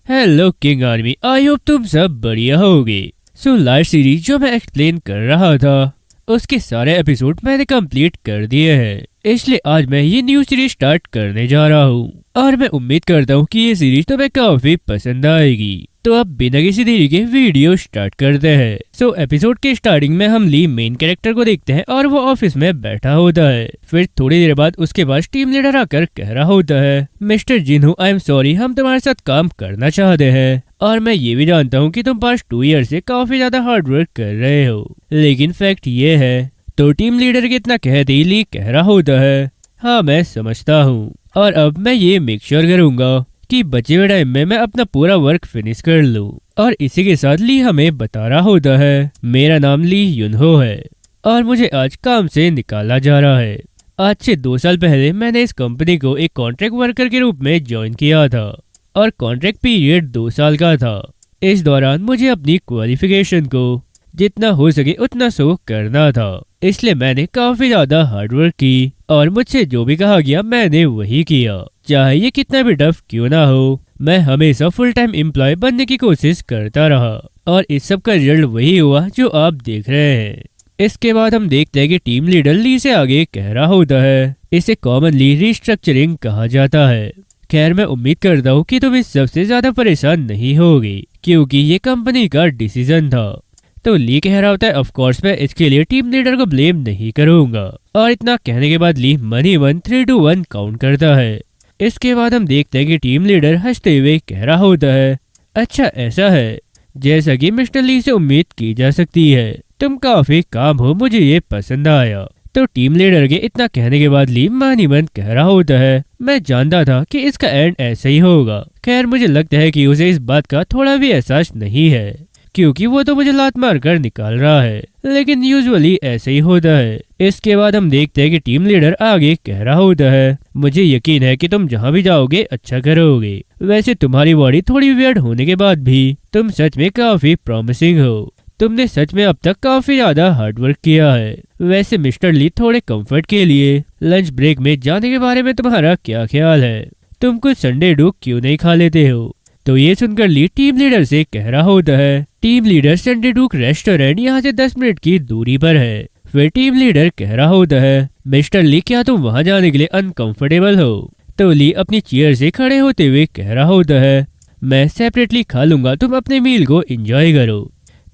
Hello king army, I hope तुम सब बढ़िया होगे। सो लास्ट सीरीज जो मैं एक्सप्लेन कर रहा था उसके सारे एपिसोड मैंने कंप्लीट कर दिए हैं, इसलिए आज मैं ये न्यू सीरीज स्टार्ट करने जा रहा हूँ और मैं उम्मीद करता हूँ कि ये सीरीज तुम्हें काफी पसंद आएगी। तो अब बिना किसी देरी के वीडियो स्टार्ट करते हैं। सो एपिसोड के स्टार्टिंग में हम ली मेन कैरेक्टर को देखते हैं और वो ऑफिस में बैठा होता है। फिर थोड़ी देर बाद उसके पास टीम लीडर आकर कह रहा होता है, मिस्टर जिन्हू आई एम सॉरी, हम तुम्हारे साथ काम करना चाहते हैं और मैं ये भी जानता हूँ कि तुम पास्ट 2 ईयर से काफी ज्यादा हार्ड वर्क कर रहे हो, लेकिन फैक्ट ये है। तो टीम लीडर के इतना कहते ही ली कह रहा होता है, हाँ मैं समझता हूँ और अब मैं ये मेक श्योर करूंगा कि बचे हुए टाइम में मैं अपना पूरा वर्क फिनिश कर लूं। और इसी के साथ ली हमें बता रहा होता है, मेरा नाम ली युनहो है और मुझे आज काम से निकाला जा रहा है। आज से 2 साल पहले मैंने इस कंपनी को एक कॉन्ट्रैक्ट वर्कर के रूप में ज्वाइन किया था और कॉन्ट्रैक्ट पीरियड 2 साल का था। इस दौरान मुझे अपनी क्वालिफिकेशन को जितना हो सके उतना शो करना था, इसलिए मैंने काफी ज्यादा हार्डवर्क की और मुझसे जो भी कहा गया मैंने वही किया, चाहे ये कितना भी टफ क्यों ना हो। मैं हमेशा फुल टाइम एम्प्लॉय बनने की कोशिश करता रहा और इस सब का रिजल्ट वही हुआ जो आप देख रहे हैं। इसके बाद हम देखते हैं कि टीम लीडर ली से आगे कह रहा होता है, इसे कॉमनली रिस्ट्रक्चरिंग कहा जाता है। खैर मैं उम्मीद करता हूँ कि तुम इस सबसे ज्यादा परेशान नहीं होगी क्योंकि ये कंपनी का डिसीजन था। तो ली कह रहा होता है, ऑफ कोर्स मैं इसके लिए टीम लीडर को ब्लेम नहीं करूंगा। और इतना कहने के बाद ली मन ही मन 3 to 1 काउंट करता है। इसके बाद हम देखते हैं कि टीम लीडर हंसते हुए कह रहा होता है, अच्छा ऐसा है, जैसा कि मिस्टर ली से उम्मीद की जा सकती है, तुम काफी काम हो, मुझे ये पसंद आया। तो टीम लीडर के इतना कहने के बाद ली मन ही मन कह रहा होता है, मैं जानता था कि इसका एंड ऐसा ही होगा। खैर मुझे लगता है कि उसे इस बात का थोड़ा भी एहसास नहीं है क्योंकि वो तो मुझे लात मार कर निकाल रहा है, लेकिन यूजुअली ऐसे ही होता है। इसके बाद हम देखते हैं कि टीम लीडर आगे कह रहा होता है, मुझे यकीन है कि तुम जहाँ भी जाओगे अच्छा करोगे। वैसे तुम्हारी बॉडी थोड़ी वियर्ड होने के बाद भी तुम सच में काफी प्रॉमिसिंग हो। तुमने सच में अब तक काफी ज्यादा हार्डवर्क किया है। वैसे मिस्टर ली, थोड़े कंफर्ट के लिए लंच ब्रेक में जाने के बारे में तुम्हारा क्या ख्याल है? तुम कुछ संडे डुक क्यों नहीं खा लेते हो? तो ये सुनकर ली टीम लीडर से कह रहा होता है, टीम लीडर संडे डुक रेस्टोरेंट यहाँ से 10 मिनट की दूरी पर है। फिर टीम लीडर कह रहा होता है, मिस्टर ली क्या तुम वहाँ जाने के लिए अनकंफर्टेबल हो? तो ली अपनी चेयर से खड़े होते हुए कह रहा होता है, मैं सेपरेटली खा लूंगा, तुम अपने मील को एंजॉय करो।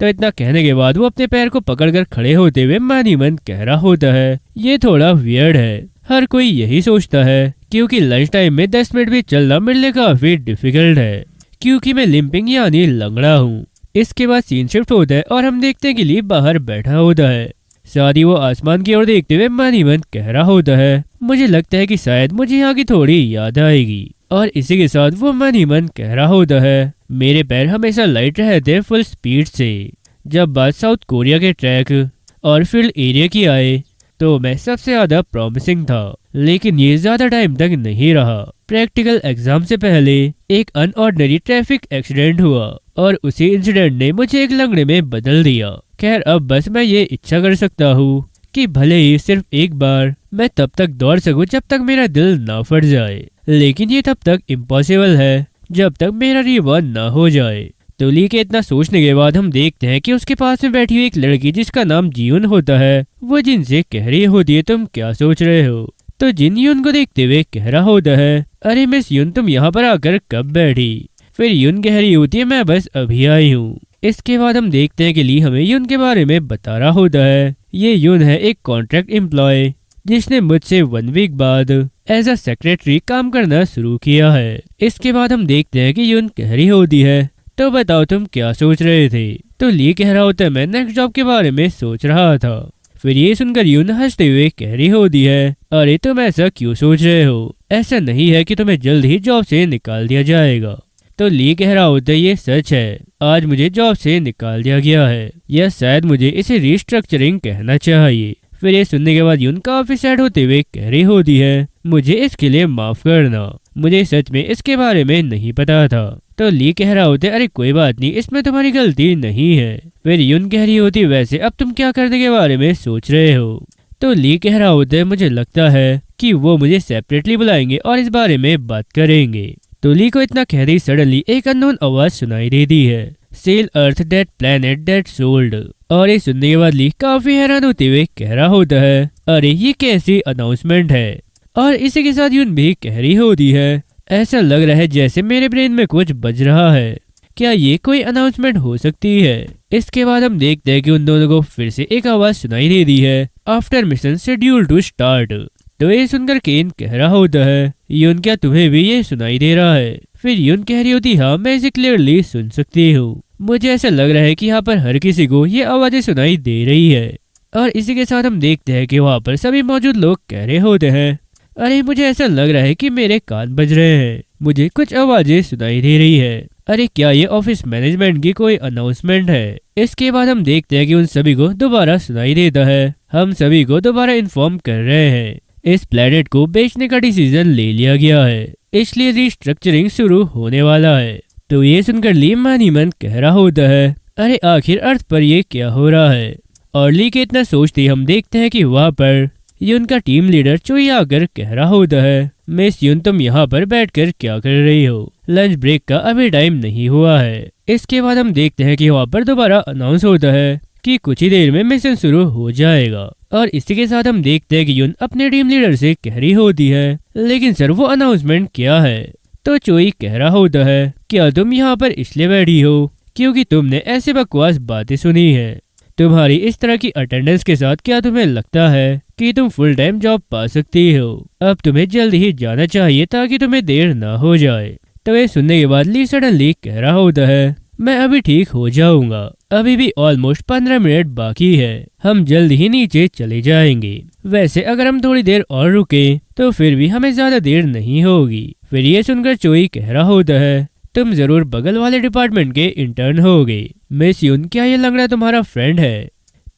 तो इतना कहने के बाद वो अपने पैर को पकड़कर खड़े होते हुए मन ही मन कह रहा होता है, ये थोड़ा वियर्ड है, हर कोई यही सोचता है क्योंकि लंच टाइम में 10 मिनट भी चलना मेरे लिए काफी डिफिकल्ट है क्योंकि मैं लिम्पिंग यानी लंगड़ा हूँ। इसके बाद सीन शिफ्ट होता है और हम देखते हैं कि ली बाहर बैठा होता है। साथ ही वो आसमान की ओर देखते हुए मन ही मन कह रहा होता है, मुझे लगता है कि शायद मुझे यहाँ की थोड़ी याद आएगी। और इसी के साथ वो मन ही मन कह रहा होता है, मेरे पैर हमेशा लाइट रहते फुल स्पीड से। जब बात साउथ कोरिया के ट्रैक और फील्ड एरिया की आए तो मैं सबसे ज्यादा प्रॉमिसिंग था, लेकिन ये ज्यादा टाइम तक नहीं रहा। प्रैक्टिकल एग्जाम से पहले एक अनऑर्डिनरी ट्रैफिक एक्सीडेंट हुआ और उसी इंसिडेंट ने मुझे एक लंगड़े में बदल दिया। खैर अब बस मैं ये इच्छा कर सकता हूँ कि भले ही सिर्फ एक बार मैं तब तक दौड़ सकूं जब तक मेरा दिल ना फट जाए, लेकिन ये तब तक इम्पॉसिबल है जब तक मेरा रिवॉर्ड ना हो जाए। तो ली के इतना सोचने के बाद हम देखते हैं कि उसके पास में बैठी हुई एक लड़की जिसका नाम जियुन होता है, वो जिन से कह रही होती है, तुम क्या सोच रहे हो? तो जिन युन को देखते हुए कह रहा होता है, अरे मिस युन तुम यहाँ पर आकर कब बैठी? फिर युन कह रही होती है, मैं बस अभी आई हूँ। इसके बाद हम देखते हैं कि ली हमें युन के बारे में बता रहा होता है, ये युन है एक कॉन्ट्रैक्ट एम्प्लॉय जिसने मुझसे 1 वीक बाद एज अ सेक्रेटरी काम करना शुरू किया है। इसके बाद हम देखते हैं कि युन कह रही होती है, तो बताओ तुम क्या सोच रहे थे? तो ली कह रहा होता है, मैं नेक्स्ट जॉब के बारे में सोच रहा था। फिर ये सुनकर युन हंसते हुए कह रही होती है, अरे तुम ऐसा क्यों सोच रहे हो? ऐसा नहीं है कि तुम्हें जल्द ही जॉब से निकाल दिया जाएगा। तो ली कह रहा होता है, ये सच है, आज मुझे जॉब से निकाल दिया गया है, या शायद मुझे इसे रिस्ट्रक्चरिंग कहना चाहिए। फिर ये सुनने के बाद युन काफी सैड होते हुए कह रही होती है, मुझे इसके लिए माफ करना, मुझे सच में इसके बारे में नहीं पता था। तो ली कह रहा होता है, अरे कोई बात नहीं, इसमें तुम्हारी गलती नहीं है। फिर युन कह रही होती, वैसे अब तुम क्या करने के बारे में सोच रहे हो? तो ली कह रहा होता है, मुझे लगता है कि वो मुझे सेपरेटली बुलाएंगे और इस बारे में बात करेंगे। तो ली को इतना कहते ही सडनली एक अननोन आवाज सुनाई देती है, sell earth that planet that sold. और ये सुनने के बाद ली काफी हैरान होते हुए कह रहा होता है, अरे ये कैसी अनाउंसमेंट है। और इसी के साथ यून भी कह रही होती है, ऐसा लग रहा है जैसे मेरे ब्रेन में कुछ बज रहा है, क्या ये कोई अनाउंसमेंट हो सकती है। इसके बाद हम देखते हैं कि उन दोनों को फिर से एक आवाज सुनाई दे रही है, after mission schedule to start. तो ये सुनकर केन कह रहा होता है, यून क्या तुम्हें भी ये सुनाई दे रहा है। फिर यून कह रही होती, हाँ मैं इसे क्लियरली सुन सकती हूँ, मुझे ऐसा लग रहा है कि यहाँ पर हर किसी को ये आवाजें सुनाई दे रही है। और इसी के साथ हम देखते हैं कि वहाँ पर सभी मौजूद लोग कह रहे होते हैं, अरे मुझे ऐसा लग रहा है कि मेरे कान बज रहे हैं, मुझे कुछ आवाजें सुनाई दे रही है। अरे क्या ये ऑफिस मैनेजमेंट की कोई अनाउंसमेंट है। इसके बाद हम देखते हैं कि उन सभी को दोबारा सुनाई देता है, हम सभी को दोबारा इन्फॉर्म कर रहे हैं, इस प्लेनेट को बेचने का डिसीजन ले लिया गया है, इसलिए रिस्ट्रक्चरिंग शुरू होने वाला है। तो ये सुनकर ली मन ही मन कह रहा होता है, अरे आखिर अर्थ पर ये क्या हो रहा है। और ली के इतना सोचते हम देखते हैं कि वहाँ पर यून का टीम लीडर चोई आकर कह रहा होता है, मिस यून तुम यहाँ पर बैठकर क्या कर रही हो, लंच ब्रेक का अभी टाइम नहीं हुआ है। इसके बाद हम देखते हैं कि वहाँ पर दोबारा अनाउंस होता है कि कुछ ही देर में मिशन शुरू हो जाएगा। और इसी के साथ हम देखते हैं कि यून अपने टीम लीडर से कह रही होती है, लेकिन सर वो अनाउंसमेंट क्या है। तो चोई कह रहा होता है, क्या तुम यहाँ पर इसलिए बैठी हो क्योंकि तुमने ऐसे बकवास बातें सुनी है, तुम्हारी इस तरह की अटेंडेंस के साथ क्या तुम्हें लगता है कि तुम फुल टाइम जॉब पा सकती हो। अब तुम्हें जल्द ही जाना चाहिए ताकि तुम्हें देर ना हो जाए। तो ये सुनने के बाद ली सडनली कह रहा होता है, मैं अभी ठीक हो जाऊंगा, अभी भी ऑलमोस्ट 15 मिनट बाकी है, हम जल्द ही नीचे चले जाएंगे। वैसे अगर हम थोड़ी देर और रुके तो फिर भी हमें ज्यादा देर नहीं होगी। फिर ये सुनकर चोई कह रहा होता है, तुम जरूर बगल वाले डिपार्टमेंट के इंटर्न होगे। मिस यून क्या ये लंगड़ा तुम्हारा फ्रेंड है।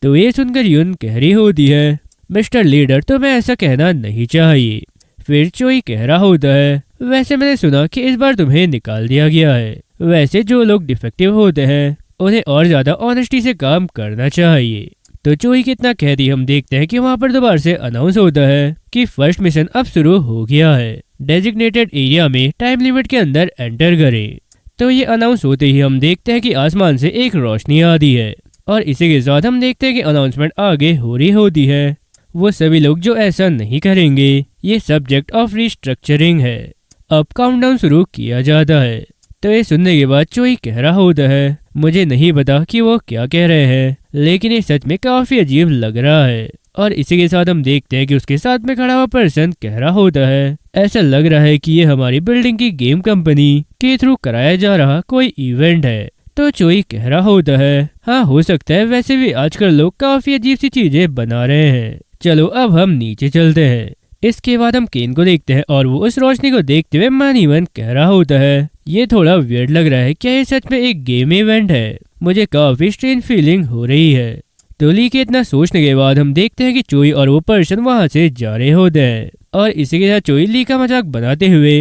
तो ये सुनकर यून कह रही होती है, मिस्टर लीडर तुम्हें ऐसा कहना नहीं चाहिए। फिर चोई कह रहा होता है, वैसे मैंने सुना कि इस बार तुम्हें निकाल दिया गया है, वैसे जो लोग डिफेक्टिव होते हैं उन्हें और ज्यादा ऑनेस्टी से काम करना चाहिए। तो चोई कितना कहती हम देखते हैं कि वहाँ पर दोबारा से अनाउंस होता है कि फर्स्ट मिशन अब शुरू हो गया है, डेजिग्नेटेड एरिया में टाइम लिमिट के अंदर एंटर करें। तो ये अनाउंस होते ही हम देखते हैं कि आसमान से एक रोशनी आती है और इसी के साथ हम देखते हैं कि अनाउंसमेंट आगे हो रही होती है, वो सभी लोग जो ऐसा नहीं करेंगे ये सब्जेक्ट ऑफ रिस्ट्रक्चरिंग है। अब काउंटडाउन शुरू किया जाता है। तो ये सुनने के बाद चोई कह रहा होता है, मुझे नहीं पता कि वो क्या कह रहे हैं, लेकिन ये सच में काफी अजीब लग रहा है। और इसी के साथ हम देखते हैं कि उसके साथ में खड़ा हुआ पर्सन कह रहा होता है, ऐसा लग रहा है कि ये हमारी बिल्डिंग की गेम कंपनी के थ्रू कराया जा रहा कोई इवेंट है। तो चोई कह रहा होता है, हाँ हो सकता है, वैसे भी आजकल लोग काफी अजीब सी चीजें बना रहे हैं, चलो अब हम नीचे चलते हैं। इसके बाद हम केन को देखते हैं और वो उस रोशनी को देखते हुए मन ही मन कह रहा होता है, ये थोड़ा वियर्ड लग रहा है, क्या ये सच में एक गेम इवेंट है, मुझे काफी स्ट्रेंज फीलिंग हो रही है। तो ली के इतना सोचने के बाद हम देखते हैं कि चोई और वो पर्सन वहाँ से जा रहे होते हैं और इसी के साथ चोई ली का मजाक बनाते हुए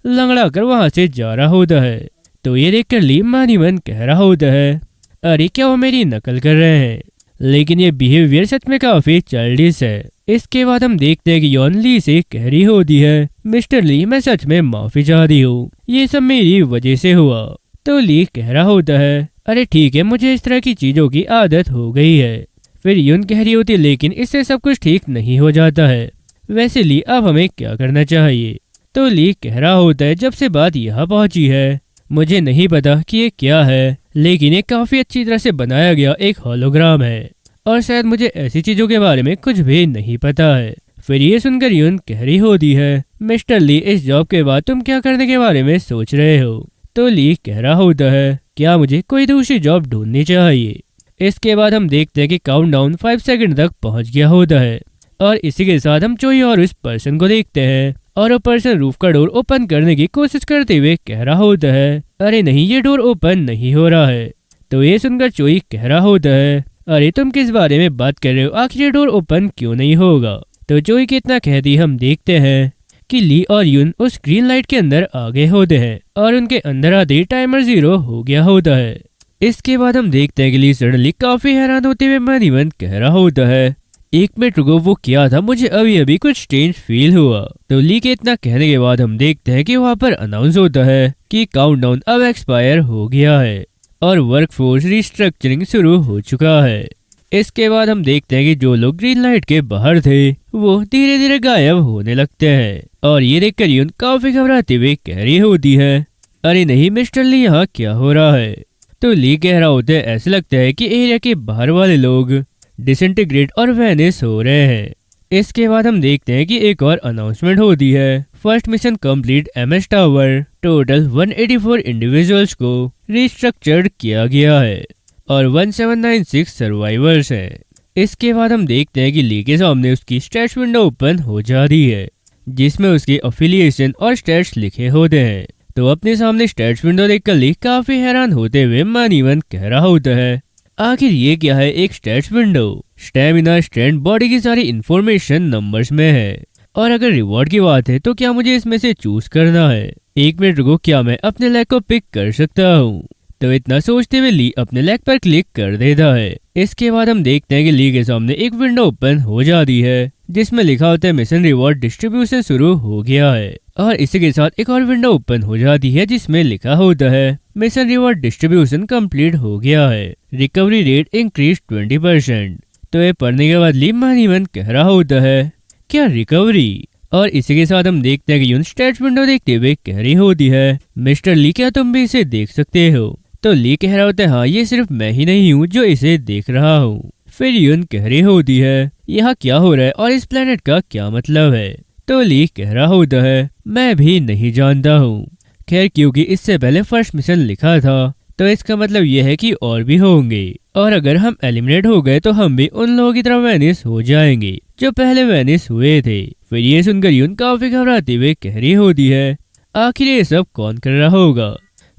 लंगड़ा कर वहाँ से जा रहा होता है। तो ये देखकर ली मन ही मन कह रहा होता है, अरे क्या वो मेरी नकल कर रहे हैं, लेकिन ये बिहेवियर सच में काफी चाइल्डिश है। इसके बाद हम देखते हैं कि यॉन ली से कह रही होती है, मिस्टर ली मैं सच में माफी चाहती हूँ, ये सब मेरी वजह से हुआ। तो ली कह रहा होता है, अरे ठीक है, मुझे इस तरह की चीजों की आदत हो गई है। फिर यून कह रही होती, लेकिन इससे सब कुछ ठीक नहीं हो जाता है, वैसे ली अब हमें क्या करना चाहिए। तो ली कह रहा होता है, जब से बात यहाँ पहुंची है मुझे नहीं पता कि ये क्या है, लेकिन ये काफी अच्छी तरह से बनाया गया एक होलोग्राम है और शायद मुझे ऐसी चीजों के बारे में कुछ भी नहीं पता है। फिर ये सुनकर यून कह रही होती है, मिस्टर ली इस जॉब के बाद तुम क्या करने के बारे में सोच रहे हो। तो ली कह रहा होता है, क्या मुझे कोई दूसरी जॉब ढूंढनी चाहिए। इसके बाद हम देखते हैं कि काउंटडाउन 5 सेकंड तक पहुंच गया होता है और इसी के साथ हम चोई और उस पर्सन को देखते हैं और वो पर्सन रूफ का डोर ओपन करने की कोशिश करते हुए कह रहा होता है, अरे नहीं ये डोर ओपन नहीं हो रहा है। तो ये सुनकर चोई कह रहा होता है, अरे तुम किस बारे में बात कर रहे हो, आखिर ये डोर ओपन क्यों नहीं होगा। तो चोई की इतना कहती हम देखते हैं कि ली और यून उस ग्रीन लाइट के अंदर आ गए होते हैं और उनके अंदर आते ही टाइमर 0 हो गया होता है। इसके बाद हम देखते हैं कि ली सडनली काफी हैरान होते हुए मन ही मन कह रहा होता है, एक मिनट रुको, वो क्या था? मुझे अभी अभी कुछ स्ट्रेंज फील हुआ। तो ली के इतना कहने के बाद हम देखते हैं कि वहाँ पर अनाउंस होता है कि काउंटडाउन अब एक्सपायर हो गया है और वर्कफोर्स रिस्ट्रक्चरिंग शुरू हो चुका है। इसके बाद हम देखते हैं कि जो लोग ग्रीन लाइट के बाहर थे वो धीरे धीरे गायब होने लगते हैं और ये देखकर यून काफी घबराते हुए कह रही होती है, अरे नहीं मिस्टर ली, यहाँ क्या हो रहा है? तो ली कह रहा होता है, ऐसे लगता है कि एरिया के बाहर वाले लोग डिसइंटीग्रेट और वैनिश हो रहे हैं। इसके बाद हम देखते हैं कि एक और अनाउंसमेंट होती है, first mission complete MS tower, total 184 individuals को रिस्ट्रक्चर्ड किया गया है और 1796 सर्वाइवर्स हैं। इसके बाद हम देखते हैं कि ली के सामने उसकी स्टैट्स विंडो ओपन हो जाती है जिसमें उसके अफिलिएशन और स्टैट्स लिखे होते हैं। तो अपने सामने स्टैट्स विंडो देखकर ली काफी हैरान होते हुए मानीवन कह रहा होता है, आखिर ये क्या है? एक stats window, stamina, strength, body की सारी इंफॉर्मेशन नंबर्स में है और अगर रिवॉर्ड की बात है तो क्या मुझे इसमें से चूज करना है? एक मिनट रुको, क्या मैं अपने लेग को पिक कर सकता हूँ? तो इतना सोचते हुए ली अपने लेग पर क्लिक कर देता है। इसके बाद हम देखते हैं कि ली के सामने एक विंडो ओपन हो जाती है जिसमें लिखा होता है मिशन रिवॉर्ड डिस्ट्रीब्यूशन शुरू हो गया है और इसी के साथ एक और विंडो ओपन हो जाती है जिसमें लिखा होता है मिशन रिवॉर्ड डिस्ट्रीब्यूशन कंप्लीट हो गया है, रिकवरी रेट इंक्रीज 20%। तो ये पढ़ने के बाद ली मानीवन कह रहा होता है, क्या रिकवरी? और इसी के साथ हम देखते हैं कि यून स्टैट्स विंडो देखते हुए कह रही होती है, मिस्टर ली क्या तुम भी इसे देख सकते हो? तो ली कह रहा होता है, हाँ ये सिर्फ मैं ही नहीं हूँ जो इसे देख रहा हूँ। फिर यून कह रही होती है, यहाँ क्या हो रहा है और इस प्लेनेट का क्या मतलब है? तो ली कह रहा होता है, मैं भी नहीं जानता हूँ। खैर क्योंकि इससे पहले फर्स्ट मिशन लिखा था तो इसका मतलब यह है कि और भी होंगे और अगर हम एलिमिनेट हो गए तो हम भी उन लोगों की तरह वैनिश हो जाएंगे जो पहले वैनिश हुए थे। फिर ये सुनकर यून काफी घबराते हुए कह रही होती है, आखिर ये सब कौन कर रहा होगा?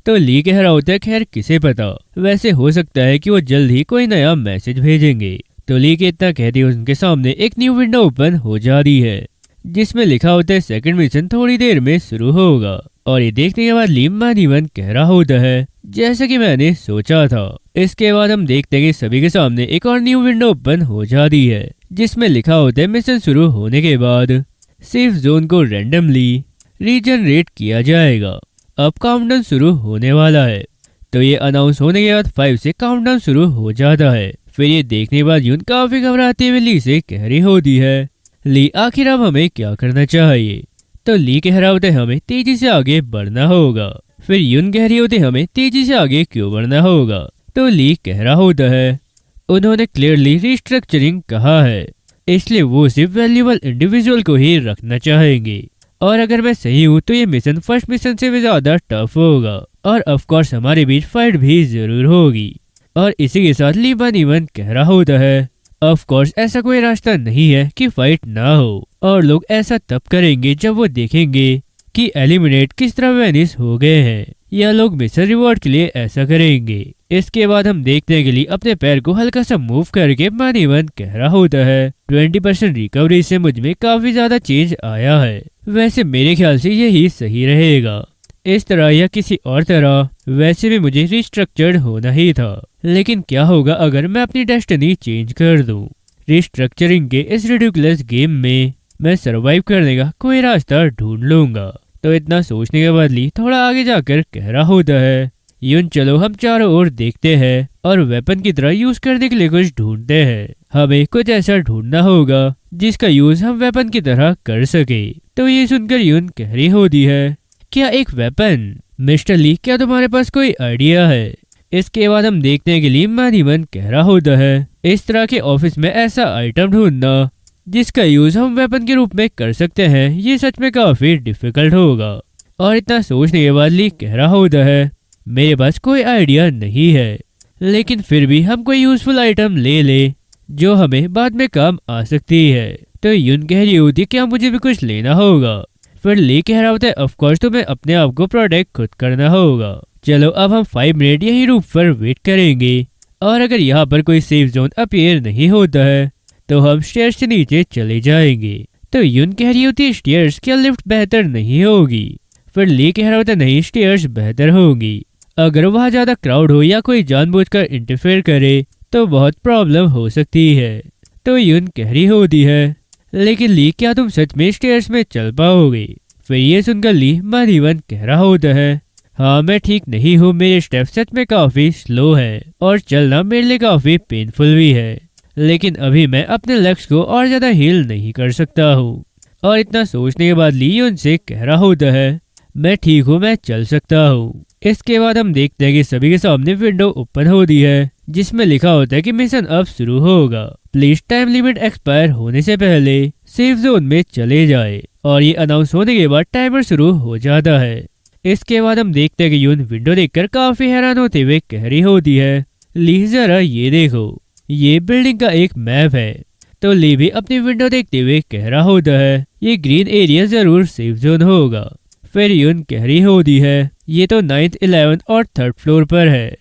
तो ली कह रहा होता है, खैर किसे पता, वैसे हो सकता है कि वो जल्द ही कोई नया मैसेज भेजेंगे। तो ली के इतना कहते ही उनके सामने एक न्यू विंडो ओपन हो जाती है जिसमें लिखा होता है सेकंड मिशन थोड़ी देर में शुरू होगा और ये देखने के बाद ली मानीवन कह रहा होता है, जैसा कि मैंने सोचा था। इसके बाद हम देखते हैं कि सभी के सामने एक और न्यू विंडो ओपन हो जाती है जिसमें लिखा होता है मिशन शुरू होने के बाद सेफ जोन को रैंडमली रीजनरेट किया जाएगा, अब काउंटडाउन शुरू होने वाला है। तो ये अनाउंस होने के बाद 5 से काउंटडाउन शुरू हो जाता है। फिर ये देखने के बाद यून काफी घबराते हुए ली से कह रही होती है, ली आखिर अब हमें क्या करना चाहिए? तो ली कह रहा होता है, हमें तेजी से आगे बढ़ना होगा। फिर यून कह रही होती है, हमें तेजी से आगे क्यों बढ़ना होगा? तो ली कह रहा होता है, उन्होंने क्लियरली रिस्ट्रक्चरिंग कहा है इसलिए वो सिर्फ वैल्यूएबल इंडिविजुअल को ही रखना चाहेंगे और अगर मैं सही हूँ तो ये मिशन फर्स्ट मिशन से भी ज्यादा टफ होगा और ऑफ कोर्स हमारे बीच फाइट भी जरूर होगी। और इसी के साथ ली मानीवन कह रहा होता है, ऑफ कोर्स ऐसा कोई रास्ता नहीं है कि फाइट ना हो और लोग ऐसा तब करेंगे जब वो देखेंगे कि एलिमिनेट किस तरह वैनिश हो गए हैं या लोग मिशन रिवॉर्ड के लिए ऐसा करेंगे। इसके बाद हम देखते हैं कि ली अपने पैर को हल्का सा मूव करके मानीवन कह रहा होता है, 20% रिकवरी से मुझ में काफी ज्यादा चेंज आया है, वैसे मेरे ख्याल से यही सही रहेगा, इस तरह या किसी और तरह वैसे भी मुझे रिस्ट्रक्चर्ड होना ही था, लेकिन क्या होगा अगर मैं अपनी डेस्टिनी चेंज कर दूं? रिस्ट्रक्चरिंग के इस रिडिकुलस गेम में मैं सरवाइव करने का कोई रास्ता ढूंढ लूंगा। तो इतना सोचने के बाद ली थोड़ा आगे जाकर कह रहा होता है, यून चलो हम चारों ओर देखते हैं और वेपन की तरह यूज करने के लिए कुछ ढूंढते हैं, हमें कुछ ऐसा ढूंढना होगा जिसका यूज हम वेपन की तरह कर सके। तो ये सुनकर यून कह रही होती है, क्या एक वेपन? मिस्टर ली क्या तुम्हारे पास कोई आइडिया है? इसके बाद हम देखते हैं कि ली मानीवन कह रहा होता है, इस तरह के ऑफिस में ऐसा आइटम ढूंढना जिसका यूज हम वेपन के रूप में कर सकते हैं ये सच में काफी डिफिकल्ट होगा। और इतना सोचने के बाद ली कह रहा होता है, मेरे पास कोई आइडिया नहीं है, लेकिन फिर भी हम कोई यूजफुल आइटम ले जो हमें बाद में काम आ सकती है। तो यून कह रही होती क्या मुझे भी कुछ लेना होगा? फिर ली कह रहा होता है, ऑफ कोर्स तुम्हें अपने आप को प्रोटेक्ट खुद करना होगा, चलो अब हम 5 मिनट यही रूफ पर वेट करेंगे और अगर यहाँ पर कोई सेफ जोन अपीयर नहीं होता है तो हम स्टेयर्स से नीचे चले जाएंगे। तो यून कह रही होती है, स्टेयर्स क्या लिफ्ट बेहतर नहीं होगी? फिर ली कह रहा होता है, नहीं स्टेयर्स बेहतर होगी, अगर वहाँ ज्यादा क्राउड हो या कोई जानबूझकर इंटरफेयर करे तो बहुत प्रॉब्लम हो सकती है। तो यून कह रही होती है, लेकिन ली क्या तुम सच में स्टेयर्स में चल पाओगे? फिर ये सुनकर ली मन ही मन कह रहा होता है, हाँ मैं ठीक नहीं हूँ, मेरे स्टेप सच में काफी स्लो है और चलना मेरे लिए काफी पेनफुल भी है, लेकिन अभी मैं अपने लक्ष्य को और ज्यादा हील नहीं कर सकता हूँ। और इतना सोचने के बाद ली उनसे कह रहा होता है, मैं ठीक हूँ, मैं चल सकता हूँ। इसके बाद हम देखते हैं कि सभी के सामने विंडो ओपन होती है जिसमें लिखा होता है कि मिशन अब शुरू होगा, प्लीज टाइम लिमिट एक्सपायर होने से पहले सेफ जोन में चले जाए। और ये अनाउंस होने के बाद टाइमर शुरू हो जाता है। इसके बाद हम देखते हैं कि यून विंडो देखकर काफी हैरान होते हुए कह रही होती है, ली जरा ये देखो, ये बिल्डिंग का एक मैप है। तो ली भी अपनी विंडो देखते हुए कह रहा होता है, ये ग्रीन एरिया जरूर सेफ जोन होगा। फिर यून कह रही होती है, ये तो 9th 11th और 3rd फ्लोर पर है।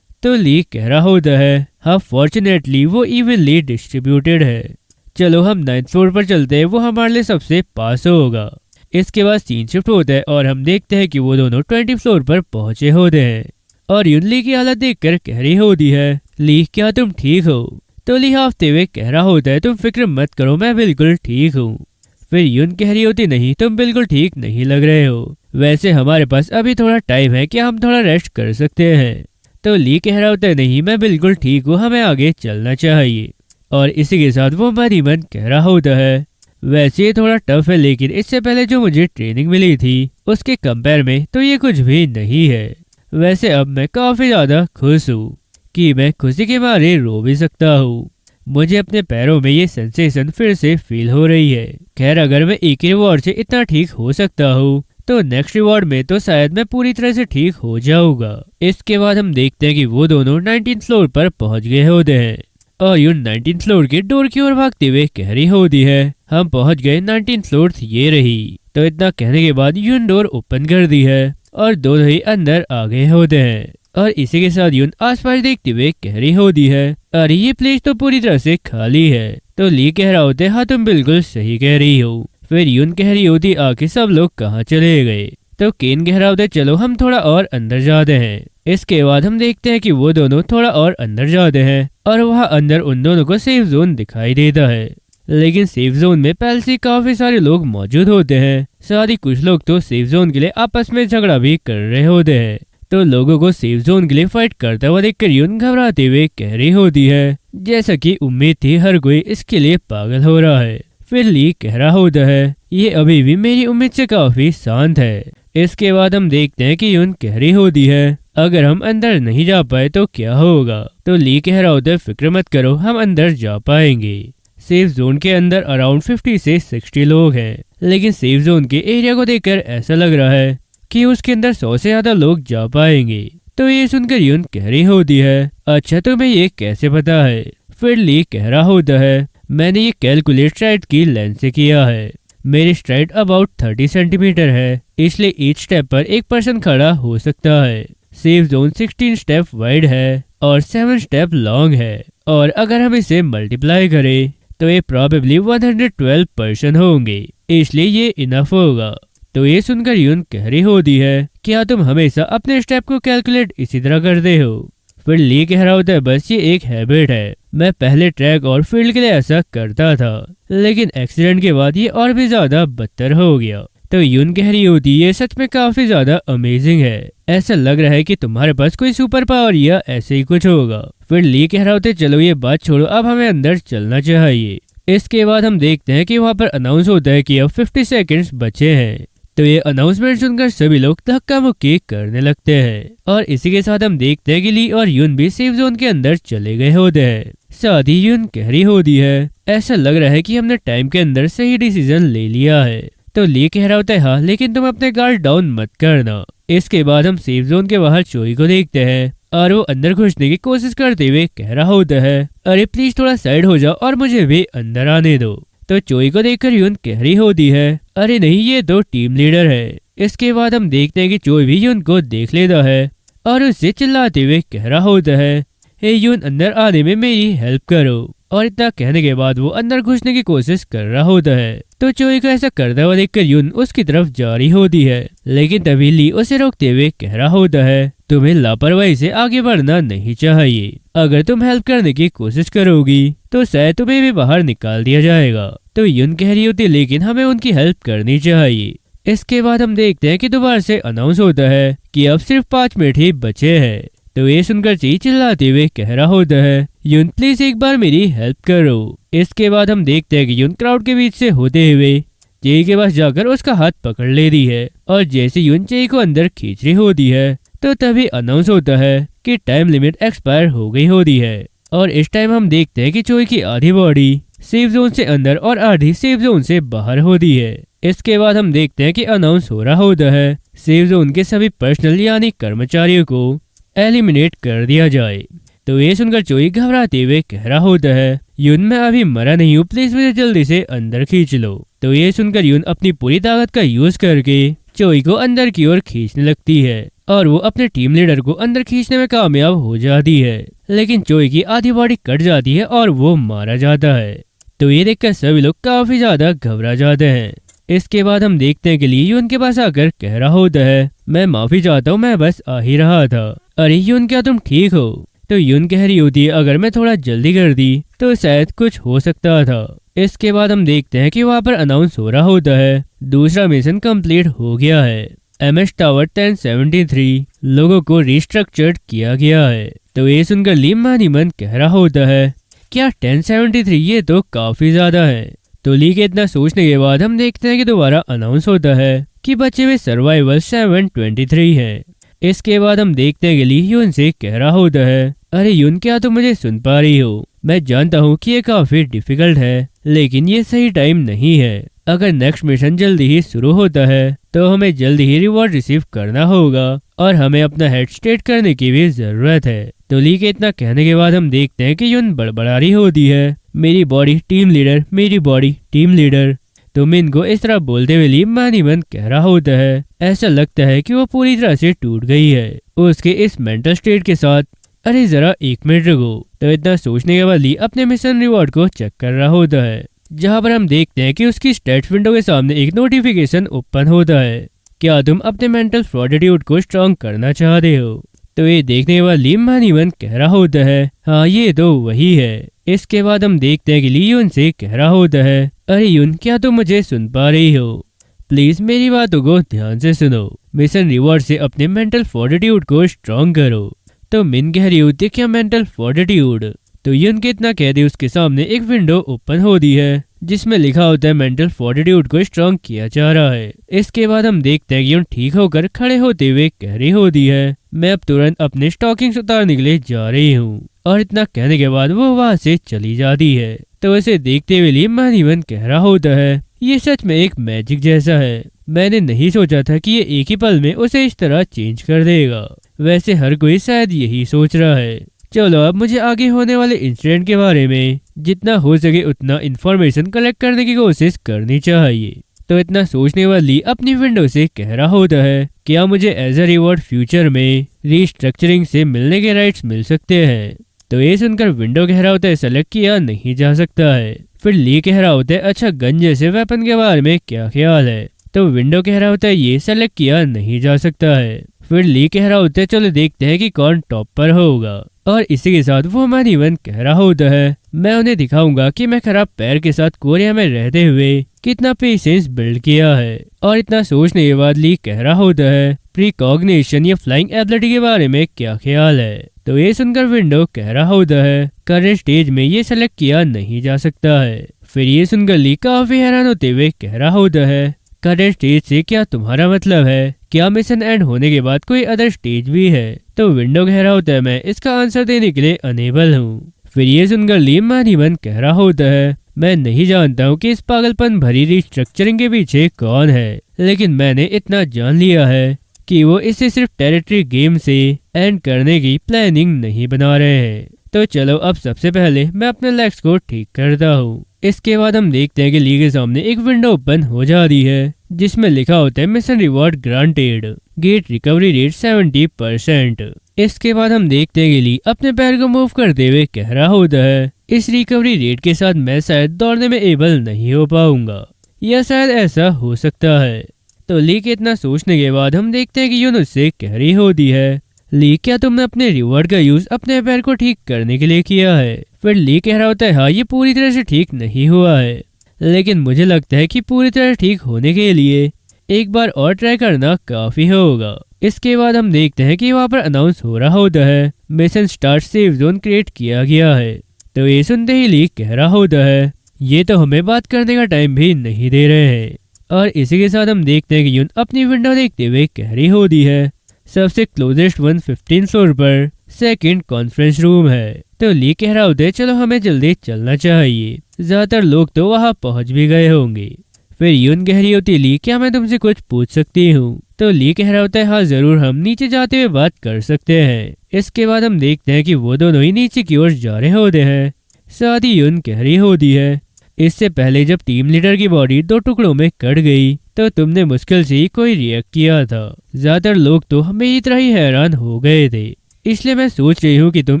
तो ली कह रहा होता है, हाँ फॉर्चुनेटली वो इवनली डिस्ट्रीब्यूटेड है, चलो हम 9th फ्लोर पर चलते हैं, वो हमारे लिए सबसे पास होगा। इसके बाद सीन शिफ्ट होता है और हम देखते हैं कि वो दोनों 20 फ्लोर पर पहुंचे होते हैं। और यून ली की हालत देखकर कह रही होती है, ली क्या तुम ठीक हो? तो ली हाफते हुए कह रहा होता है, तुम फिक्र मत करो, मैं बिल्कुल ठीक हूँ। फिर यून कह रही होती, नहीं तुम बिल्कुल ठीक नहीं लग रहे हो, वैसे हमारे पास अभी थोड़ा टाइम है, क्या हम थोड़ा रेस्ट कर सकते हैं? तो ली कह रहा होता है, नहीं मैं बिल्कुल ठीक हूँ, हमें आगे चलना चाहिए। और इसी के साथ वो मन ही मन कह रहा होता है, वैसे ये थोड़ा टफ है, लेकिन इससे पहले जो मुझे ट्रेनिंग मिली थी उसके कंपेयर में तो ये कुछ भी नहीं है। वैसे अब मैं काफी ज्यादा खुश हूँ कि मैं खुशी के मारे रो भी सकता हूँ। मुझे अपने पैरों में ये सेंसेशन फिर से फील हो रही है। खैर अगर मैं एक रिवॉर्ड से इतना ठीक हो सकता हूँ तो नेक्स्ट रिवॉर्ड में तो शायद मैं पूरी तरह से ठीक हो जाऊंगा। इसके बाद हम देखते हैं कि वो दोनों 19th फ्लोर पर पहुंच गए होते हैं और यून 19th फ्लोर के डोर की ओर भागते हुए कह रही होती है, हम पहुंच गए 19th फ्लोर, ये रही। तो इतना कहने के बाद यून डोर ओपन कर दी है और दोनों ही अंदर आ गए होते हैं। और इसी के साथ यून आसपास देखते हुए कह रही होती है, अरे ये प्लेस तो पूरी तरह से खाली है। तो ली कह रहा होता है, हाँ तुम बिल्कुल सही कह रही हो। फिर यून कह रही होती, आखिर सब लोग कहाँ चले गए? तो केन कह रहा होता है, चलो हम थोड़ा और अंदर जाते हैं। इसके बाद हम देखते हैं कि वो दोनों थोड़ा और अंदर जाते हैं और वहाँ अंदर उन दोनों को सेफ जोन दिखाई देता है, लेकिन सेफ जोन में पहले से काफी सारे लोग मौजूद होते हैं। साथ ही कुछ लोग तो सेफ जोन के लिए आपस में झगड़ा भी कर रहे होते हैं। तो लोगों को सेफ जोन के लिए फाइट करता हुआ देखकर यून घबराते हुए कह रही होती है, जैसा कि उम्मीद थी हर कोई इसके लिए पागल हो रहा है। फिर ली कह रहा होता है, ये अभी भी मेरी उम्मीद से काफी शांत है। इसके बाद हम देखते हैं कि यून कह रही होती है, अगर हम अंदर नहीं जा पाए तो क्या होगा? तो ली कह रहा होता है, फिक्र मत करो, हम अंदर जा पाएंगे। सेफ जोन के अंदर अराउंड 50 से 60 लोग हैं, लेकिन सेफ जोन के एरिया को देखकर ऐसा लग रहा है कि उसके अंदर 100 से ज्यादा लोग जा पाएंगे। तो ये सुनकर यून कह रही होती है, अच्छा तुम्हें ये कैसे पता है? फिर ली कह रहा होता है, मैंने ये कैलकुलेट स्ट्राइड की लेंथ से किया है। मेरी स्ट्राइड अबाउट 30 सेंटीमीटर है, इसलिए ईच स्टेप पर एक पर्सन खड़ा हो सकता है। सेफ जोन 16 स्टेप वाइड है और 7 स्टेप लॉन्ग है, और अगर हम इसे मल्टीप्लाई करें तो ये प्रोबेबली 112 पर्सन होंगे, इसलिए ये इनफ होगा। तो ये सुनकर यून कह रही होती है, क्या तुम हमेशा अपने स्टेप को कैलकुलेट इसी तरह करते हो? फिर ली कह रहा होता है, बस ये एक हैबिट है, मैं पहले ट्रैक और फील्ड के लिए ऐसा करता था, लेकिन एक्सीडेंट के बाद ये और भी ज्यादा बदतर हो गया। तो यून कह रही होती, ये सच में काफी ज्यादा अमेजिंग है, ऐसा लग रहा है कि तुम्हारे पास कोई सुपर पावर या ऐसे ही कुछ होगा। फिर ली कह रहा होता है, चलो ये बात छोड़ो, अब हमें अंदर चलना चाहिए। इसके बाद हम देखते हैं कि वहाँ पर अनाउंस होता है कि अब 50 सेकेंड्स बचे हैं। तो ये अनाउंसमेंट सुनकर सभी लोग धक्का मुक्की करने लगते हैं और इसी के साथ हम देखते हैं कि ली और यून भी सेफ जोन के अंदर चले गए होते हैं। साथ ही यून कह रही होती है, ऐसा लग रहा है कि हमने टाइम के अंदर सही डिसीजन ले लिया है। तो ली कह रहा होता है, हाँ लेकिन तुम अपने गार्ड डाउन मत करना। इसके बाद हम सेफ जोन के बाहर चोई को देखते हैं और वो अंदर घुसने की कोशिश करते हुए कह रहा होता है, अरे प्लीज थोड़ा साइड हो जाओ और मुझे भी अंदर आने दो। तो चोई को देखकर यून कह रही होती है, अरे नहीं ये तो टीम लीडर है। इसके बाद हम देखते हैं कि चोई भी यून को देख लेता है और उससे चिल्लाते हुए कह रहा होता है, हे यून अंदर आने में मेरी हेल्प करो। और इतना कहने के बाद वो अंदर घुसने की कोशिश कर रहा होता है। तो चोई को ऐसा करता हुआ देखकर यून उसकी तरफ जा रही होती है, लेकिन तभी ली उसे रोकते हुए कह रहा होता है, तुम्हें लापरवाही से आगे बढ़ना नहीं चाहिए। अगर तुम हेल्प करने की कोशिश करोगी तो शायद तुम्हें भी बाहर निकाल दिया जाएगा। तो यून कह रही होती लेकिन हमें उनकी हेल्प करनी चाहिए। इसके बाद हम देखते हैं कि दोबारा से अनाउंस होता है कि अब सिर्फ 5 मिनट ही बचे हैं। तो ये सुनकर ची चिल्लाते हुए कह रहा होता है, यून प्लीज एक बार मेरी हेल्प करो। इसके बाद हम देखते हैं कि यून क्राउड के बीच से होते हुए चे के पास जाकर उसका हाथ पकड़ लेती है और जैसे यून चे को अंदर खींच रही होती है तो तभी अनाउंस होता है कि टाइम लिमिट एक्सपायर हो गई होती है। और इस टाइम हम देखते हैं कि चोई की आधी बॉडी सेफ जोन से अंदर और आधी सेफ जोन से बाहर होती है। इसके बाद हम देखते हैं कि अनाउंस हो रहा होता है सेफ जोन के सभी पर्सनल यानी कर्मचारियों को एलिमिनेट कर दिया जाए। तो ये सुनकर चोई घबराते हुए कह रहा होता है, यून मैं अभी मरा नहीं हूँ, प्लीज मुझे जल्दी से अंदर खींच लो। तो ये सुनकर यून अपनी पूरी ताकत का यूज करके चोई को अंदर की ओर खींचने लगती है और वो अपने टीम लीडर को अंदर खींचने में कामयाब हो जाती है। लेकिन चोई की आधी बॉडी कट जाती है और वो मारा जाता है। तो ये देखकर सभी लोग काफी ज्यादा घबरा जाते हैं। इसके बाद हम देखते हैं कि ली यून के पास आकर कह रहा होता है, मैं माफी चाहता हूँ, मैं बस आ ही रहा था। अरे यून क्या तुम ठीक हो? तो यून कह रही होती है, अगर मैं थोड़ा जल्दी कर दी तो शायद कुछ हो सकता था। इसके बाद हम देखते हैं कि वहाँ पर अनाउंस हो रहा होता है दूसरा मिशन कंप्लीट हो गया है। MS टावर 1073 लोगों को रिस्ट्रक्चर्ड किया गया है। तो ये सुनकर ली मन ही मन कह रहा होता है, क्या 1073? ये तो काफी ज्यादा है। तो ली के इतना सोचने के बाद हम देखते हैं कि दोबारा अनाउंस होता है कि बचे हुए सर्वाइवल 723 है। इसके बाद हम देखते हैं कि ली यून से कह रहा होता है, अरे यून क्या तुम मुझे सुन पा रही हो? मैं जानता हूँ कि ये काफी डिफिकल्ट है लेकिन ये सही टाइम नहीं है। अगर नेक्स्ट मिशन जल्दी ही शुरू होता है तो हमें जल्दी ही रिवॉर्ड रिसीव करना होगा और हमें अपना हेड स्ट्रेट करने की भी जरूरत है। तो ली के इतना कहने के बाद हम देखते हैं कि यून बड़बड़ा रही होती है, मेरी बॉडी टीम लीडर, मेरी बॉडी टीम लीडर। तो मिन को इस तरह बोलते हुए ली मन ही मन कह रहा होता है, ऐसा लगता है कि वो पूरी तरह से टूट गई है उसके इस मेंटल स्टेट के साथ। अरे जरा 1 मिनट रुको। तो इतना सोचने के बाद ली अपने मिशन रिवॉर्ड को चेक कर रहा होता है जहाँ पर हम देखते हैं कि उसकी स्टेट्स विंडो के सामने एक नोटिफिकेशन ओपन होता है, क्या तुम अपने मेंटल फॉर्टिट्यूड को स्ट्रॉन्ग करना चाहते हो? तो ये देखने के बाद ली मन ही मन कह रहा होता है, हाँ ये तो वही है। इसके बाद हम देखते हैं कि ली यून से कह रहा होता है, अरे यून क्या तुम मुझे सुन पा रही हो? प्लीज मेरी बातों को ध्यान से सुनो। मिशन रिवॉर्ड से अपने मेंटल फॉर्टिट्यूड को स्ट्रॉन्ग करो। तो मिन कह रही होती है, क्या मेंटल फॉर्टिट्यूड? तो यून के इतना कहते उसके सामने एक विंडो ओपन होती है जिसमें लिखा होता है मेंटल फॉर्टिट्यूड को स्ट्रॉन्ग किया जा रहा है। इसके बाद हम देखते हैं कि यून ठीक होकर खड़े होते हुए कह रही होती है, मैं अब तुरंत अपने स्टॉकिंग्स उतारने के लिए जा रही हूँ। और इतना कहने के बाद वो वहाँ से चली जाती है। तो उसे देखते हुए ली मन ही मन कह रहा होता है, ये सच में एक मैजिक जैसा है। मैंने नहीं सोचा था कि ये एक ही पल में उसे इस तरह चेंज कर देगा। वैसे हर कोई शायद यही सोच रहा है। चलो अब मुझे आगे होने वाले इंसिडेंट के बारे में जितना हो सके उतना इन्फॉर्मेशन कलेक्ट करने की कोशिश करनी चाहिए। तो इतना सोचने वाली अपनी विंडो से कह रहा होता है, क्या मुझे एज अ रिवॉर्ड फ्यूचर में रिस्ट्रक्चरिंग से मिलने के राइट्स मिल सकते हैं? तो ये सुनकर विंडो कह रहा होता है, सेलेक्ट किया नहीं जा सकता है। फिर ली कह रहा होता है, अच्छा गन जैसे वेपन के बारे में क्या ख्याल है? तो विंडो कह रहा होता है, ये सेलेक्ट किया नहीं जा सकता है। फिर ली कह रहा होता है, चलो देखते हैं कि कौन टॉप पर होगा। और इसी के साथ वो मन ही मन कह रहा होता है, मैं उन्हें दिखाऊंगा कि मैं खराब पैर के साथ कोरिया में रहते हुए कितना पेशेंस बिल्ड किया है। और इतना सोचने के बाद ली कह रहा होता है, प्रीकॉग्निशन या फ्लाइंग एबिलिटी के बारे में क्या ख्याल है? तो ये सुनकर विंडो कह रहा होता है, करंट स्टेज में ये सेलेक्ट किया नहीं जा सकता है। फिर ये सुनकर ली काफी हैरान होते हुए कह रहा होता है, करंट स्टेज से क्या तुम्हारा मतलब है? क्या मिशन एंड होने के बाद कोई अदर स्टेज भी है? तो विंडो कह रहा होता है, मैं इसका आंसर देने के लिए अनेबल हूँ। फिर ये सुनकर ली मन ही मन कह रहा होता है, मैं नहीं जानता हूँ कि इस पागलपन भरी रिस्ट्रक्चरिंग के पीछे कौन है, लेकिन मैंने इतना जान लिया है कि वो इसे सिर्फ टेरिटरी गेम से एंड करने की प्लानिंग नहीं बना रहे हैं। तो चलो अब सबसे पहले मैं अपने लेग्स को ठीक करता हूँ। इसके बाद हम देखते हैं कि ली के सामने एक विंडो ओपन हो जाती है जिसमें लिखा होता है mission reward granted, get recovery rate 70%। इसके बाद हम देखते हैं कि ली अपने पैर को मूव करते हुए कह रहा होता है, इस रिकवरी रेट के साथ मैं शायद दौड़ने में एबल नहीं हो पाऊंगा, या शायद ऐसा हो सकता है। तो ली के इतना सोचने के बाद हम देखते हैं कि यून उससे कह रही होती है, ली, क्या तुमने अपने रिवॉर्ड का यूज अपने पैर को ठीक करने के लिए किया है? फिर ली कह रहा होता है हाँ, ये पूरी तरह से ठीक नहीं हुआ है, लेकिन मुझे लगता है कि पूरी तरह ठीक होने के लिए एक बार और ट्राई करना काफी होगा। इसके बाद हम देखते हैं कि वहाँ पर अनाउंस हो रहा होता है mission start safe zone create किया गया है। तो ये सुनते ही ली कह रहा होता है ये तो हमें बात करने का टाइम भी नहीं दे रहे हैं। और इसी के साथ हम देखते हैं कि यून अपनी विंडो देखते हुए कह रही होती है सबसे क्लोजेस्ट वन 15 फ्लोर पर सेकंड कॉन्फ्रेंस रूम है। तो ली कह रहा होता है चलो हमें जल्दी चलना चाहिए, ज्यादातर लोग तो वहाँ पहुँच भी गए होंगे। फिर यून कह रही होती है ली, क्या मैं तुमसे कुछ पूछ सकती हूँ? तो ली कह रहा होता है हाँ जरूर, हम नीचे जाते हुए बात कर सकते हैं। इसके बाद हम देखते हैं कि वो दोनों ही नीचे की ओर जा रहे होते हैं। साथ ही यून कह रही होती है इससे पहले जब टीम लीडर की बॉडी 2 टुकड़ों में कट गई तो तुमने मुश्किल से ही कोई रिएक्ट किया था, ज्यादातर लोग तो हमें ही तरह ही हैरान हो गए थे, इसलिए मैं सोच रही हूँ कि तुम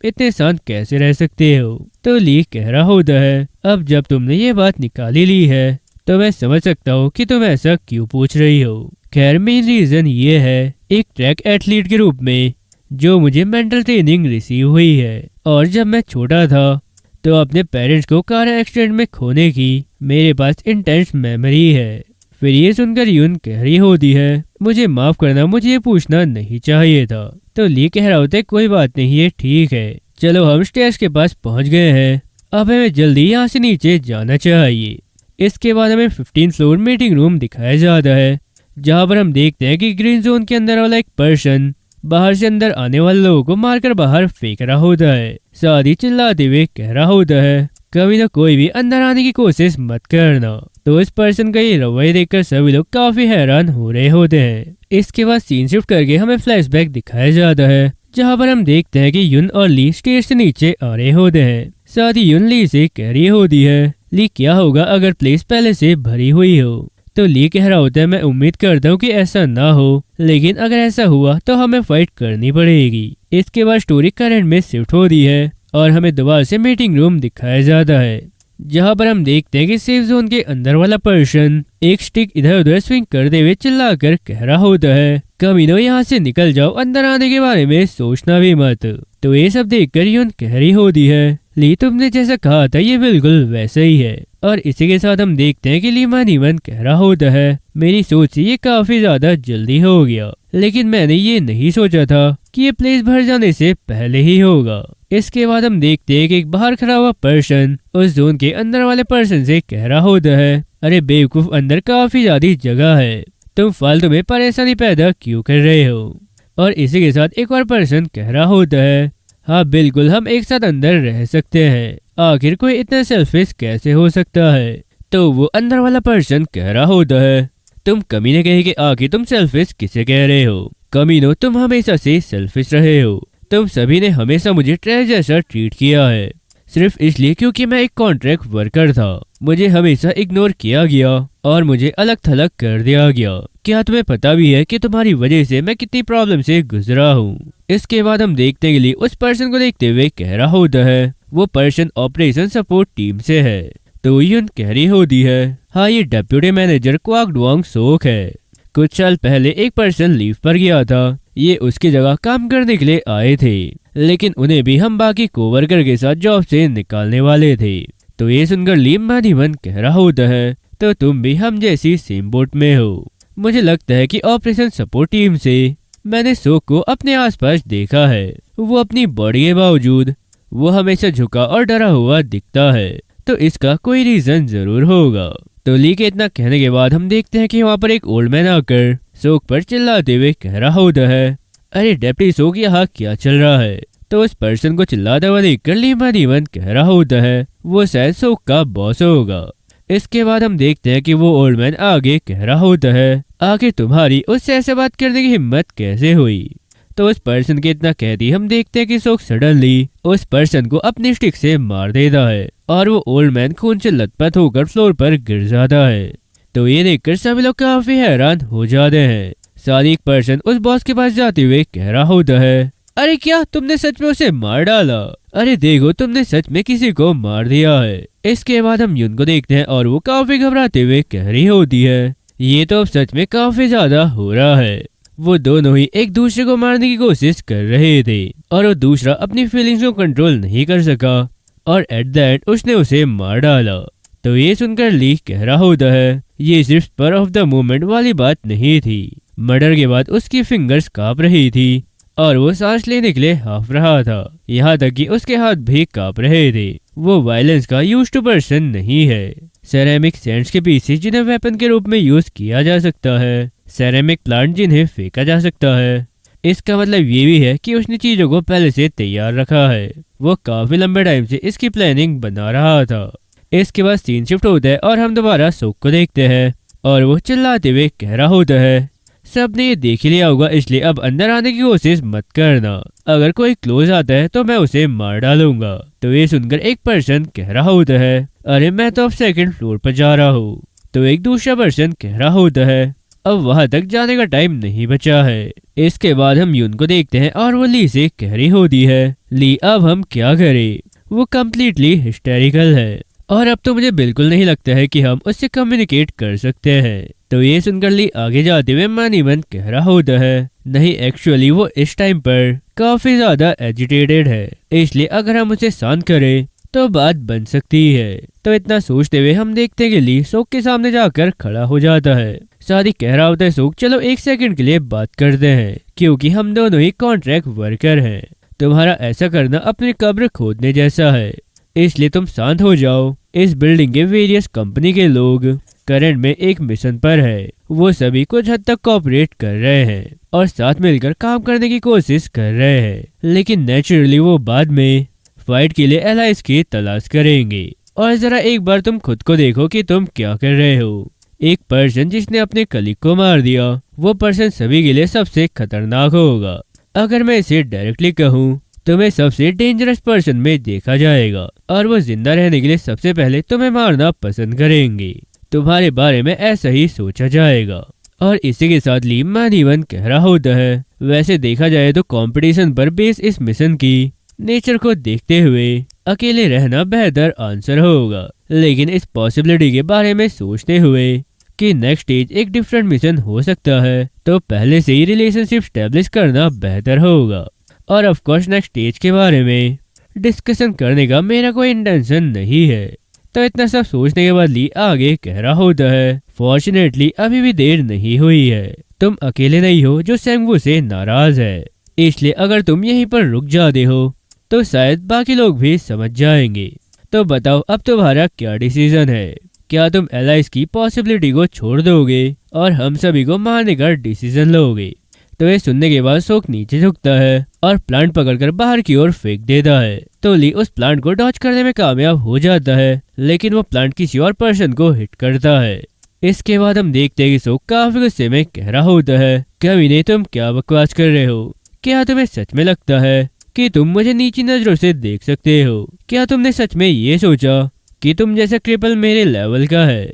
इतने शांत कैसे रह सकते हो। तो ली कह रहा होता है अब जब तुमने ये बात निकाली ली है तो मैं समझ सकता हूँ कि तुम ऐसा क्यों पूछ रही हो। खैर मेन रीजन ये है एक ट्रैक एथलीट के रूप में जो मुझे मेंटल ट्रेनिंग रिसीव हुई है, और जब मैं छोटा था तो अपने पेरेंट्स को कार एक्सीडेंट में खोने की मेरे पास इंटेंस मेमोरी है। फिर ये सुनकर यून कह रही होती है मुझे माफ करना, मुझे ये पूछना नहीं चाहिए था। तो ली कह रहा होता है कोई बात नहीं, ये ठीक है, चलो हम स्टेज के पास पहुंच गए हैं, अब हमें जल्दी यहाँ से नीचे जाना चाहिए। इसके बाद हमें 15 फ्लोर मीटिंग रूम दिखाया जाता है जहाँ पर हम देखते हैं कि ग्रीन जोन के अंदर वाला एक पर्सन बाहर से अंदर आने वाले लोगों को मारकर बाहर फेंक रहा होता है। साथ ही चिल्लाते हुए कह रहा होता है कभी ना कोई भी अंदर आने की कोशिश मत करना। तो इस पर्सन का ये रवैया देखकर सभी लोग काफी हैरान हो रहे होते हैं। इसके बाद सीन शिफ्ट करके हमें फ्लैशबैक दिखाया जाता है जहाँ पर हम देखते हैं कि यून और ली स्टेज से नीचे आ रहे होते हैं। साथ ही यून ली से कह रही होती है ली क्या होगा अगर प्लेस पहले से भरी हुई हो? तो ली कह रहा होता है मैं उम्मीद करता हूँ कि ऐसा ना हो, लेकिन अगर ऐसा हुआ तो हमें फाइट करनी पड़ेगी। इसके बाद स्टोरी करंट में शिफ्ट हो रही है और हमें दोबारा से मीटिंग रूम दिखाया जाता है जहाँ पर हम देखते हैं कि सेफ जोन के अंदर वाला पर्सन एक स्टिक इधर उधर स्विंग करते हुए चिल्लाकर कह रहा होता है कमीनो यहाँ से निकल जाओ, अंदर आने के बारे में सोचना भी मत। तो ये सब देखकर यून कह रही होती है ली तुमने जैसा कहा था ये बिल्कुल वैसा ही है। और इसी के साथ हम देखते हैं कि ली मन कह रहा होता है मेरी सोच से ये काफी ज्यादा जल्दी हो गया, लेकिन मैंने ये नहीं सोचा था कि ये प्लेस भर जाने से पहले ही होगा। इसके बाद हम देखते हैं कि एक बाहर खड़ा हुआ पर्सन उस जोन के अंदर वाले पर्सन से कह रहा होता है अरे बेवकूफ, अंदर काफी ज्यादा जगह है, तुम फालतू में परेशानी पैदा क्यों कर रहे हो? और इसी के साथ एक और पर्सन कह रहा होता है हाँ बिल्कुल, हम एक साथ अंदर रह सकते हैं, आखिर कोई इतना सेल्फिश कैसे हो सकता है? तो वो अंदर वाला पर्सन कह रहा होता है तुम कमीने कहे कि आखिर तुम सेल्फिश किसे कह रहे हो? कमीनो, तुम हमेशा से सेल्फिश रहे हो, तुम सभी ने हमेशा मुझे ट्रेस जैसा ट्रीट किया है सिर्फ इसलिए क्योंकि मैं एक कॉन्ट्रैक्ट वर्कर था, मुझे हमेशा इग्नोर किया गया और मुझे अलग थलग कर दिया गया। क्या तुम्हें पता भी है कि तुम्हारी वजह से मैं कितनी प्रॉब्लम से गुजरा हूँ? इसके बाद हम देखते हैं कि उस पर्सन को देखते हुए कह रहा होता है वो पर्सन ऑपरेशन सपोर्ट टीम से है। तो यून कह रही होती है हाँ ये डेप्यूटी मैनेजर क्वाक डुआंग सोक है, कुछ साल पहले एक पर्सन लीव पर गया था, ये उसकी जगह काम करने के लिए आए थे, लेकिन उन्हें भी हम बाकी कोवर्कर के साथ जॉब से निकालने वाले थे। तो ये सुनकर ली मन कह रहा होता है तो तुम भी हम जैसी सेम बोट में हो। मुझे लगता है कि ऑपरेशन सपोर्ट टीम से मैंने सोक को अपने आसपास देखा है, वो अपनी बॉडी के बावजूद वो हमेशा झुका और डरा हुआ दिखता है, तो इसका कोई रीजन जरूर होगा। तो ली के इतना कहने के बाद हम देखते हैं कि वहाँ पर एक ओल्ड मैन आकर सोक पर चिल्लाते हुए कह रहा होता है अरे डेप्टी सोक, यहाँ क्या चल रहा है? तो उस पर्सन को चिल्लाता हुआ देखकर ली मन कह रहा होता है वो शायद सोक का बॉस होगा। इसके बाद हम देखते हैं कि वो ओल्ड मैन आगे कह रहा होता है आखिर तुम्हारी उससे ऐसे बात करने की हिम्मत कैसे हुई? तो उस पर्सन के इतना कहती हम देखते हैं कि सोक सडनली उस पर्सन को अपनी स्टिक से मार देता है और वो ओल्ड मैन खून से लथपथ होकर फ्लोर पर गिर जाता है। तो ये देखकर सभी लोग काफी हैरान हो जाते हैं। साथ ही एक पर्सन उस बॉस के पास जाते हुए कह रहा होता है अरे क्या तुमने सच में उसे मार डाला? अरे देखो तुमने सच में किसी को मार दिया है। इसके बाद हम यून को देखते हैं और वो काफी घबराते हुए कह रही होती है ये तो अब सच में काफी ज्यादा हो रहा है, वो दोनों ही एक दूसरे को मारने की कोशिश कर रहे थे और वो दूसरा अपनी फीलिंग्स को कंट्रोल नहीं कर सका और एट द एंड उसने उसे मार डाला। तो ये सुनकर ली कह रहा होता है ये सिर्फ स्पर ऑफ द मोमेंट वाली बात नहीं थी। मर्डर के बाद उसकी फिंगर्स कांप रही थी और वो सांस लेने के लिए हाफ रहा था, यहाँ तक कि उसके हाथ भी कांप रहे थे। वो वायलेंस का यूज टू पर्सन नहीं है। सेरेमिक सैंड्स के पीसेस जिन्हें वेपन के रूप में यूज किया जा सकता है, सेरेमिक प्लांट जिन्हें फेंका जा सकता है। इसका मतलब ये भी है कि उसने चीजों को पहले से तैयार रखा है। वो काफी लंबे टाइम से इसकी प्लानिंग बना रहा था। इसके बाद सीन शिफ्ट होता है और हम दोबारा सोक को देखते हैं और वो चिल्लाते हुए कह रहा होता है सबने ये देख ही लिया होगा, इसलिए अब अंदर आने की कोशिश मत करना। अगर कोई क्लोज आता है तो मैं उसे मार डालूंगा। तो ये सुनकर एक पर्सन कह रहा होता है अरे मैं तो अब सेकंड फ्लोर पर जा रहा हूँ। तो एक दूसरा पर्सन कह रहा होता है अब वहां तक जाने का टाइम नहीं बचा है। इसके बाद हम यून को देखते हैं और वो ली से कह रही होती है ली अब हम क्या करें। वो कम्प्लीटली हिस्टेरिकल है और अब तो मुझे बिल्कुल नहीं लगता है कि हम उससे कम्युनिकेट कर सकते हैं। तो ये सुनकर ली आगे जाते हुए मन ही मन कह रहा होता है नहीं एक्चुअली वो इस टाइम पर काफी ज्यादा एजिटेटेड है, इसलिए अगर हम उसे शांत करें तो बात बन सकती है। तो इतना सोचते हुए हम देखते हैं कि ली सोक के सामने जाकर खड़ा हो जाता है। साथ ही कह रहा होता है सोक चलो एक सेकंड के लिए बात करते हैं क्योंकि हम दोनों ही कॉन्ट्रैक्ट वर्कर हैं। तुम्हारा ऐसा करना अपनी कब्र खोदने जैसा है, इसलिए तुम शांत हो जाओ। इस बिल्डिंग के वेरियस कंपनी के लोग करंट में एक मिशन पर है। वो सभी कुछ हद तक कोऑपरेट कर रहे हैं और साथ मिलकर काम करने की कोशिश कर रहे हैं, लेकिन नेचुरली वो बाद में फाइट के लिए एलाइज की तलाश करेंगे। और जरा एक बार तुम खुद को देखो कि तुम क्या कर रहे हो। एक पर्सन जिसने अपने कलीग को मार दिया, वो पर्सन सभी के लिए सबसे खतरनाक होगा। अगर मैं इसे डायरेक्टली कहूँ तुम्हें सबसे डेंजरस पर्सन में देखा जाएगा और वो जिंदा रहने के लिए सबसे पहले तुम्हें मारना पसंद करेंगे। तुम्हारे बारे में ऐसा ही सोचा जाएगा। और इसी के साथ ली मानीवन कह रहा होता है वैसे देखा जाए तो कंपटीशन पर बेस इस मिशन की नेचर को देखते हुए अकेले रहना बेहतर आंसर होगा, लेकिन इस पॉसिबिलिटी के बारे में सोचते हुए कि नेक्स्ट स्टेज एक डिफरेंट मिशन हो सकता है तो पहले से ही रिलेशनशिप स्टैब्लिश करना बेहतर होगा। और ऑफ कोर्स नेक्स्ट स्टेज के बारे में डिस्कशन करने का मेरा कोई इंटेंशन नहीं है। तो इतना सब सोचने के बाद ली आगे कह रहा होता है फॉर्चुनेटली अभी भी देर नहीं हुई है। तुम अकेले नहीं हो जो सेंगवू से नाराज है, इसलिए अगर तुम यहीं पर रुक जाते हो तो शायद बाकी लोग भी समझ जाएंगे। तो बताओ अब तुम्हारा क्या डिसीजन है? क्या तुम एलाइज की पॉसिबिलिटी को छोड़ दोगे और हम सभी को मारने का डिसीजन लोगे? तो ये सुनने के बाद सोक नीचे झुकता है और प्लांट पकड़कर बाहर की ओर फेंक देता है। तो ली उस प्लांट को डॉच करने में कामयाब हो जाता है, लेकिन वो प्लांट किसी और पर्सन को हिट करता है। इसके बाद हम देखते हैं कि सोक काफी गुस्से में कह रहा होता है कमीने तुम क्या बकवास कर रहे हो? क्या तुम्हें सच में लगता है कि तुम मुझे नीची नजरों से देख सकते हो? क्या तुमने सच में ये सोचा कि तुम जैसा क्रिपल मेरे लेवल का है?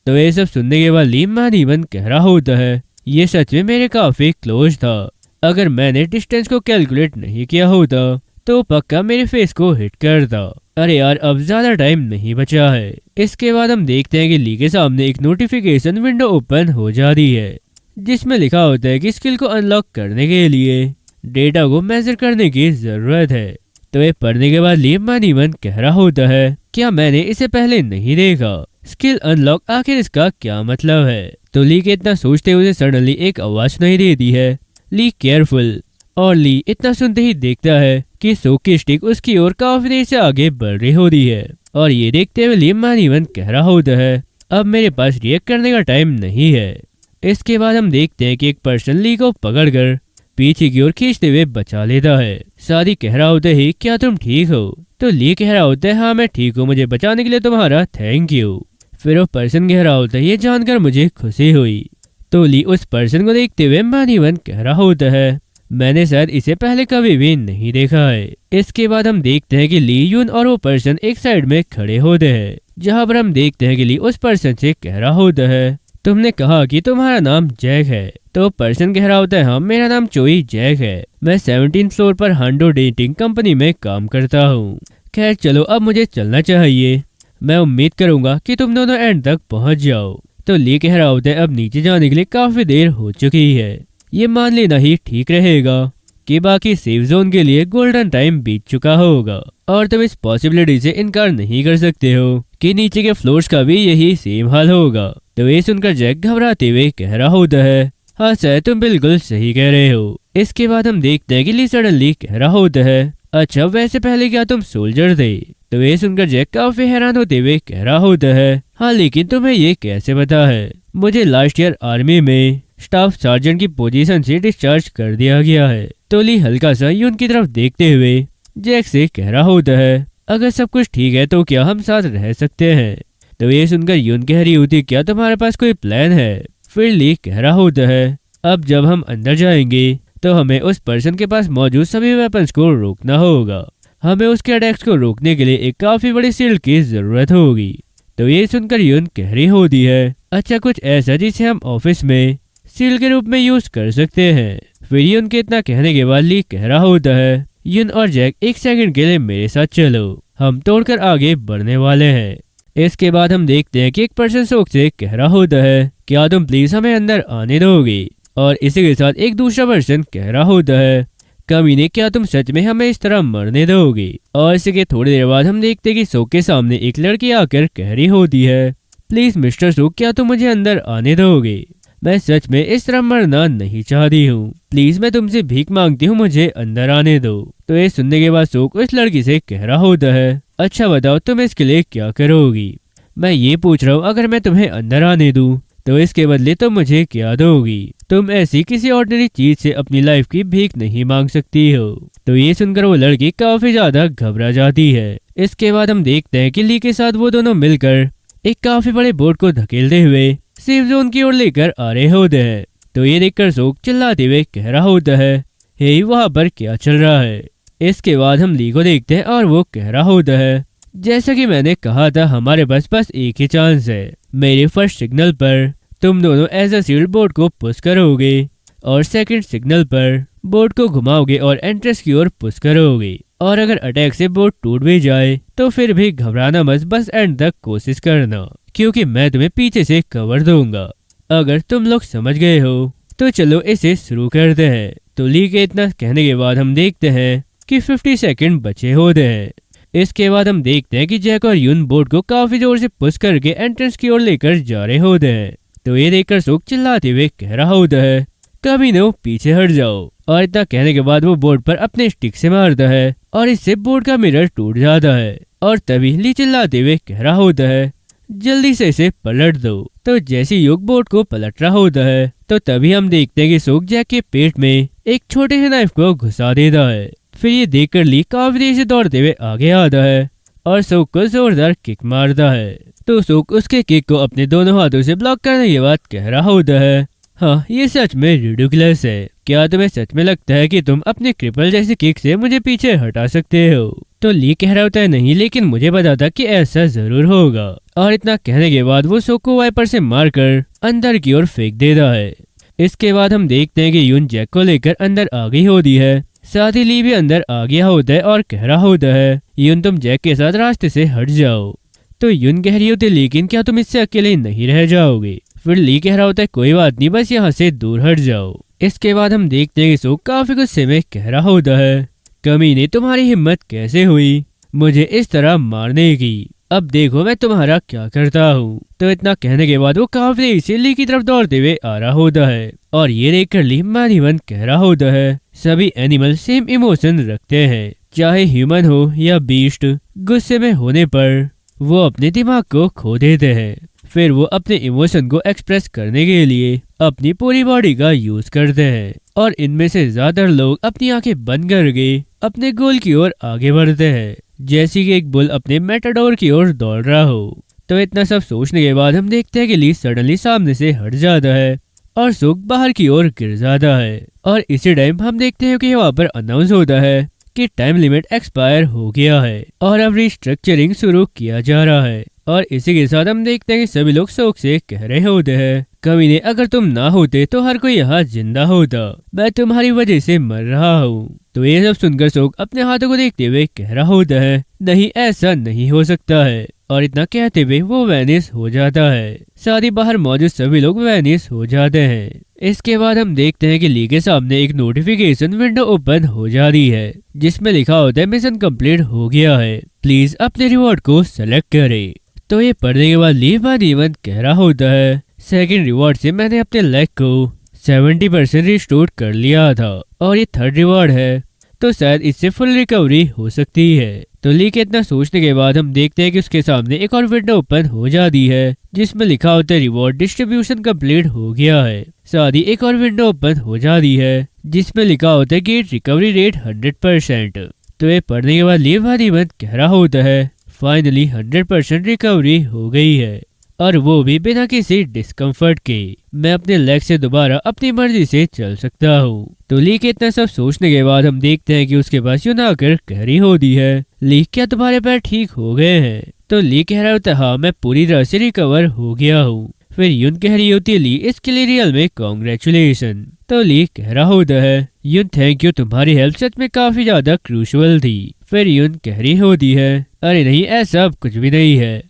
तो ये सब सुनने के बाद ली मानीवन कह रहा होता है ये सच में मेरे काफी क्लोज था। अगर मैंने डिस्टेंस को कैलकुलेट नहीं किया होता तो पक्का मेरे फेस को हिट करता। अरे यार अब ज्यादा टाइम नहीं बचा है। इसके बाद हम देखते हैं कि ली के सामने एक नोटिफिकेशन विंडो ओपन हो जाती है जिसमें लिखा होता है कि स्किल को अनलॉक करने के लिए डेटा को मेजर करने की जरूरत है। तो ये पढ़ने के बाद ली मानीवन कह रहा होता है क्या मैंने इसे पहले नहीं देखा? स्किल अनलॉक आखिर इसका क्या मतलब है? तो ली के इतना सोचते हुए सडनली एक आवाज नहीं देती है ली केयरफुल। और ली इतना सुनते ही देखता है कि सोक की स्टिक उसकी ओर काफी देर से आगे बढ़ रही होती है। और ये देखते हुए ली मानीवन कह रहा होता है अब मेरे पास रिएक्ट करने का टाइम नहीं है। इसके बाद हम देखते हैं कि एक पर्सन ली को पकड़कर पीछे की ओर खींचते हुए बचा लेता है। शादी कह रहा होता है क्या तुम ठीक हो? तो ली कह रहा होता है हाँ मैं ठीक हूँ, मुझे बचाने के लिए तुम्हारा थैंक यू। फिर वो पर्सन कह रहा होता है ये जानकर मुझे खुशी हुई। तो ली उस पर्सन को देखते हुए मानीवन कह रहा होता है मैंने शायद इसे पहले कभी भी नहीं देखा है। इसके बाद हम देखते हैं कि ली यून और वो पर्सन एक साइड में खड़े होते हैं, जहाँ पर हम देखते हैं कि ली उस पर्सन से कह रहा होता है तुमने कहा कि तुम्हारा नाम जैक है। तो पर्सन कह रहा होता है हाँ मेरा नाम चोई जैक है, मैं 17 फ्लोर पर हांडो डेटिंग कंपनी में काम करता हूँ। खैर चलो अब मुझे चलना चाहिए, मैं उम्मीद करूंगा कि तुम दोनों एंड तक पहुंच जाओ। तो ली कह रहा होता है अब नीचे जाने के लिए काफी देर हो चुकी है, ये मान लेना ही ठीक रहेगा कि बाकी सेफ जोन के लिए गोल्डन टाइम बीत चुका होगा और तुम इस पॉसिबिलिटी से इनकार नहीं कर सकते हो कि नीचे के फ्लोर्स का भी यही सेम हाल होगा। तो ये सुनकर जैक घबराते हुए कह रहा होता है, हाँ सर तुम बिल्कुल सही कह रहे हो। इसके बाद हम देखते हैं कि ली सडनली कह रहा होता है, अच्छा वैसे पहले क्या तुम सोल्जर थे? तो ये सुनकर जैक काफी हैरान होते हुए कह रहा होता है, हाँ लेकिन तुम्हें ये कैसे पता है? मुझे लास्ट ईयर आर्मी में स्टाफ सार्जेंट की पोजीशन से डिस्चार्ज कर दिया गया है। तो ली हल्का सा यून की तरफ देखते हुए जैक से कह रहा होता है, अगर सब कुछ ठीक है तो क्या हम साथ रह सकते हैं? तो ये सुनकर यून कह रही होती, क्या तुम्हारे पास कोई प्लान है? फिर ली कह रहा होता है, अब जब हम अंदर जाएंगे तो हमें उस पर्सन के पास मौजूद सभी वेपन्स को रोकना होगा। हमें उसके अटैक्स को रोकने के लिए एक काफी बड़ी शील्ड की जरूरत होगी। तो ये सुनकर यून कह रही होती है, अच्छा कुछ ऐसा जिसे हम ऑफिस में शील्ड के रूप में यूज कर सकते हैं। फिर यून के इतना कहने के बाद ली कह रहा होता है, यून और जैक एक सेकंड के लिए मेरे साथ चलो, हम तोड़कर आगे बढ़ने वाले हैं। इसके बाद हम देखते हैं कि एक पर्सन सोक से कह रहा होता है, क्या तुम प्लीज हमें अंदर आने दोगे? और इसी के साथ एक दूसरा पर्सन कह रहा होता है, कमीने क्या तुम सच में हमें इस तरह मरने दोगे? और इसी के थोड़ी देर बाद हम देखते हैं कि सोक के सामने एक लड़की आकर कह रही होती है, प्लीज मिस्टर सोक क्या तुम मुझे अंदर आने दोगे? मैं सच में इस तरह मरना नहीं चाहती हूँ, प्लीज मैं तुमसे भीख मांगती हूँ, मुझे अंदर आने दो। तो ये सुनने के बाद सोक उस लड़की से कह रहा होता है, अच्छा बताओ तुम इसके लिए क्या करोगी? मैं ये पूछ रहा हूँ अगर मैं तुम्हें अंदर आने दूं तो इसके बदले तुम मुझे क्या दोगी? तुम ऐसी किसी ऑर्डिनरी चीज से अपनी लाइफ की भीख नहीं मांग सकती हो। तो ये सुनकर वो लड़की काफी ज्यादा घबरा जाती है। इसके बाद हम देखते हैं कि ली के साथ वो दोनों मिलकर एक काफी बड़े बोट को धकेलते हुए सेफ जोन की ओर लेकर आ रहे होते हैं। तो ये देखकर सोक चिल्लाते हुए कह रहा होता है, हे वहाँ पर क्या चल रहा है? इसके बाद हम ली को देखते हैं और वो कह रहा होता है, जैसा कि मैंने कहा था हमारे पास बस एक ही चांस है। मेरे फर्स्ट सिग्नल पर तुम दोनों एज अ शील्ड बोट को पुश करोगे और सेकंड सिग्नल पर बोट को घुमाओगे और एंट्रेंस की ओर पुश करोगे। और अगर अटैक से बोट टूट भी जाए तो फिर भी घबराना मत, बस एंड तक कोशिश करना क्योंकि मैं तुम्हें पीछे से कवर दूंगा। अगर तुम लोग समझ गए हो तो चलो इसे शुरू करते हैं। तो ली के इतना कहने के बाद हम देखते हैं कि 50 सेकंड बचे होते हैं। इसके बाद हम देखते हैं कि जैक और यून बोट को काफी जोर से पुश करके एंट्रेंस की ओर लेकर जा रहे होते हैं। तो ये देखकर सोक चिल्लाते हुए कह रहा होता है, कभी नो पीछे हट जाओ। और इतना कहने के बाद वो बोट पर अपने स्टिक से मारता है और इससे बोट का मिरर टूट जाता है। और तभी ली चिल्लाते हुए कह रहा होता है, जल्दी से इसे पलट दो। तो जैसे योग बोट को पलट रहा होता है तो तभी हम देखते हैं कि सोक जैक के पेट में एक छोटे से नाइफ को घुसा देता है। फिर ये देखकर ली काफी देर से दौड़ते हुए आगे आता है और सोक को जोरदार किक मारता है। तो सोक उसके किक को अपने दोनों हाथों से ब्लॉक करने के बाद कह रहा होता है, हाँ ये सच में रिडिकुलस है। क्या तुम्हें सच में लगता है कि तुम अपने क्रिपल जैसी किक से मुझे पीछे हटा सकते हो? तो ली कह रहा होता है, नहीं लेकिन मुझे पता था कि ऐसा जरूर होगा। और इतना कहने के बाद वो सोक को वाइपर से मारकर अंदर की ओर फेंक देता है। इसके बाद हम देखते हैं कि यून जैक को लेकर अंदर आ गई होती है, साथ ही ली भी अंदर आ गया होता है और कह रहा होता है, यून तुम जैक के साथ रास्ते से हट जाओ। तो यून कह रही होती है, लेकिन क्या तुम इससे अकेले नहीं रह जाओगे? फिर ली कह रहा होता है, कोई बात नहीं, बस यहाँ से दूर हट जाओ। इसके बाद हम देखते हैं कि सोक काफी गुस्से में कह रहा होता है, कमीने तुम्हारी हिम्मत कैसे हुई मुझे इस तरह मारने की? अब देखो मैं तुम्हारा क्या करता हूँ। तो इतना कहने के बाद वो काफी देर से ली की तरफ दौड़ते हुए आ रहा होता है और ये देखकर ली मानीवन कह रहा होता है, सभी एनिमल सेम इमोशन रखते हैं, चाहे ह्यूमन हो या बीस्ट। गुस्से में होने पर वो अपने दिमाग को खो देते हैं, फिर वो अपने इमोशन को एक्सप्रेस करने के लिए अपनी पूरी बॉडी का यूज करते हैं। और इनमें से ज्यादातर लोग अपनी आंखें बंद करके अपने गोल की ओर आगे बढ़ते हैं, जैसे कि एक बुल अपने मेटाडोर की ओर दौड़ रहा हो। तो इतना सब सोचने के बाद हम देखते हैं कि ली सडनली सामने से हट जाता है और सोक बाहर की ओर गिर जाता है। और इसी टाइम हम देखते हैं कि वहाँ पर अनाउंस होता है कि टाइम लिमिट एक्सपायर हो गया है और अब रिस्ट्रक्चरिंग शुरू किया जा रहा है। और इसी के साथ हम देखते हैं कि सभी लोग सोक से कह रहे होते हैं, कमीने अगर तुम ना होते तो हर कोई यहाँ जिंदा होता, मैं तुम्हारी वजह से मर रहा हूँ। तो ये सब सुनकर सोक अपने हाथों को देखते हुए कह रहा होता है, नहीं ऐसा नहीं हो सकता है, और इतना कहते हुए वो वैनिश हो जाता है। साथ ही बाहर मौजूद सभी लोग वैनिश हो जाते हैं। इसके बाद हम देखते हैं कि ली के सामने एक नोटिफिकेशन विंडो ओपन हो जा रही है जिसमें लिखा होता है मिशन कंप्लीट हो गया है, प्लीज अपने रिवॉर्ड को सेलेक्ट करें। तो ये पढ़ने के बाद ली मादीवन कह रहा होता है सेकंड रिवॉर्ड से मैंने अपने लेग को 70% रिस्टोर कर लिया था और ये थर्ड रिवॉर्ड है तो शायद इससे फुल रिकवरी हो सकती है। तो ली के इतना सोचने के बाद हम देखते हैं कि उसके सामने एक और विंडो ओपन हो जाती है जिसमें लिखा होता है रिवॉर्ड डिस्ट्रीब्यूशन कंप्लीट हो गया है। साथ ही एक और विंडो ओपन हो जाती है जिसमें लिखा होता है गेट रिकवरी रेट 100%। तो ये पढ़ने के बाद ली मादीवन कह रहा होता है फाइनली 100% रिकवरी हो गई है और वो भी बिना किसी डिस्कम्फर्ट के। मैं अपने लेग से दोबारा अपनी मर्जी से चल सकता हूँ। तो ली के इतना सब सोचने के बाद हम देखते हैं कि उसके पास यून आकर कह रही होती है ली क्या तुम्हारे पैर ठीक हो गए हैं? तो ली कह रहा होता है हाँ मैं पूरी तरह से रिकवर हो गया हूँ। फिर यून कह रही होती है ली इसके लिए रियल में कॉन्ग्रेचुलेशन। तो ली कह रहा होता है यून थैंक यू, तुम्हारी हेल्प सच में काफी ज्यादा क्रूशियल थी। फिर यून कह रही होती है अरे नहीं ऐसा कुछ भी नहीं है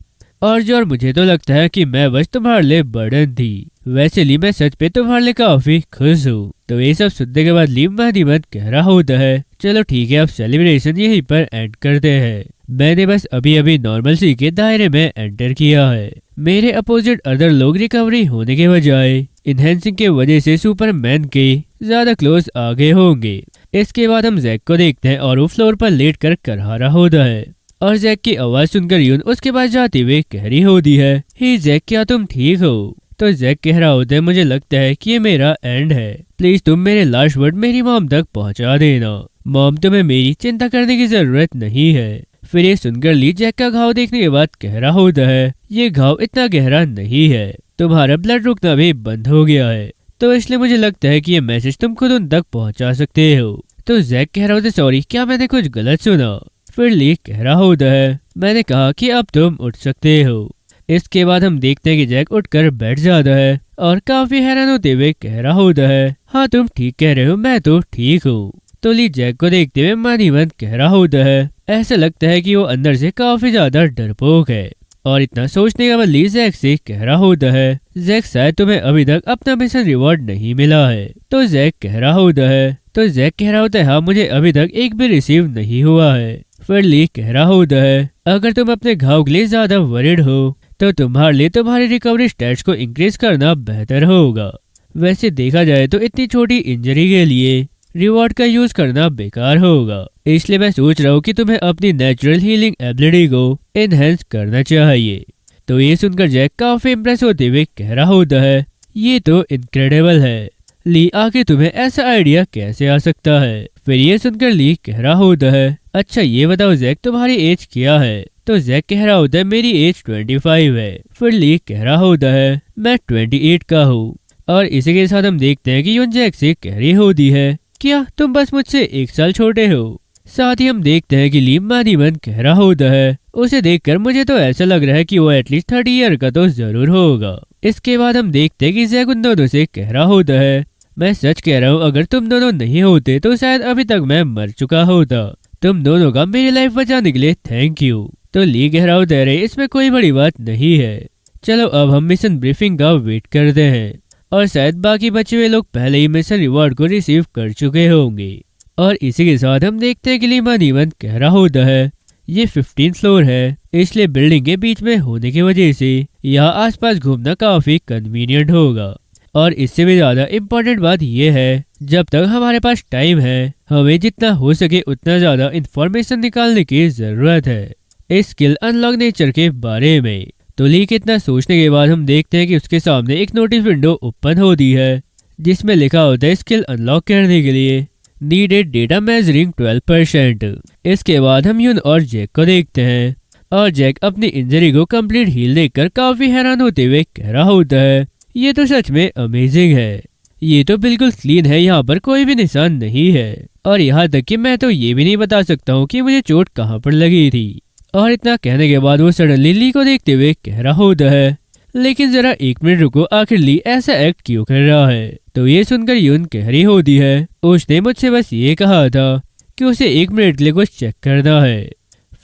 और मुझे तो लगता है कि मैं बस तुम्हारे लिए बर्डन थी। वैसे ली मैं सच पे तुम्हारे लिए काफी खुश हूँ। तो ये सब सुनने के बाद ली मादीवन कह रहा होता है चलो ठीक है अब सेलिब्रेशन यहीं पर एंड करते हैं। मैंने बस अभी अभी नॉर्मल सी के दायरे में एंटर किया है। मेरे अपोजिट अदर लोग रिकवरी होने के बजाय इनहेंसिंग के वजह से सुपरमैन के ज्यादा क्लोज आगे होंगे। इसके बाद हम जैक को देखते हैं और वो फ्लोर पर लेट कर करहा रहा होता है और जैक की आवाज सुनकर यून उसके पास जाते हुए कह रही होती है हे जैक क्या तुम ठीक हो? तो जैक कह रहा होता है मुझे लगता है कि ये मेरा एंड है, प्लीज तुम मेरे लास्ट वर्ड मेरी मॉम तक पहुंचा देना। मॉम तुम्हें मेरी चिंता करने की जरूरत नहीं है। फिर ये सुनकर ली जैक का घाव देखने के बाद कह रहा होता है ये घाव इतना गहरा नहीं है, तुम्हारा ब्लड रुकना भी बंद हो गया है तो इसलिए मुझे लगता है कि ये मैसेज तुम खुद उन तक पहुंचा सकते हो। तो जैक कह रहा होता है सॉरी क्या मैंने कुछ गलत सुना? फिर ली कह रहा होता है मैंने कहा कि अब तुम उठ सकते हो। इसके बाद हम देखते हैं कि जैक उठकर बैठ जाता है और काफी हैरान होते हुए कह रहा होता है हाँ तुम ठीक कह रहे हो मैं तो ठीक हूँ। तो ली जैक को देखते हुए मादीवन कह रहा होता है ऐसा लगता है कि वो अंदर से काफी ज्यादा डरपोक है। और इतना सोचने के बाद ली जैक से कह रहा होता है जैक शायद तुम्हें अभी तक अपना मिशन रिवॉर्ड नहीं मिला है। तो जैक कह रहा होता है हाँ मुझे अभी तक एक भी रिसीव नहीं हुआ है। फिर ली कह रहा होता है अगर तुम अपने घाव के लिए ज्यादा वरिड हो तो तुम्हारे लिए तुम्हारी रिकवरी स्टैट्स को इंक्रीज करना बेहतर होगा। वैसे देखा जाए तो इतनी छोटी इंजरी के लिए रिवॉर्ड का यूज करना बेकार होगा, इसलिए मैं सोच रहा हूँ कि तुम्हें अपनी नेचुरल हीलिंग एबिलिटी को एनहेंस करना चाहिए। तो ये सुनकर जैक काफी इम्प्रेस होते हुए कह रहा होता है ये तो इनक्रेडिबल है ली, आखिर तुम्हें ऐसा आइडिया कैसे आ सकता है? फिर ये सुनकर ली कह रहा होता है अच्छा ये बताओ जैक तुम्हारी एज क्या है? तो जैक कह रहा होता है मेरी एज 25 है। फिर ली कह रहा होता है मैं 28 का हूँ। और इसी के साथ हम देखते हैं कि यून जैक से कह रही होती है क्या तुम बस मुझसे 1 साल छोटे हो? साथ ही हम देखते हैं कि ली मादीवन कह रहा होता है उसे देखकर मुझे तो ऐसा लग रहा है कि वो एटलीस्ट 30 ईयर का तो जरूर होगा। इसके बाद हम देखते हैं कि जैक उन दोनों से कह रहा होता है मैं सच कह रहा हूँ अगर तुम दोनों नहीं होते तो शायद अभी तक मैं मर चुका होता। तुम दोनों का मेरी लाइफ बचाने के लिए थैंक यू। तो ली कह रहा होता है इसमें कोई बड़ी बात नहीं है, चलो अब हम मिशन ब्रीफिंग का वेट करते हैं और शायद बाकी बचे हुए लोग पहले ही मिशन रिवॉर्ड को रिसीव कर चुके होंगे। और इसी के साथ हम देखते हैं कि ली मादीवन कह रहा होता है ये 15 फ्लोर है इसलिए बिल्डिंग के बीच में होने की वजह से यहाँ आसपास घूमना काफी कन्वीनियंट होगा। और इससे भी ज्यादा इम्पोर्टेंट बात यह है जब तक हमारे पास टाइम है हमें जितना हो सके उतना ज्यादा इंफॉर्मेशन निकालने की जरूरत है इस स्किल अनलॉक नेचर के बारे में। तो ली के इतना सोचने के बाद हम देखते हैं कि उसके सामने एक नोटिस विंडो ओपन होती है जिसमें लिखा होता है स्किल अनलॉक करने के लिए नीडेड डेटा मेजरिंग 12%। इसके बाद हम यून और जैक को देखते हैं और जैक अपनी इंजरी को कंप्लीट हील देखकर काफी हैरान होते हुए कह रहा होता है ये तो सच में अमेजिंग है, ये तो बिल्कुल क्लीन है, यहाँ पर कोई भी निशान नहीं है और यहाँ तक कि मैं तो ये भी नहीं बता सकता हूँ कि मुझे चोट कहाँ पर लगी थी। और इतना कहने के बाद वो सडनली ली को देखते हुए कह रहा होता है लेकिन जरा 1 मिनट रुको, आखिर ली ऐसा एक्ट क्यों कर रहा है? तो ये सुनकर यून कह रही होती है उसने मुझसे बस ये कहा था कि उसे 1 मिनट के लिए कुछ चेक करना है।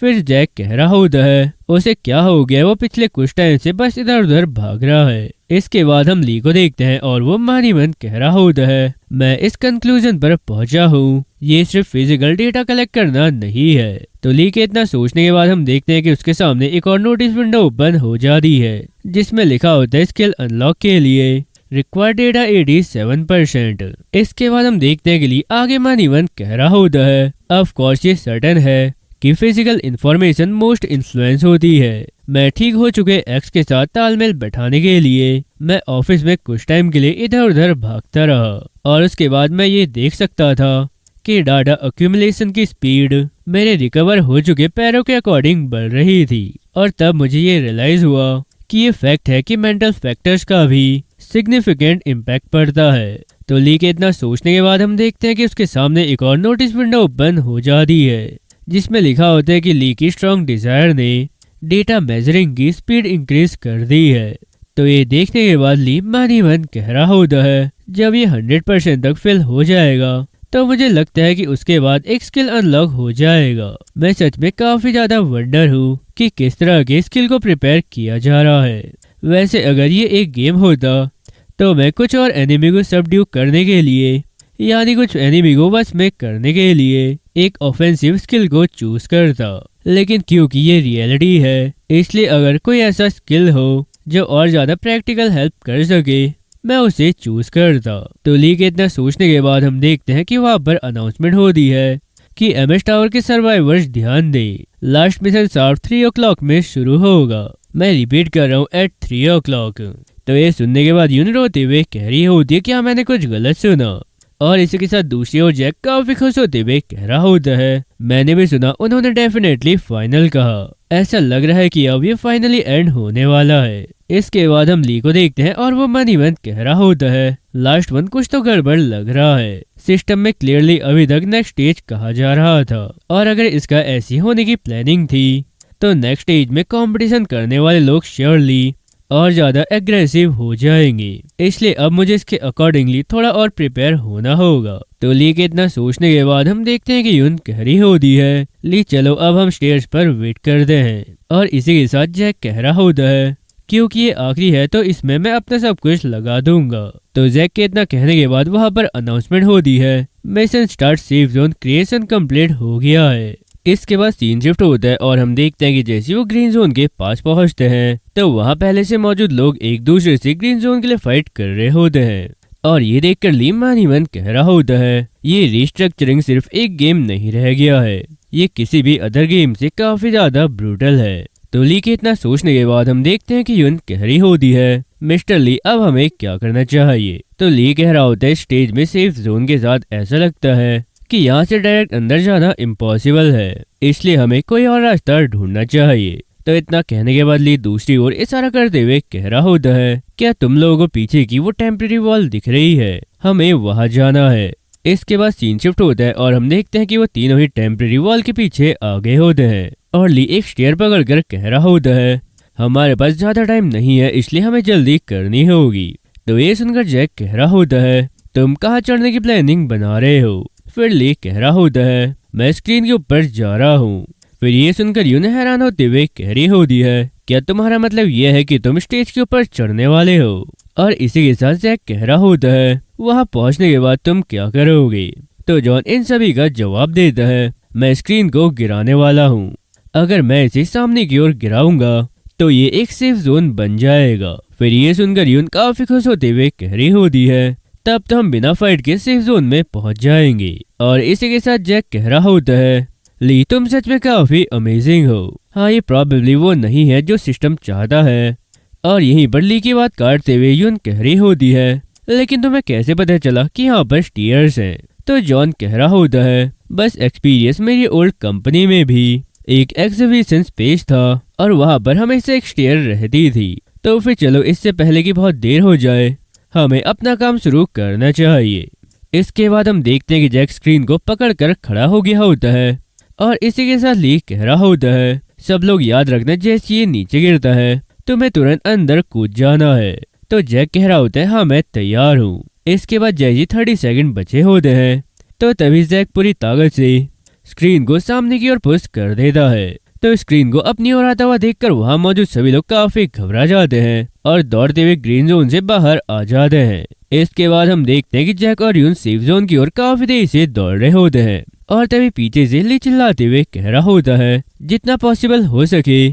फिर जैक कह रहा होता है उसे क्या हो गया, वो पिछले कुछ टाइम से बस इधर उधर भाग रहा है। इसके बाद हम ली को देखते हैं और वो मन ही मन कह रहा होता है मैं इस कंक्लूजन पर पहुंचा हूँ, ये सिर्फ फिजिकल डेटा कलेक्ट करना नहीं है। तो ली के इतना सोचने के बाद हम देखते हैं कि उसके सामने एक और नोटिस विंडो ओपन हो जाती है जिसमें लिखा होता है स्किल अनलॉक के लिए रिक्वायर्ड डेटा 87%। इसके बाद हम देखते हैं कि ली आगे मन ही मन कह रहा होता है ऑफ कोर्स ये सर्टेन है कि फिजिकल इंफॉर्मेशन मोस्ट इन्फ्लुएंस होती है। मैं ठीक हो चुके एक्स के साथ तालमेल बैठाने के लिए मैं ऑफिस में कुछ टाइम के लिए इधर उधर भागता रहा और उसके बाद मैं ये देख सकता था कि डाटा अक्यूमुलेशन की स्पीड मेरे रिकवर हो चुके पैरों के अकॉर्डिंग बढ़ रही थी। और तब मुझे ये रियलाइज हुआ कि ये फैक्ट है कि मेंटल फैक्टर्स का भी सिग्निफिकेंट इम्पैक्ट पड़ता है। तो ली के इतना सोचने के बाद हम देखते हैं कि उसके सामने एक और नोटिस विंडो ओपन हो जाती है जिसमें लिखा होता है कि ली की स्ट्रॉन्ग डिजायर ने डेटा मेजरिंग की स्पीड इंक्रीज कर दी है। तो ये देखने के बाद ली मन ही मन कह रहा होता है जब ये 100% तक फिल हो जाएगा तो मुझे लगता है कि उसके बाद एक स्किल अनलॉक हो जाएगा। मैं सच में काफी ज्यादा वंडर हूँ कि किस तरह के स्किल को प्रिपेयर किया जा रहा है। वैसे अगर ये एक गेम होता तो मैं कुछ और एनिमी को सबड्यू करने के लिए यानी कुछ एनिमी को बस में करने के लिए एक ऑफेंसिव स्किल को चूज करता, लेकिन क्योंकि ये रियलिटी है इसलिए अगर कोई ऐसा स्किल हो जो और ज्यादा प्रैक्टिकल हेल्प कर सके मैं उसे चूज करता। तो ली के इतना सोचने के बाद हम देखते हैं कि वहाँ पर अनाउंसमेंट होती है कि एमएस टावर के सर्वाइवर्स ध्यान दे लास्ट मिशन शार्प 3 o'clock में शुरू होगा। मैं रिपीट कर रहा हूँ एट 3 o'clock। तो ये सुनने के बाद यून रोते हुए कह रही होती है क्या मैंने कुछ गलत सुना। और इसी के साथ दूसरी ओर जैक काफी खुश होते हुए कह रहा होता है मैंने भी सुना, उन्होंने डेफिनेटली फाइनल कहा, ऐसा लग रहा है कि अब ये फाइनली एंड होने वाला है। इसके बाद हम ली को देखते हैं और वो मन ही मन कह रहा होता है लास्ट वन कुछ तो गड़बड़ लग रहा है, सिस्टम में क्लियरली अभी तक नेक्स्ट स्टेज कहा जा रहा था और अगर इसका ऐसी होने की प्लानिंग थी तो नेक्स्ट स्टेज में कंपटीशन करने वाले लोग श्योरली और ज्यादा एग्रेसिव हो जाएंगे, इसलिए अब मुझे इसके अकॉर्डिंगली थोड़ा और प्रिपेयर होना होगा। तो ली के इतना सोचने के बाद हम देखते हैं कि यून कह रही होती है ली चलो अब हम स्टेज पर वेट करते हैं। और इसी के साथ जैक कह रहा होता है क्योंकि ये आखिरी है तो इसमें मैं अपना सब कुछ लगा दूंगा। तो जैक के इतना कहने के बाद वहाँ पर अनाउंसमेंट होती है mission start safe zone creation complete हो गया है। इसके बाद सीन शिफ्ट होता है और हम देखते हैं कि जैसे वो ग्रीन जोन के पास पहुंचते हैं तो वहाँ पहले से मौजूद लोग एक दूसरे से ग्रीन जोन के लिए फाइट कर रहे होते हैं। और ये देखकर ली मन ही मन कह रहा होता है ये रिस्ट्रक्चरिंग सिर्फ एक गेम नहीं रह गया है, ये किसी भी अदर गेम से काफी ज्यादा ब्रूटल है। तो ली के इतना सोचने के बाद हम देखते हैं कि यून कह रही होती है मिस्टर ली अब हमें क्या करना चाहिए। तो ली कह रहा होता है स्टेज में सेफ जोन के साथ ऐसा लगता है कि यहाँ से डायरेक्ट अंदर जाना इम्पॉसिबल है, इसलिए हमें कोई और रास्ता ढूंढना चाहिए। तो इतना कहने के बाद ली दूसरी ओर इशारा करते हुए कह रहा होता है क्या तुम लोगों को पीछे की वो टेम्परेरी वॉल दिख रही है, हमें वहां जाना है। इसके बाद सीन शिफ्ट होता है और हम देखते हैं कि वो तीनों ही टेम्परेरी वॉल के पीछे आगे होते हैं और ली एक स्टेयर पकड़कर कह रहा होता है हमारे पास ज्यादा टाइम नहीं है इसलिए हमें जल्दी करनी होगी। तो ये सुनकर जैक कह रहा होता है तुम कहाँ चढ़ने की प्लानिंग बना रहे हो। फिर ली कह रहा होता है मैं स्क्रीन के ऊपर जा रहा हूँ। फिर ये सुनकर यून हैरान होते हुए कह रही होती है क्या तुम्हारा मतलब ये है कि तुम स्टेज के ऊपर चढ़ने वाले हो। और इसी के साथ जैक कह रहा होता है वहां पहुंचने के बाद तुम क्या करोगे। तो जॉन इन सभी का जवाब देता है मैं स्क्रीन को गिराने वाला हूँ, अगर मैं इसे सामने की ओर गिराऊंगा तो ये एक सेफ जोन बन जाएगा। फिर ये सुनकर यून काफी खुश होते हुए कह रही होती है तब तो हम बिना फाइट के सेफ जोन में पहुंच जाएंगे। और इसी के साथ जैक कह रहा होता है ली तुम सच में काफी अमेजिंग हो, हाँ ये प्रॉबेबली वो नहीं है जो सिस्टम चाहता है। और यहीं पर ली की बात काटते हुए यून कह रही होती है लेकिन तुम्हें कैसे पता चला कि यहाँ पर स्टीयर्स हैं। तो जॉन कह रहा होता है बस एक्सपीरियंस मेरी ओल्ड कंपनी में भी एक एग्जीबिशन स्पेस था और वहाँ पर हमेशा एक स्टीयर रहती थी। तो फिर चलो इससे पहले कि बहुत देर हो जाए हमें अपना काम शुरू करना चाहिए। इसके बाद हम देखते हैं कि जैक स्क्रीन को पकड़कर खड़ा हो गया होता है और इसी के साथ ली कह रहा होता है सब लोग याद रखना जैसे ये नीचे गिरता है तुम्हें तुरंत अंदर कूद जाना है। तो जैक कह रहा होता है हाँ मैं तैयार हूँ। इसके बाद जैसे 30 सेकंड बचे होते हैं तो तभी जैक पूरी ताकत से स्क्रीन को सामने की ओर पुश कर देता है तो स्क्रीन को अपनी ओर आता हुआ देखकर वहाँ मौजूद सभी लोग काफी घबरा जाते हैं और दौड़ते हुए ग्रीन जोन से बाहर आ जाते हैं। इसके बाद हम देखते हैं कि जैक और यून सेफ जोन की ओर काफी तेजी से दौड़ रहे होते हैं और तभी पीछे से ली चिल्लाते हुए कह रहा होता है, जितना पॉसिबल हो सके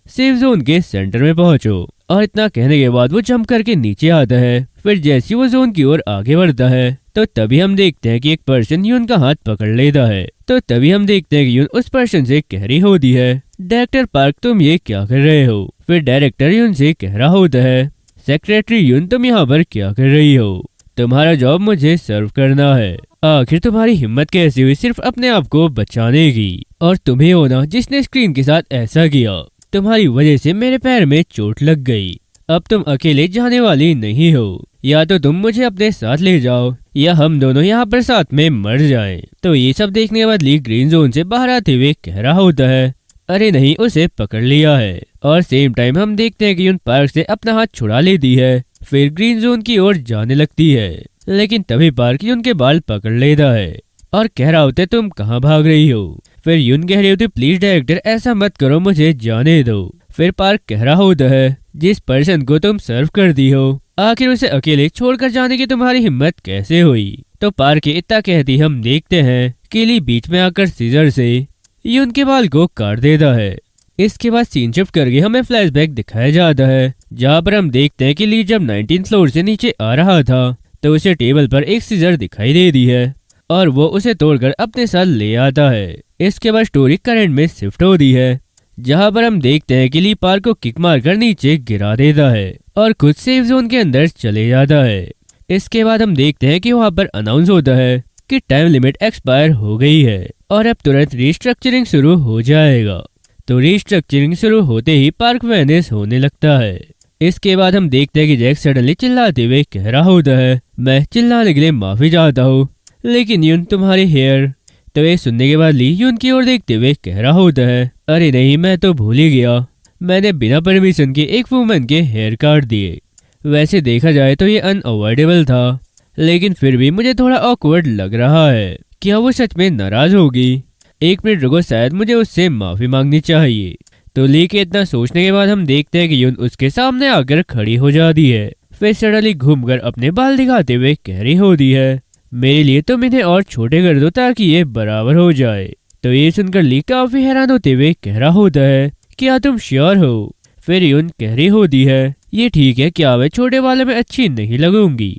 सेफ जोन के सेंटर में पहुंचो। और इतना कहने के बाद वो जंप करके नीचे आता है। फिर जैसे वो जोन की ओर आगे बढ़ता है तो तभी हम देखते हैं कि एक पर्सन यून का हाथ पकड़ लेता है। तो तभी हम देखते हैं कि यून उस पर्सन से कह रही होती है, डायरेक्टर पार्क तुम ये क्या कर रहे हो। फिर डायरेक्टर यून से कह रहा होता है, सेक्रेटरी यून तुम यहाँ पर क्या कर रही हो, तुम्हारा जॉब मुझे सर्व करना है। आखिर तुम्हारी हिम्मत कैसे हुई सिर्फ अपने आप को बचाने की, और तुम्हें हो ना जिसने स्क्रीन के साथ ऐसा किया, तुम्हारी वजह से मेरे पैर में चोट लग गई। अब तुम अकेले जाने वाली नहीं हो, या तो तुम मुझे अपने साथ ले जाओ या हम दोनों यहाँ पर साथ में मर जाएं। तो ये सब देखने के बाद ली ग्रीन जोन से बाहर आते हुए कह रहा होता है, अरे नहीं उसे पकड़ लिया है। और सेम टाइम हम देखते हैं कि यून पार्क से अपना हाथ छुड़ा लेती है। फिर ग्रीन जोन की ओर जाने लगती है, लेकिन तभी पार्क यून के बाल पकड़ लेता है और कह रहा होता है, तुम कहाँ भाग रही हो। फिर यून कह रही होती, प्लीज डायरेक्टर ऐसा मत करो, मुझे जाने दो। फिर पार्क कह रहा होता है, जिस पर्सन को तुम सर्व कर दी हो आखिर उसे अकेले छोड़कर जाने की तुम्हारी हिम्मत कैसे हुई। तो पार्क इतना कहती हम देखते हैं कि ली बीच में आकर सीजर से यून के बाल को काट देता है। इसके बाद सीन शिफ्ट करके हमें फ्लैशबैक दिखाया जाता है, जहाँ पर हम देखते हैं कि ली जब 19th फ्लोर से नीचे आ रहा था तो उसे टेबल पर एक सीजर दिखाई दे दी है और वो उसे तोड़कर अपने साथ ले आता है। इसके बाद स्टोरी करंट में शिफ्ट होती है, जहाँ पर हम देखते हैं कि ली पार्क को किक मारकर नीचे गिरा देता है और खुद सेफ जोन के अंदर चले जाता है। इसके बाद हम देखते हैं कि वहाँ पर अनाउंस होता है कि टाइम लिमिट एक्सपायर हो गई है और अब तुरंत रिस्ट्रक्चरिंग शुरू हो जाएगा। तो रिस्ट्रक्चरिंग शुरू होते ही पार्क वैनिश होने लगता है। इसके बाद हम देखते हैं कि जैक सडनली चिल्लाते हुए कह रहा होता है, मैं चिल्लाने के लिए माफी चाहता हूँ, लेकिन यून तुम्हारे हेयर। तो ये सुनने के बाद ली यून की ओर देखते हुए कह रहा होता है, अरे नहीं मैं तो भूल ही गया, मैंने बिना परमिशन के एक वुमन के हेयर काट दिए। वैसे देखा जाए तो ये अनअवॉइडेबल था, लेकिन फिर भी मुझे थोड़ा ऑकवर्ड लग रहा है। क्या वो सच में नाराज होगी? एक मिनट रुको, शायद मुझे उससे माफी मांगनी चाहिए। तो ली के इतना सोचने के बाद हम देखते हैं कि यून उसके सामने आकर खड़ी हो जाती है। फिर सडनली घूमकर अपने बाल दिखाते हुए कह रही होती है, मेरे लिए तुम इन्हें और छोटे कर दो ताकि ये बराबर हो जाए। तो ये सुनकर ली काफी हैरान होते हुए कह रहा होता है, क्या तुम श्योर हो? फिर यून कह रही होती है, ये ठीक है, क्या मैं छोटे बालों में अच्छी नहीं लगूंगी?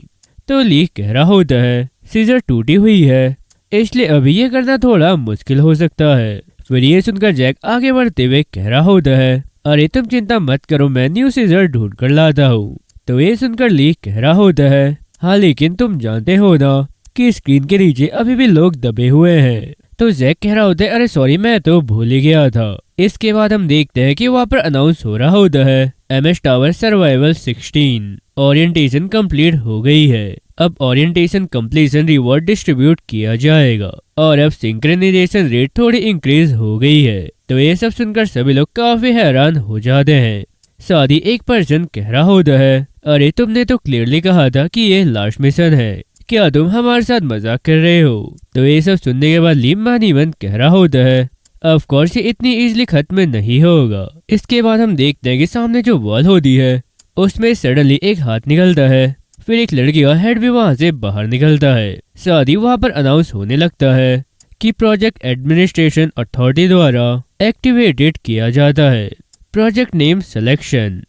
तो ली कह रहा होता है, सीजर टूटी हुई है, इसलिए अभी ये करना थोड़ा मुश्किल हो सकता है। फिर ये सुनकर जैक आगे बढ़ते हुए कह रहा होता है, अरे तुम चिंता मत करो, मैं न्यू सीजर ढूंढ कर लाता हूँ। तो ये सुनकर ली कह रहा होता है, हाँ लेकिन तुम जानते हो ना कि स्क्रीन के नीचे अभी भी लोग दबे हुए हैं। तो जैक कह रहा होता है, अरे सॉरी मैं तो भूल ही गया था। इसके बाद हम देखते हैं कि वहाँ पर अनाउंस हो रहा होता है, MS tower survival 16 orientation complete हो गई है। अब ओरिएंटेशन कंप्लीशन रिवॉर्ड डिस्ट्रीब्यूट किया जाएगा और अब सिंक्रोनाइजेशन रेट थोड़ी इंक्रीज हो गई है। तो ये सब सुनकर सभी लोग काफी हैरान हो जाते हैं। साथ ही एक पर्सन कह रहा होता है, अरे तुमने तो क्लियरली कहा था कि ये लास्ट मिशन है, क्या तुम हमारे साथ मजाक कर रहे हो? तो ये सब सुनने के बाद लीम मानीमन कह रहा होता है, ऑफ कोर्स ये इतनी इजीली खत्म नहीं होगा। इसके बाद हम देखते हैं कि सामने जो वॉल होती है उसमें सडनली एक हाथ निकलता है, फिर एक लड़की का हेड भी वहां से बाहर निकलता है। साथ ही वहां पर अनाउंस होने लगता है कि प्रोजेक्ट एडमिनिस्ट्रेशन अथॉरिटी द्वारा एक्टिवेटेड किया जाता है, प्रोजेक्ट नेम सिलेक्शन।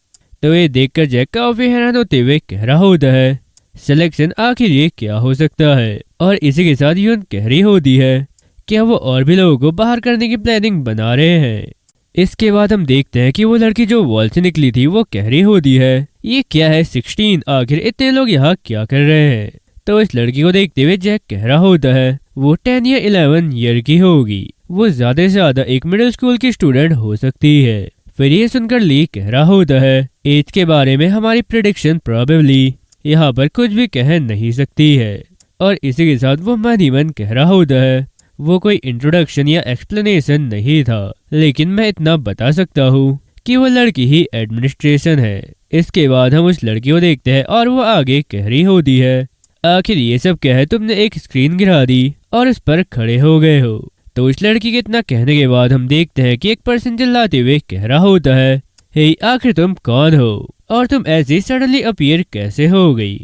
तो ये देखकर जैक काफी हैरान होते हुए कह रहा होता है, सिलेक्शन आखिर ये क्या हो सकता है? और इसी के साथ यून कह रही होती है, क्या वो और भी लोगों को बाहर करने की प्लानिंग बना रहे हैं? इसके बाद हम देखते हैं कि वो लड़की जो वॉल से निकली थी वो कह रही होती है, ये क्या है 16, आखिर इतने लोग यहाँ क्या कर रहे हैं? तो इस लड़की को देखते हुए जैक कह रहा होता है, वो 10 या 11 ईयर की होगी, वो ज्यादा से ज्यादा एक मिडिल स्कूल की स्टूडेंट हो सकती है। फिर ये सुनकर ली कह रहा होता है, एज के बारे में हमारी प्रेडिक्शन प्रोबेबली यहाँ पर कुछ भी कह नहीं सकती है। और इसी के साथ वो मन ही मन कह रहा होता है, वो कोई इंट्रोडक्शन या एक्सप्लेनेशन नहीं था, लेकिन मैं इतना बता सकता हूँ कि वो लड़की ही एडमिनिस्ट्रेशन है। इसके बाद हम उस लड़की को देखते हैं और वो आगे कह रही होती है, आखिर ये सब क्या है? तुमने एक स्क्रीन गिरा दी और उस पर खड़े हो गए हो। तो इस लड़की के इतना कहने के बाद हम देखते हैं कि एक पर्सन चिल्लाते हुए कह रहा होता है, हे आखिर तुम कौन हो और तुम ऐसे सडनली अपीयर कैसे हो गई।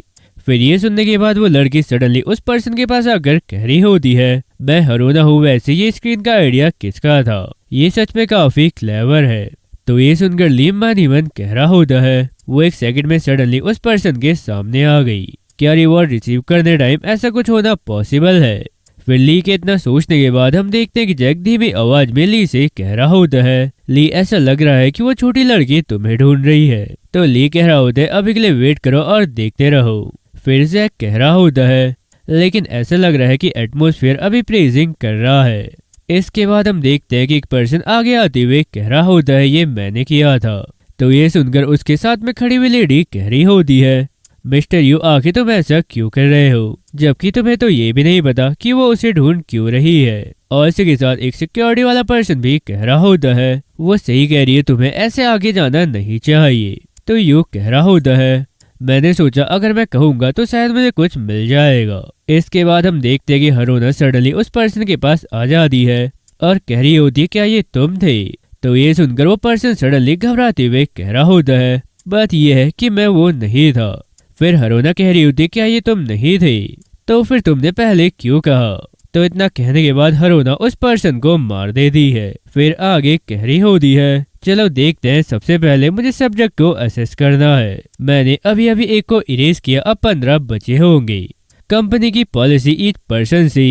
फिर ये सुनने के बाद वो लड़की सडनली उस पर्सन के पास आकर कह रही होती है, मैं हरोना हूँ, वैसे ये स्क्रीन का आइडिया किसका था, ये सच में काफी क्लेवर है। तो ये सुनकर लीम मानी मन कह रहा होता है, वो एक सेकंड में सडनली उस पर्सन के सामने आ गई। क्या रिवॉर्ड रिसीव करने टाइम ऐसा कुछ होना पॉसिबल है। फिर ली के इतना सोचने के बाद हम देखते हैं कि जैक धीमी आवाज में ली से कह रहा होता है, ली ऐसा लग रहा है कि वो छोटी लड़की तुम्हें ढूंढ रही है। तो ली कह रहा होता है, अभी के लिए वेट करो और देखते रहो। फिर जैक कह रहा होता है, लेकिन ऐसा लग रहा है कि एटमॉस्फेयर अभी प्रेजिंग कर रहा है। इसके बाद हम देखते हैं कि एक पर्सन आगे आते हुए कह रहा होता है, ये मैंने किया था। तो ये सुनकर उसके साथ में खड़ी हुई लेडी कह रही होती है, मिस्टर यू आखिर तुम ऐसा क्यों कर रहे हो, जबकि तुम्हें तो ये भी नहीं पता कि वो उसे ढूंढ क्यों रही है। और इसी के साथ एक सिक्योरिटी वाला पर्सन भी कह रहा होता है, वो सही कह रही है, तुम्हें ऐसे आगे जाना नहीं चाहिए। तो यू कह रहा होता है, मैंने सोचा अगर मैं कहूंगा तो शायद मुझे कुछ मिल जाएगा। इसके बाद हम देखते हैं कि हरोना सडनली उस पर्सन के पास आ जाती है और कह रही होती है, क्या ये तुम थे। तो ये सुनकर वो पर्सन सडनली घबराते हुए कह रहा होता है, बात यह है कि मैं वो नहीं था। फिर हरोना कह रही होती है, क्या ये तुम नहीं थे, तो फिर तुमने पहले क्यों कहा। तो इतना कहने के बाद हरोना उस पर्सन को मार देती है। फिर आगे कह रही होती है, चलो देखते हैं, सबसे पहले मुझे सब्जेक्ट को असेस करना है। मैंने अभी अभी एक को इरेज किया, अब 15 बचे होंगे। कंपनी की पॉलिसी ईच पर्सन से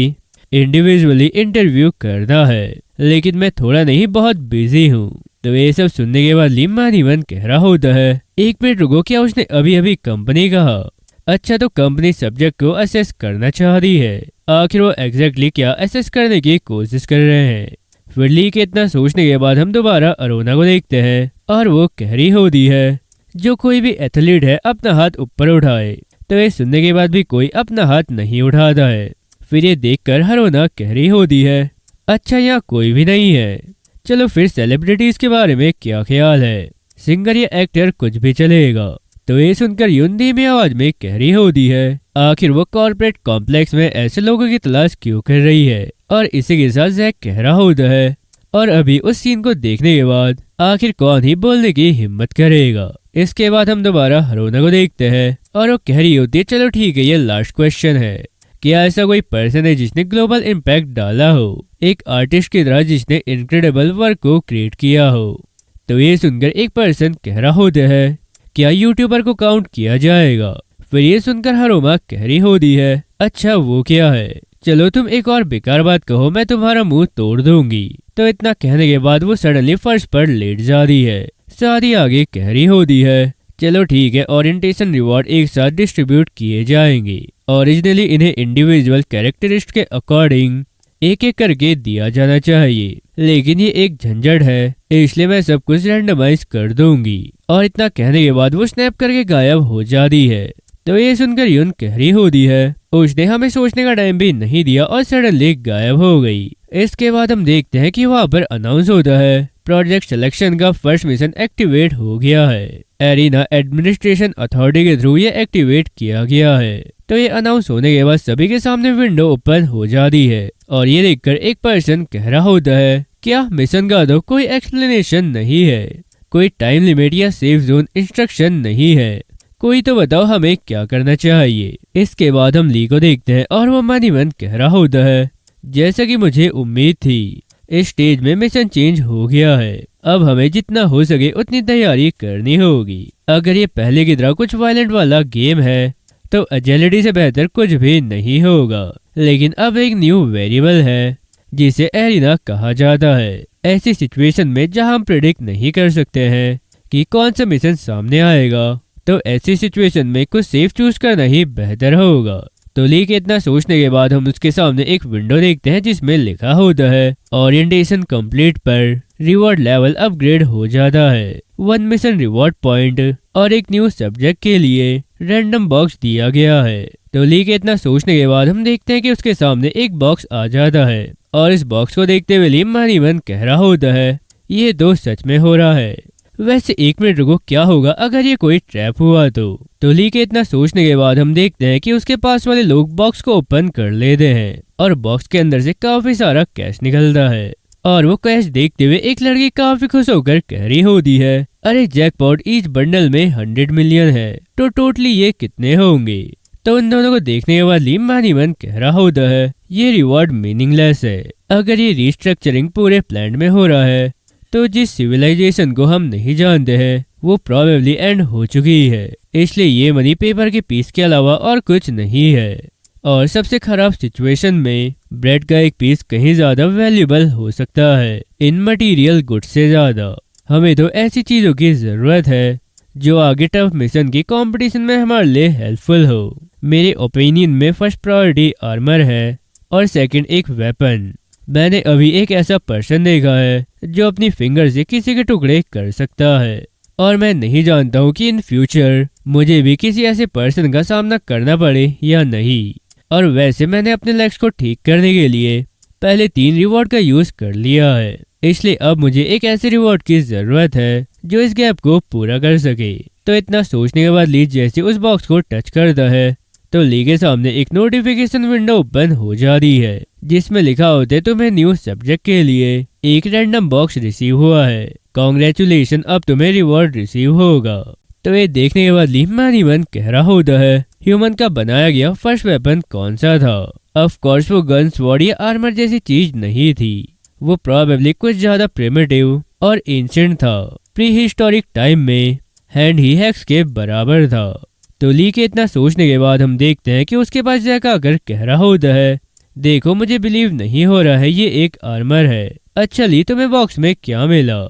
इंडिविजुअली इंटरव्यू करना है, लेकिन मैं थोड़ा नहीं बहुत बिजी हूँ। तो ये सब सुनने के बाद लीम मानीवन कह रहा होता है, एक मिनट रुको, क्या उसने अभी अभी कंपनी कहा। अच्छा, तो कंपनी सब्जेक्ट को असेस करना चाह रही है, आखिर वो एग्जैक्टली क्या असेस करने की कोशिश कर रहे हैं। फिर ली के इतना सोचने के बाद हम दोबारा अरोना को देखते हैं और वो कह रही होती है, जो कोई भी एथलीट है अपना हाथ ऊपर उठाए। तो ये सुनने के बाद भी कोई अपना हाथ नहीं उठाता है। फिर ये देखकर हरोना कह रही होती है, अच्छा यहाँ कोई भी नहीं है, चलो फिर सेलिब्रिटीज के बारे में क्या ख्याल है, सिंगर या एक्टर कुछ भी चलेगा। तो ये सुनकर यून धीमी आवाज में कह रही होती है, आखिर वो कॉर्पोरेट कॉम्प्लेक्स में ऐसे लोगों की तलाश क्यों कर रही है। और इसी के साथ जैक कह रहा होता है, और अभी उस सीन को देखने के बाद आखिर कौन ही बोलने की हिम्मत करेगा। इसके बाद हम दोबारा हरोना को देखते हैं और वो कह रही होती है, चलो ठीक है, ये लास्ट क्वेश्चन है, क्या ऐसा कोई पर्सन है जिसने ग्लोबल इम्पैक्ट डाला हो, एक आर्टिस्ट की तरह जिसने इनक्रेडिबल वर्क को क्रिएट किया हो। तो ये सुनकर एक पर्सन कह रहा होता है, क्या यूट्यूबर को काउंट किया जाएगा। फिर ये सुनकर हरोमा कह रही होती है, अच्छा वो क्या है, चलो तुम एक और बेकार बात कहो, मैं तुम्हारा मुंह तोड़ दूंगी। तो इतना कहने के बाद वो सडनली फर्श पर लेट जाती है। शादी आगे कह रही होती है, चलो ठीक है, ओरिएंटेशन रिवॉर्ड एक साथ डिस्ट्रीब्यूट किए जाएंगे। ओरिजिनली इन्हें इंडिविजुअल कैरेक्टरिस्ट के अकॉर्डिंग एक एक करके दिया जाना चाहिए, लेकिन ये एक झंझट है, इसलिए मैं सब कुछ रैंडमाइज कर दूंगी। और इतना कहने के बाद वो स्नैप करके गायब हो जाती है। तो ये सुनकर यून कह रही होती है, उसने हमें सोचने का टाइम भी नहीं दिया और सडनली गायब हो गई। इसके बाद हम देखते हैं कि वहाँ पर अनाउंस होता है, प्रोजेक्ट सिलेक्शन का फर्स्ट मिशन एक्टिवेट हो गया है, एरिना एडमिनिस्ट्रेशन अथॉरिटी के थ्रू ये एक्टिवेट किया गया है। तो ये अनाउंस होने के बाद सभी के सामने विंडो ओपन हो जाती है और ये देखकर एक पर्सन कह रहा होता है, क्या मिशन का तो कोई एक्सप्लेनेशन नहीं है, कोई टाइम लिमिट या सेफ जोन इंस्ट्रक्शन नहीं है, कोई तो बताओ हमें क्या करना चाहिए। इसके बाद हम ली को देखते हैं और वो मनीमन कह रहा होता है, जैसा कि मुझे उम्मीद थी, इस स्टेज में मिशन चेंज हो गया है, अब हमें जितना हो सके उतनी तैयारी करनी होगी। अगर ये पहले की तरह कुछ वायलेंट वाला गेम है तो एजिलिटी से बेहतर कुछ भी नहीं होगा, लेकिन अब एक न्यू वेरिएबल है जिसे एरिना कहा जाता है। ऐसी सिचुएशन में जहां हम प्रेडिक्ट नहीं कर सकते हैं कि कौन सा मिशन सामने आएगा, तो ऐसी सिचुएशन में कुछ सेफ चूज करना ही बेहतर होगा। तो ली के इतना सोचने के बाद हम उसके सामने एक विंडो देखते हैं जिसमें लिखा होता है, ओरिएंटेशन कंप्लीट पर रिवॉर्ड लेवल अपग्रेड हो जाता है, 1 मिशन रिवॉर्ड पॉइंट और एक न्यू सब्जेक्ट के लिए रैंडम बॉक्स दिया गया है। तो ली के इतना सोचने के बाद हम देखते हैं कि उसके सामने एक बॉक्स आ जाता है और इस बॉक्स को देखते हुए लीम मानीवन कह रहा होता है, ये तो सच में हो रहा है, वैसे 1 मिनट रुको, क्या होगा अगर ये कोई ट्रैप हुआ तो ली के इतना सोचने के बाद हम देखते हैं कि उसके पास वाले लोग बॉक्स को ओपन कर लेते हैं और बॉक्स के अंदर से काफी सारा कैश निकलता है और वो कैश देखते हुए एक लड़की काफी खुश होकर कह रही होती है, अरे जैकपॉट, ईच बंडल में 100 मिलियन है, तो टोटली ये कितने होंगे। तो उन दोनों को देखने के बाद ली मन ही मन कह रहा होता है, ये रिवॉर्ड मीनिंगलेस है। अगर ये रिस्ट्रक्चरिंग पूरे प्लान में हो रहा है तो जिस सिविलाइजेशन को हम नहीं जानते हैं वो प्रोबेबली एंड हो चुकी है, इसलिए ये मनी पेपर के पीस के अलावा और कुछ नहीं है। और सबसे खराब सिचुएशन में ब्रेड का एक पीस कहीं ज्यादा वैल्यूबल हो सकता है इन मटेरियल गुड्स से ज्यादा। हमें तो ऐसी चीजों की जरूरत है जो आगे टफ मिशन की कंपटीशन में हमारे लिए हेल्पफुल हो। मेरे ओपिनियन में फर्स्ट प्रायोरिटी आर्मर है और सेकंड एक वेपन। मैंने अभी एक ऐसा पर्सन देखा है जो अपनी फिंगर से किसी के टुकड़े कर सकता है और मैं नहीं जानता हूँ कि इन फ्यूचर मुझे भी किसी ऐसे पर्सन का सामना करना पड़े या नहीं। और वैसे मैंने अपने लेग्स को ठीक करने के लिए पहले 3 रिवॉर्ड का यूज कर लिया है, इसलिए अब मुझे एक ऐसे रिवॉर्ड की जरूरत है जो इस गैप को पूरा कर सके। तो इतना सोचने के बाद ली जैसे उस बॉक्स को टच करता है तो ली के सामने एक नोटिफिकेशन विंडो ओपन हो जाती है जिसमें लिखा होता है, तुम्हें न्यू सब्जेक्ट के लिए एक रैंडम बॉक्स रिसीव हुआ है, कांग्रेचुलेशन, अब तुम्हें रिवॉर्ड रिसीव होगा। तो ये देखने के बाद ली मन ही मन कह रहा होता है, ह्यूमन का बनाया गया फर्स्ट वेपन कौन सा था। ऑफ कोर्स वो गन, स्वॉर्ड या आर्मर जैसी चीज नहीं थी, वो प्रोबेबली कुछ ज्यादा प्रिमिटिव और एंशिएंट था। प्री हिस्टोरिक टाइम में हैंड ही हैक्स के बराबर था। तो ली के इतना सोचने के बाद हम देखते हैं कि उसके पास जैक आकर कह रहा होता है, देखो मुझे बिलीव नहीं हो रहा है, ये एक आर्मर है। अच्छा ली, तुम्हें बॉक्स में क्या मिला?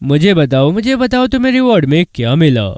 मुझे बताओ तुम्हें रिवॉर्ड में क्या मिला?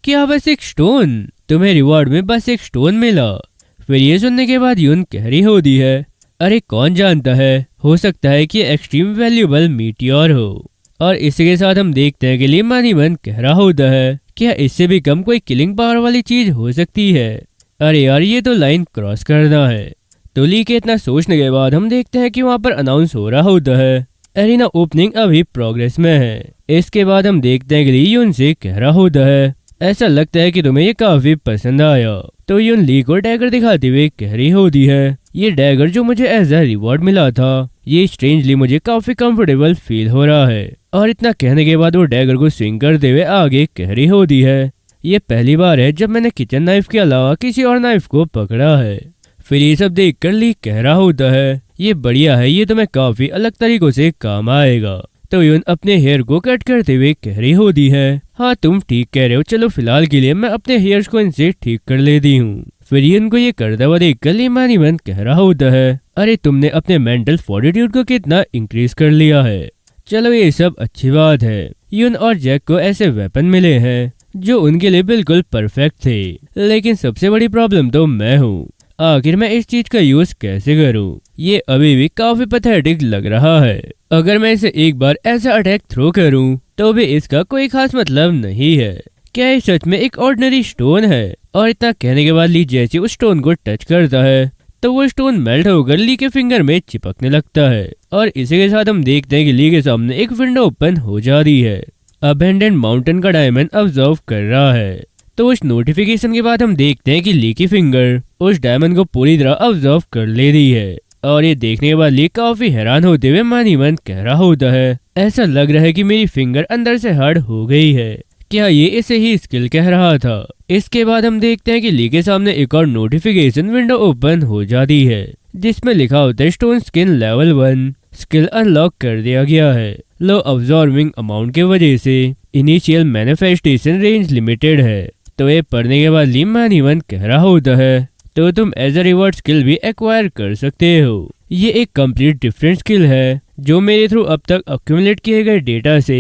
क्या बस एक स्टोन? तुम्हें रिवॉर्ड में बस एक स्टोन मिला? फिर ये सुनने के बाद यून कह रही होती है, अरे कौन जानता है, हो सकता है कि एक्सट्रीम वैल्यूबल मीटियोर हो। और इसी के साथ हम देखते हैं कि ली मन ही मन कह रहा होता है, क्या इससे भी कम कोई किलिंग पावर वाली चीज हो सकती है? अरे यार, ये तो लाइन क्रॉस करना है। तो ली के इतना सोचने के बाद हम देखते हैं कि वहाँ पर अनाउंस हो रहा होता है, एरिना ओपनिंग अभी प्रोग्रेस में है। इसके बाद हम देखते हैं कि ली यून से कह रहा होता है, ऐसा लगता है कि तुम्हें ये काफी पसंद आया। तो यून ली को डैगर दिखाते हुए कह रही होती है, ये डैगर जो मुझे एज अ रिवॉर्ड मिला था, ये स्ट्रेंजली मुझे काफी कंफर्टेबल फील हो रहा है। और इतना कहने के बाद वो डैगर को स्विंग करते हुए आगे कह रही होती है, ये पहली बार है जब मैंने किचन नाइफ के अलावा किसी और नाइफ को पकड़ा है। फिर ये सब देख कर ली कह रहा होता है, ये बढ़िया है, ये तुम्हें काफी अलग तरीकों से काम आएगा। तो यून अपने हेयर को कट करते हुए कह रही होती है, हाँ तुम ठीक कह रहे हो, चलो फिलहाल के लिए मैं अपने हेयर्स को इनसे ठीक कर लेती हूँ। फिर यून को ये करता हुआ देख कर ली मन ही मन कह रहा होता है, अरे तुमने अपने मेंटल फोर्टिट्यूड को कितना इंक्रीज कर लिया है। चलो ये सब अच्छी बात है। यून और जैक को ऐसे वेपन मिले हैं जो उनके लिए बिल्कुल परफेक्ट थे, लेकिन सबसे बड़ी प्रॉब्लम तो मैं हूँ। आखिर मैं इस चीज का यूज कैसे करूं? ये अभी भी काफी पैथेटिक लग रहा है। अगर मैं इसे एक बार ऐसा अटैक थ्रो करूं तो भी इसका कोई खास मतलब नहीं है। क्या ये सच में एक ऑर्डिनरी स्टोन है? और इतना कहने के बाद ली जैसे उस स्टोन को टच करता है तो वो स्टोन मेल्ट होकर ली के फिंगर में चिपकने लगता है। और इसी के साथ हम देखते हैं कि ली के सामने एक विंडो ओपन हो जाती है। अबेंडेंड माउंटेन का डायमंड ऑब्जर्व कर रहा है। तो उस नोटिफिकेशन के बाद हम देखते हैं कि ली की फिंगर उस डायमंड को पूरी तरह ऑब्जर्व कर ले रही है। और ये देखने के बाद ली काफी हैरान होते हुए मन ही मन कह रहा होता है, ऐसा लग रहा है कि मेरी फिंगर अंदर से हार्ड हो गई है। क्या ये इसे ही स्किल कह रहा था? इसके बाद हम देखते हैं कि ली के सामने एक और नोटिफिकेशन विंडो ओपन हो जाती है जिसमें लिखा होता है, stone skin level 1 skill unlock कर दिया गया है। लो अब्जॉर्बिंग अमाउंट की वजह से इनिशियल मैनिफेस्टेशन रेंज लिमिटेड है। तो ये पढ़ने के बाद ली मन ही मन कह रहा होता है, तो तुम एज अ रिवॉर्ड स्किल भी एक्वायर कर सकते हो। ये एक कंप्लीट डिफरेंट स्किल है जो मेरे थ्रू अब तक अक्यूमुलेट किए गए डेटा से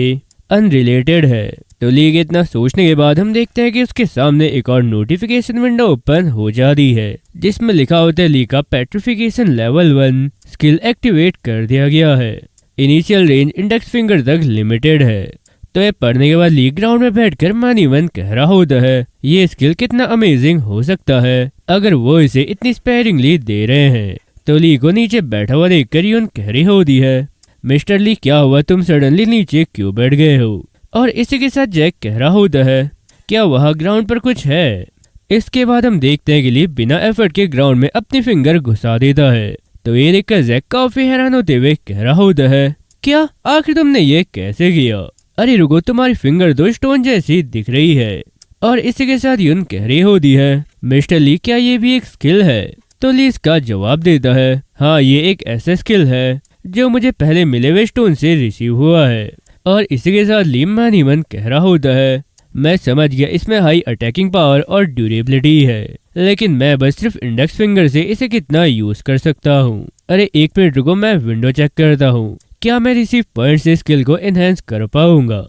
अनरिलेटेड है। तो ली के इतना सोचने के बाद हम देखते हैं कि उसके सामने एक और नोटिफिकेशन विंडो ओपन हो जाती है जिसमें लिखा होता है, ली का पेट्रिफिकेशन लेवल 1 स्किल एक्टिवेट कर दिया गया है। इनिशियल रेंज इंडेक्स फिंगर तक लिमिटेड है। तो ये पढ़ने के बाद ली ग्राउंड में बैठकर मन ही मन कह रहा होता है, ये स्किल कितना अमेजिंग हो सकता है अगर वो इसे इतनी स्पेयरिंगली दे रहे हैं। तो ली को नीचे बैठा हुआ देखकर यून कह रही होती है, मिस्टर ली क्या हुआ, तुम सडनली नीचे क्यों बैठ गए हो? और इसी के साथ जैक कह रहा होता है, क्या वहाँ ग्राउंड पर कुछ है? इसके बाद हम देखते हैं कि ली बिना एफर्ट के ग्राउंड में अपनी फिंगर घुसा देता है। तो ये देखकर जैक काफी हैरान होते हुए कह रहा होता है, क्या आखिर तुमने ये कैसे किया? अरे रुको, तुम्हारी फिंगर तो स्टोन जैसी दिख रही है। और इसी के साथ यून कह रही होती है, मिस्टर ली क्या ये भी एक स्किल है? तो ली इसका जवाब देता है, हाँ ये एक ऐसा स्किल है जो मुझे पहले मिले हुए स्टोन से रिसीव हुआ है। और इसी के साथ ली मन ही मन कह रहा होता है, मैं समझ गया इसमें हाई अटैकिंग पावर और ड्यूरेबिलिटी है, लेकिन मैं बस सिर्फ इंडेक्स फिंगर से इसे कितना यूज कर सकता हूँ। अरे एक मिनट रुको, मैं विंडो चेक करता हूँ, क्या मैं रिसीव पॉइंट से स्किल को एनहेंस कर पाऊंगा?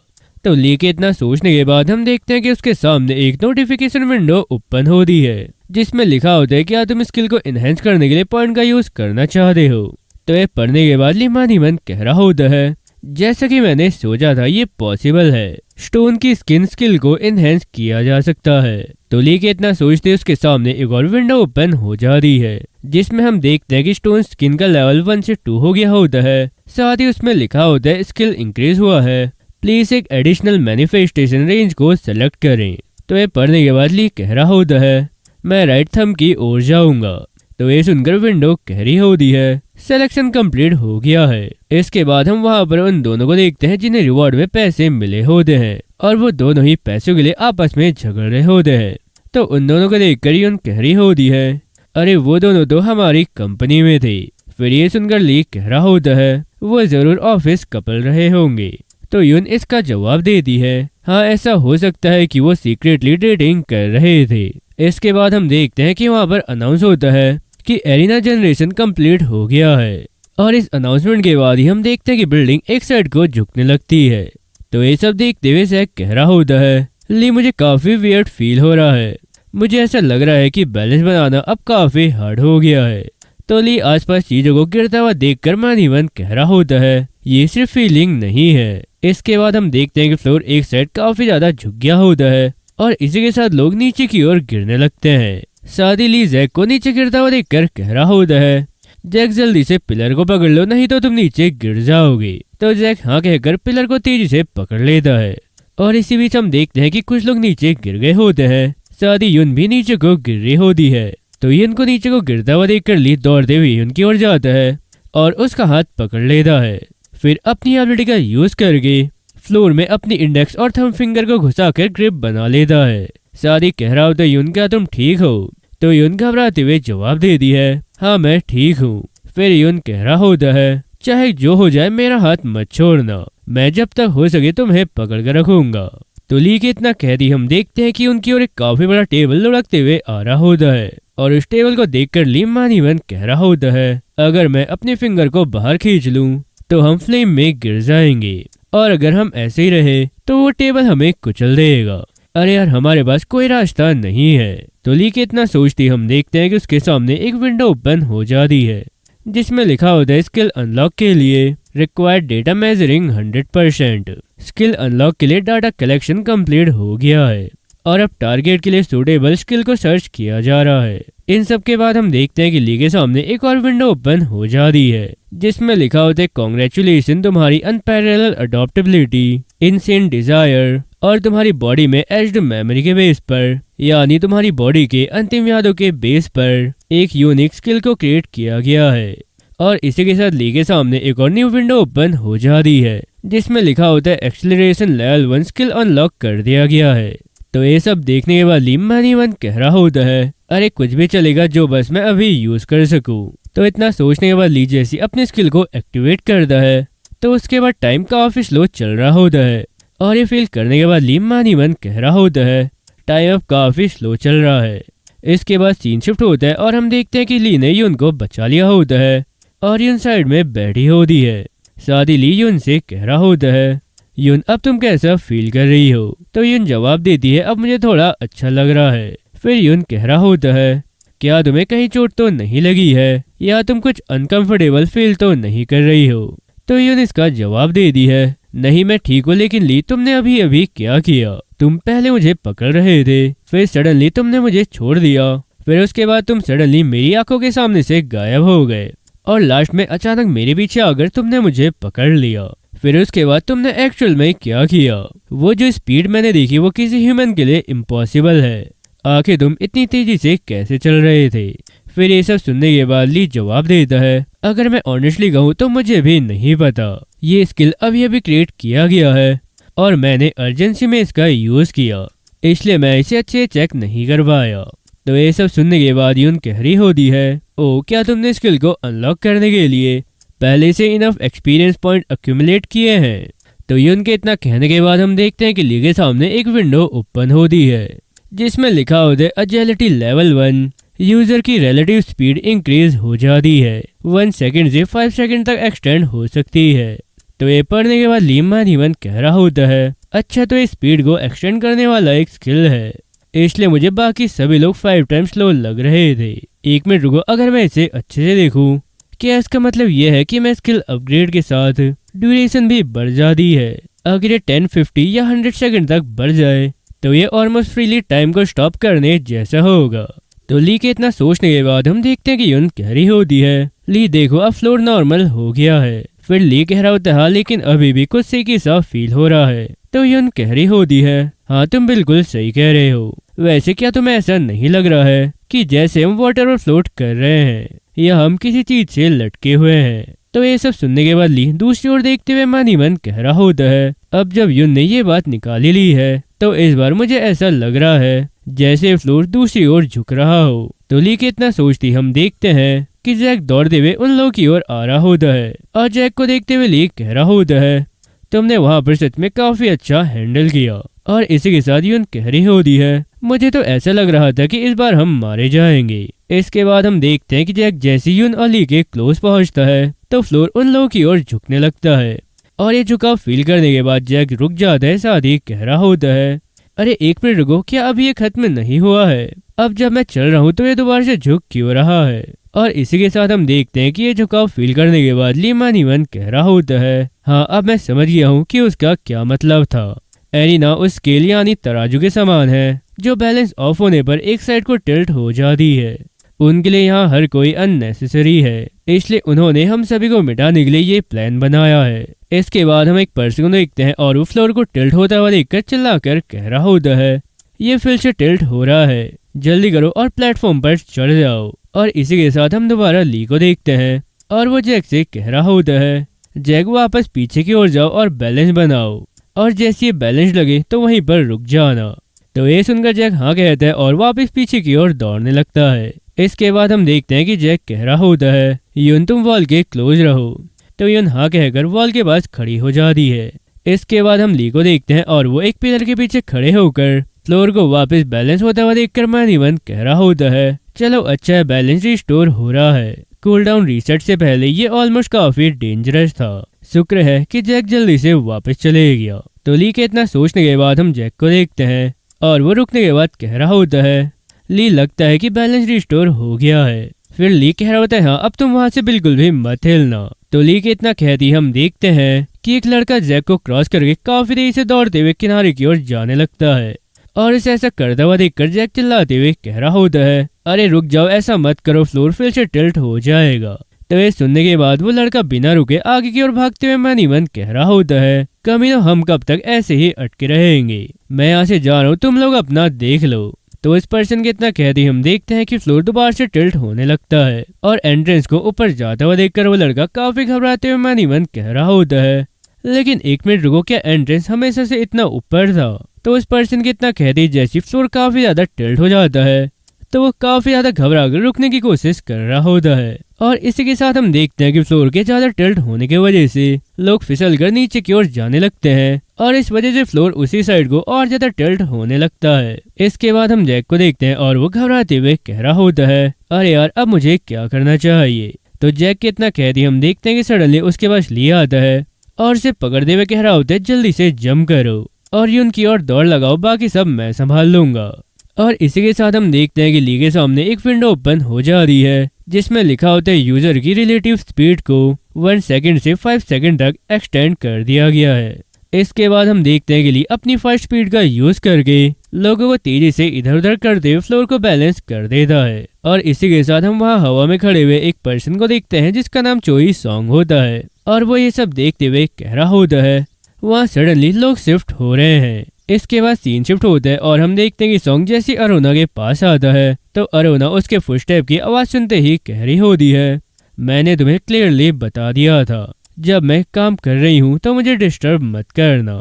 तो ली के इतना सोचने के बाद हम देखते हैं कि उसके सामने एक नोटिफिकेशन विंडो ओपन होती है जिसमें लिखा होता है क्या तुम स्किल को एनहेंस करने के लिए पॉइंट का यूज करना चाहते हो। तो ये पढ़ने के बाद ली मन ही मन कह रहा होता है, जैसा कि मैंने सोचा था ये पॉसिबल है, स्टोन की स्किन स्किल को एनहेंस किया जा सकता है। तो ली के इतना सोचते उसके सामने एक और विंडो ओपन हो जाती है जिसमें हम देखते हैं कि स्टोन स्किन का लेवल 1 से 2 हो गया होता है। साथ ही उसमें लिखा होता है स्किल इंक्रीज हुआ है, प्लीज एक एडिशनल मैनिफेस्टेशन रेंज को सेलेक्ट करें। तो ये पढ़ने के बाद ली कह रहा होता है, मैं राइट थंब की ओर जाऊंगा। तो ये सुनकर विंडो कह रही होती है, सिलेक्शन कंप्लीट हो गया है। इसके बाद हम वहां पर उन दोनों को देखते हैं जिन्हें रिवॉर्ड में पैसे मिले होते हैं और वो दोनों ही पैसों के लिए आपस में झगड़ रहे होते हैं। तो उन दोनों को देखकर यून कह रही होती है, अरे वो दोनों तो हमारी कंपनी में थे। फिर ये सुनकर ली कह रहा होता है, वो जरूर ऑफिस कपल रहे होंगे। तो यून इसका जवाब देती है, हाँ ऐसा हो सकता है कि वो सीक्रेटली डेटिंग कर रहे थे। इसके बाद हम देखते हैं कि वहाँ पर अनाउंस होता है कि एरिना जनरेशन कंप्लीट हो गया है। और इस अनाउंसमेंट के बाद ही हम देखते हैं कि बिल्डिंग एक साइड को झुकने लगती है। तो ये सब देखते हुए जैक कह रहा होता है, ली मुझे काफी वियर्ड फील हो रहा है, मुझे ऐसा लग रहा है कि बैलेंस बनाना अब काफी हार्ड हो गया है। तो ली आसपास चीजों को गिरता हुआ देखकर मन ही मन कह रहा होता है, ये सिर्फ फीलिंग नहीं है। इसके बाद हम देखते हैं कि फ्लोर एक साइड काफी ज्यादा झुक गया होता है और इसी के साथ लोग नीचे की ओर गिरने लगते हैं। साथ ही ली जैक को नीचे गिरता हुआ देखकर कह रहा होता है, जैक जल्दी से पिलर को पकड़ लो नहीं तो तुम नीचे गिर जाओगे। तो जैक हाँ कहकर पिलर को तेजी से पकड़ लेता है और इसी बीच हम देखते हैं कि कुछ लोग नीचे गिर गए होते हैं। साथ ही यून भी नीचे को गिर रही होती है। तो यून को नीचे को गिरता हुआ देखकर ली दौड़ते हुए यून की ओर जाता है और उसका हाथ पकड़ लेता है। फिर अपनी एबिलिटी का यूज करके फ्लोर में अपनी इंडेक्स और थंब फिंगर को घुसाकर ग्रिप बना लेता है। साथ ही कह रहा होता है, यून क्या तुम ठीक हो? तो यून घबराते हुए जवाब देती है, हाँ मैं ठीक हूँ। फिर यून कह रहा होता है, चाहे जो हो जाए मेरा हाथ मत छोड़ना, मैं जब तक हो सके तुम्हें पकड़ कर रखूंगा। तो ली के इतना कहती हम देखते हैं कि उनकी ओर एक काफी बड़ा टेबल लुढ़कते हुए आ रहा होता है और उस टेबल को देखकर ली मानी मन कह रहा होता है, अगर मैं अपने फिंगर को बाहर खींच लूं तो हम फ्लेम में गिर जाएंगे और अगर हम ऐसे ही रहे तो वो टेबल हमें कुचल देगा। अरे यार हमारे पास कोई रास्ता नहीं है। तो ली के इतना सोचती हम देखते हैं कि उसके सामने एक विंडो ओपन हो जाती है जिसमें लिखा होता है स्किल अनलॉक के लिए required data measuring 100%। Skill unlock के लिए डाटा कलेक्शन कंप्लीट हो गया है और अब टारगेट के लिए सूटेबल स्किल को सर्च किया जा रहा है। इन सब के बाद हम देखते हैं कि ली के सामने एक और विंडो ओपन हो जाती है जिसमें लिखा होता है कॉन्ग्रेचुलेशन तुम्हारी अनपैरेलल अडॉप्टेबिलिटी, इनसेन डिजायर और तुम्हारी बॉडी में एज्ड मेमोरी के बेस पर यानी तुम्हारी बॉडी के अंतिम यादों के बेस पर एक यूनिक स्किल को क्रिएट किया गया है। और इसी के साथ ली के सामने एक और न्यू विंडो ओपन हो जाती है जिसमें लिखा होता है एक्सेलरेशन लेवल 1 स्किल अनलॉक कर दिया गया है। तो ये सब देखने के बाद ली मन ही मन कह रहा होता है, अरे कुछ भी चलेगा जो बस मैं अभी यूज कर सकूं। तो इतना सोचने के बाद ली जैसी अपने स्किल को एक्टिवेट करता है तो उसके बाद टाइम काफी स्लो चल रहा होता है और ये फील करने के बाद ली मन ही मन कह रहा होता है, टाइम अब काफी स्लो चल रहा है। इसके बाद सीन शिफ्ट होता है और हम देखते हैं कि ली ने यून को बचा लिया होता है और यून साइड में बैठी होती है। साथ ही ली यून से कह रहा होता है, यून अब तुम कैसा फील कर रही हो? तो यून जवाब देती है, अब मुझे थोड़ा अच्छा लग रहा है। फिर यून कह रहा होता है, क्या तुम्हें कहीं चोट तो नहीं लगी है या तुम कुछ अनकंफर्टेबल फील तो नहीं कर रही हो? तो यून इसका जवाब देती है, नहीं मैं ठीक हूँ, लेकिन ली तुमने अभी अभी क्या किया? तुम पहले मुझे पकड़ रहे थे, फिर सडनली तुमने मुझे छोड़ दिया, फिर उसके बाद तुम सडनली मेरी आंखों के सामने से गायब हो गए और लास्ट में अचानक मेरे पीछे आकर तुमने मुझे पकड़ लिया। फिर उसके बाद तुमने एक्चुअल में क्या किया। वो जो स्पीड मैंने देखी वो किसी ह्यूमन के लिए इम्पॉसिबल है। आखिर तुम इतनी तेजी से कैसे चल रहे थे। फिर ये सब सुनने के बाद ली जवाब देता है, अगर मैं ऑनेस्टली कहूँ तो मुझे भी नहीं पता। ये स्किल अभी अभी क्रिएट किया गया है और मैंने अर्जेंसी में इसका यूज किया, इसलिए मैं इसे अच्छे चेक नहीं कर पाया। तो ये सब सुनने के बाद यून कह रही होती है, ओ क्या तुमने स्किल को अनलॉक करने के लिए पहले से इनफ एक्सपीरियंस पॉइंट अक्यूमुलेट किए हैं। तो यून के इतना कहने के बाद हम देखते हैं कि ली के सामने एक विंडो ओपन होती है जिसमें लिखा होता है एजिलिटी लेवल 1। यूजर की रिलेटिव स्पीड इंक्रीज हो जाती है, 1 सेकंड से 5 सेकंड तक एक्सटेंड हो सकती है। तो ये पढ़ने के बाद ली मन कह रहा होता है, अच्छा तो ये स्पीड को एक्सटेंड करने वाला एक स्किल है, इसलिए मुझे बाकी सभी लोग 5 टाइम्स स्लो लग रहे थे। 1 मिनट रुको, अगर मैं इसे अच्छे से देखूं, क्या इसका मतलब यह है कि मैं स्किल अपग्रेड के साथ ड्यूरेशन भी बढ़ जाती है। अगर ये 10, 50 या 100 सेकंड तक बढ़ जाए तो ये ऑलमोस्ट फ्रीली टाइम को स्टॉप करने जैसा होगा। तो ली के इतना सोचने के बाद हम देखते हैं कि यून कह रही होती है, ली देखो अब फ्लोर नॉर्मल हो गया है। फिर ली कह रहा होता है, लेकिन अभी भी कुछ सेकी सा फील हो रहा है। तो यून कह रही होती है, हाँ तुम बिल्कुल सही कह रहे हो। वैसे क्या तुम्हें ऐसा नहीं लग रहा है कि जैसे हम वाटर में फ्लोट कर रहे हैं या हम किसी चीज से लटके हुए हैं। तो ये सब सुनने के बाद ली दूसरी ओर देखते हुए मन कह रहा होता है, अब जब यून ने ये बात निकाली ली है तो इस बार मुझे ऐसा लग रहा है जैसे फ्लोर दूसरी ओर झुक रहा हो। तो ली के इतना सोचती हम देखते हैं कि जैक दौड़ते हुए उन लोगों की ओर आ रहा होता है और जैक को देखते हुए ली कह रहा होता है, तुमने वहां पर सच में काफी अच्छा हैंडल किया। और इसी के साथ यून कह रही होती है, मुझे तो ऐसा लग रहा था कि इस बार हम मारे जाएंगे। इसके बाद हम देखते हैं कि जैक जैसे यून और ली के क्लोज पहुंचता है तो फ्लोर उन लोगों की ओर झुकने लगता है और ये झुकाव फील करने के बाद जैक रुक जाता है, साथ ही कह रहा होता है, अरे 1 मिनट रुको, क्या अभी ये खत्म नहीं हुआ है? अब जब मैं चल रहा हूँ तो ये दोबारा से झुक क्यों रहा है? और इसी के साथ हम देखते हैं कि ये झुकाव फील करने के बाद ली मन कह रहा होता है, हाँ अब मैं समझ गया हूँ कि उसका क्या मतलब था। एरिना उस स्केल यानी तराजू के समान है जो बैलेंस ऑफ होने पर एक साइड को टिल्ट हो जाती है। उनके लिए यहाँ हर कोई अननेसेसरी है, इसलिए उन्होंने हम सभी को मिटाने के लिए ये प्लान बनाया है। इसके बाद हम एक पर्सन को देखते हैं और वो फ्लोर को टिल्ट होता हुआ देखकर चिल्लाकर कह रहा होता है, ये फिर से टिल्ट हो रहा है, जल्दी करो और प्लेटफॉर्म पर चढ़ जाओ। और इसी के साथ हम दोबारा ली को देखते हैं और वो जैक से कह रहा होता है, जैक वापस पीछे की ओर जाओ और बैलेंस बनाओ, और जैसे ये बैलेंस लगे तो वहीं पर रुक जाना। तो ये सुनकर जैक हाँ कहता है और वापस पीछे की ओर दौड़ने लगता है। इसके बाद हम देखते हैं कि जैक कह रहा होता है, यून तुम वॉल के क्लोज रहो। तो यून हाँ कहकर वॉल के पास खड़ी हो जाती है। इसके बाद हम ली को देखते हैं और वो एक पिलर के पीछे खड़े होकर फ्लोर को वापस बैलेंस होता हुआ देखकर मन कह रहा होता है, चलो अच्छा है बैलेंस रिस्टोर हो रहा है। कूल डाउन रीसेट से पहले ये ऑलमोस्ट काफी डेंजरस था, शुक्र है कि जैक जल्दी से वापस चले गया। तो ली के इतना सोचने के बाद हम जैक को देखते हैं और वो रुकने के बाद कह रहा होता है, ली लगता है कि बैलेंस रिस्टोर हो गया है। फिर ली कह रहा होता है, हाँ अब तुम वहां से बिल्कुल भी मत हिलना। तो ली के इतना कहती हम देखते हैं कि एक लड़का जैक को क्रॉस करके काफी देर से दौड़ते हुए किनारे की ओर जाने लगता है और इसे ऐसा करता हुआ देखकर जैक चिल्लाते हुए कह रहा होता है, अरे रुक जाओ, ऐसा मत करो, फ्लोर फिर से टिल्ट हो जाएगा। तो ये सुनने के बाद वो लड़का बिना रुके आगे की ओर भागते हुए मन कह रहा होता है, कमीनो हम कब तक ऐसे ही अटके रहेंगे, मैं यहाँ से जा रहा हूँ, तुम लोग अपना देख लो। तो इस पर्सन के इतना कहते हम देखते हैं कि फ्लोर दोबारा से टिल्ट होने लगता है और एंट्रेंस को ऊपर जाता हुआ देखकर वो लड़का काफी घबराते हुए मन कह रहा होता है, लेकिन 1 मिनट रुको, क्या एंट्रेंस हमेशा से इतना ऊपर था? तो इस पर्सन के इतना कहते जैसे फ्लोर काफी ज्यादा टिल्ट हो जाता है तो वो काफी ज्यादा घबरा कर रुकने की कोशिश कर रहा होता है। और इसी के साथ हम देखते हैं कि फ्लोर के ज्यादा टिल्ट होने की वजह से लोग फिसल कर नीचे की ओर जाने लगते हैं और इस वजह से फ्लोर उसी साइड को और ज्यादा टिल्ट होने लगता है। इसके बाद हम जैक को देखते हैं और वो घबराते हुए कह रहा होता है, अरे यार अब मुझे क्या करना चाहिए? तो जैक के इतना कहती हम देखते हैं कि सडनली उसके पास ली आता है और उसे पकड़ते हुए कह रहा होता है, जल्दी से जंप करो और यून की ओर दौड़ लगाओ, बाकी सब मैं संभाल लूंगा। और इसी के साथ हम देखते हैं कि ली के सामने एक विंडो ओपन हो जा रही है जिसमें लिखा होता है यूजर की रिलेटिव स्पीड को 1 सेकंड से 5 सेकंड तक एक्सटेंड कर दिया गया है। इसके बाद हम देखते हैं कि ली अपनी फास्ट स्पीड का यूज करके लोगों को तेजी से इधर उधर करते हुए फ्लोर को बैलेंस कर देता है। और इसी के साथ हम वहाँ हवा में खड़े हुए एक पर्सन को देखते हैं जिसका नाम चोई सॉन्ग होता है, और वो ये सब देखते हुए कह रहा होता है वहाँ सडनली लोग शिफ्ट हो रहे हैं। इसके बाद सीन शिफ्ट होता है और हम देखते हैं कि सॉन्ग जैसे अरुणा के पास आता है तो अरुणा उसके फुटस्टेप की आवाज सुनते ही कह रही होती है मैंने तुम्हें क्लियरली बता दिया था जब मैं काम कर रही हूँ तो मुझे डिस्टर्ब मत करना।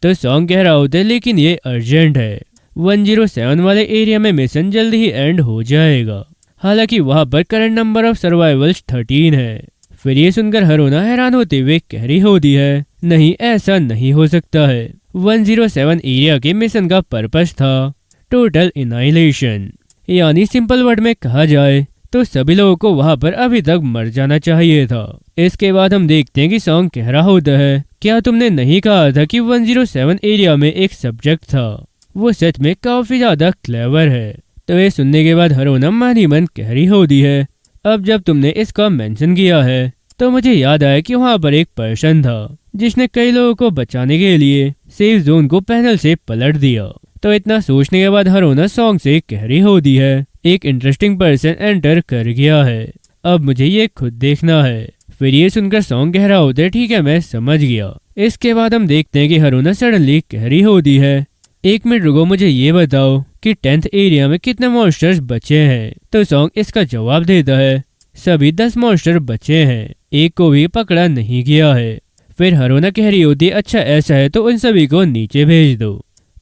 तो सॉन्ग कह रहा होता है लेकिन ये अर्जेंट है, 107 वाले एरिया में मिशन जल्दी ही एंड हो जाएगा। हालांकि वहाँ पर करंट नंबर ऑफ सर्वाइवल्स 13 है। फिर ये सुनकर अरुणा हैरान होते हुए कह रही होती है नहीं ऐसा नहीं हो सकता है, 107 एरिया के मिशन का पर्पस था टोटल इनाइलेशन, यानी सिंपल वर्ड में कहा जाए तो सभी लोगों को वहां पर अभी तक मर जाना चाहिए था। इसके बाद हम देखते हैं कि सॉन्ग कह रहा होता है क्या तुमने नहीं कहा था कि 107 एरिया में एक सब्जेक्ट था, वो सच में काफी ज्यादा क्लेवर है। तो ये सुनने के बाद अरुणा मन ही मन कह रही होती है अब जब तुमने इसका मेंशन किया है तो मुझे याद आया कि वहाँ पर एक पर्सन था जिसने कई लोगों को बचाने के लिए सेफ जोन को पैनल से पलट दिया। तो इतना सोचने के बाद अरुणा सॉन्ग से कह रही होती है एक इंटरेस्टिंग पर्सन एंटर कर गया है, अब मुझे ये खुद देखना है। फिर ये सुनकर सॉन्ग कह रहा होता है ठीक है मैं समझ गया। इसके बाद हम देखते हैं कि अरुणा सडनली कह रही होती है 1 मिनट रुको मुझे ये बताओ कि 10th एरिया में कितने मॉन्स्टर्स बचे हैं। तो सॉन्ग इसका जवाब देता है सभी 10 मॉन्स्टर बचे हैं, एक को भी पकड़ा नहीं गया है। फिर अरुणा कह रही होती है अच्छा ऐसा है तो उन सभी को नीचे भेज दो।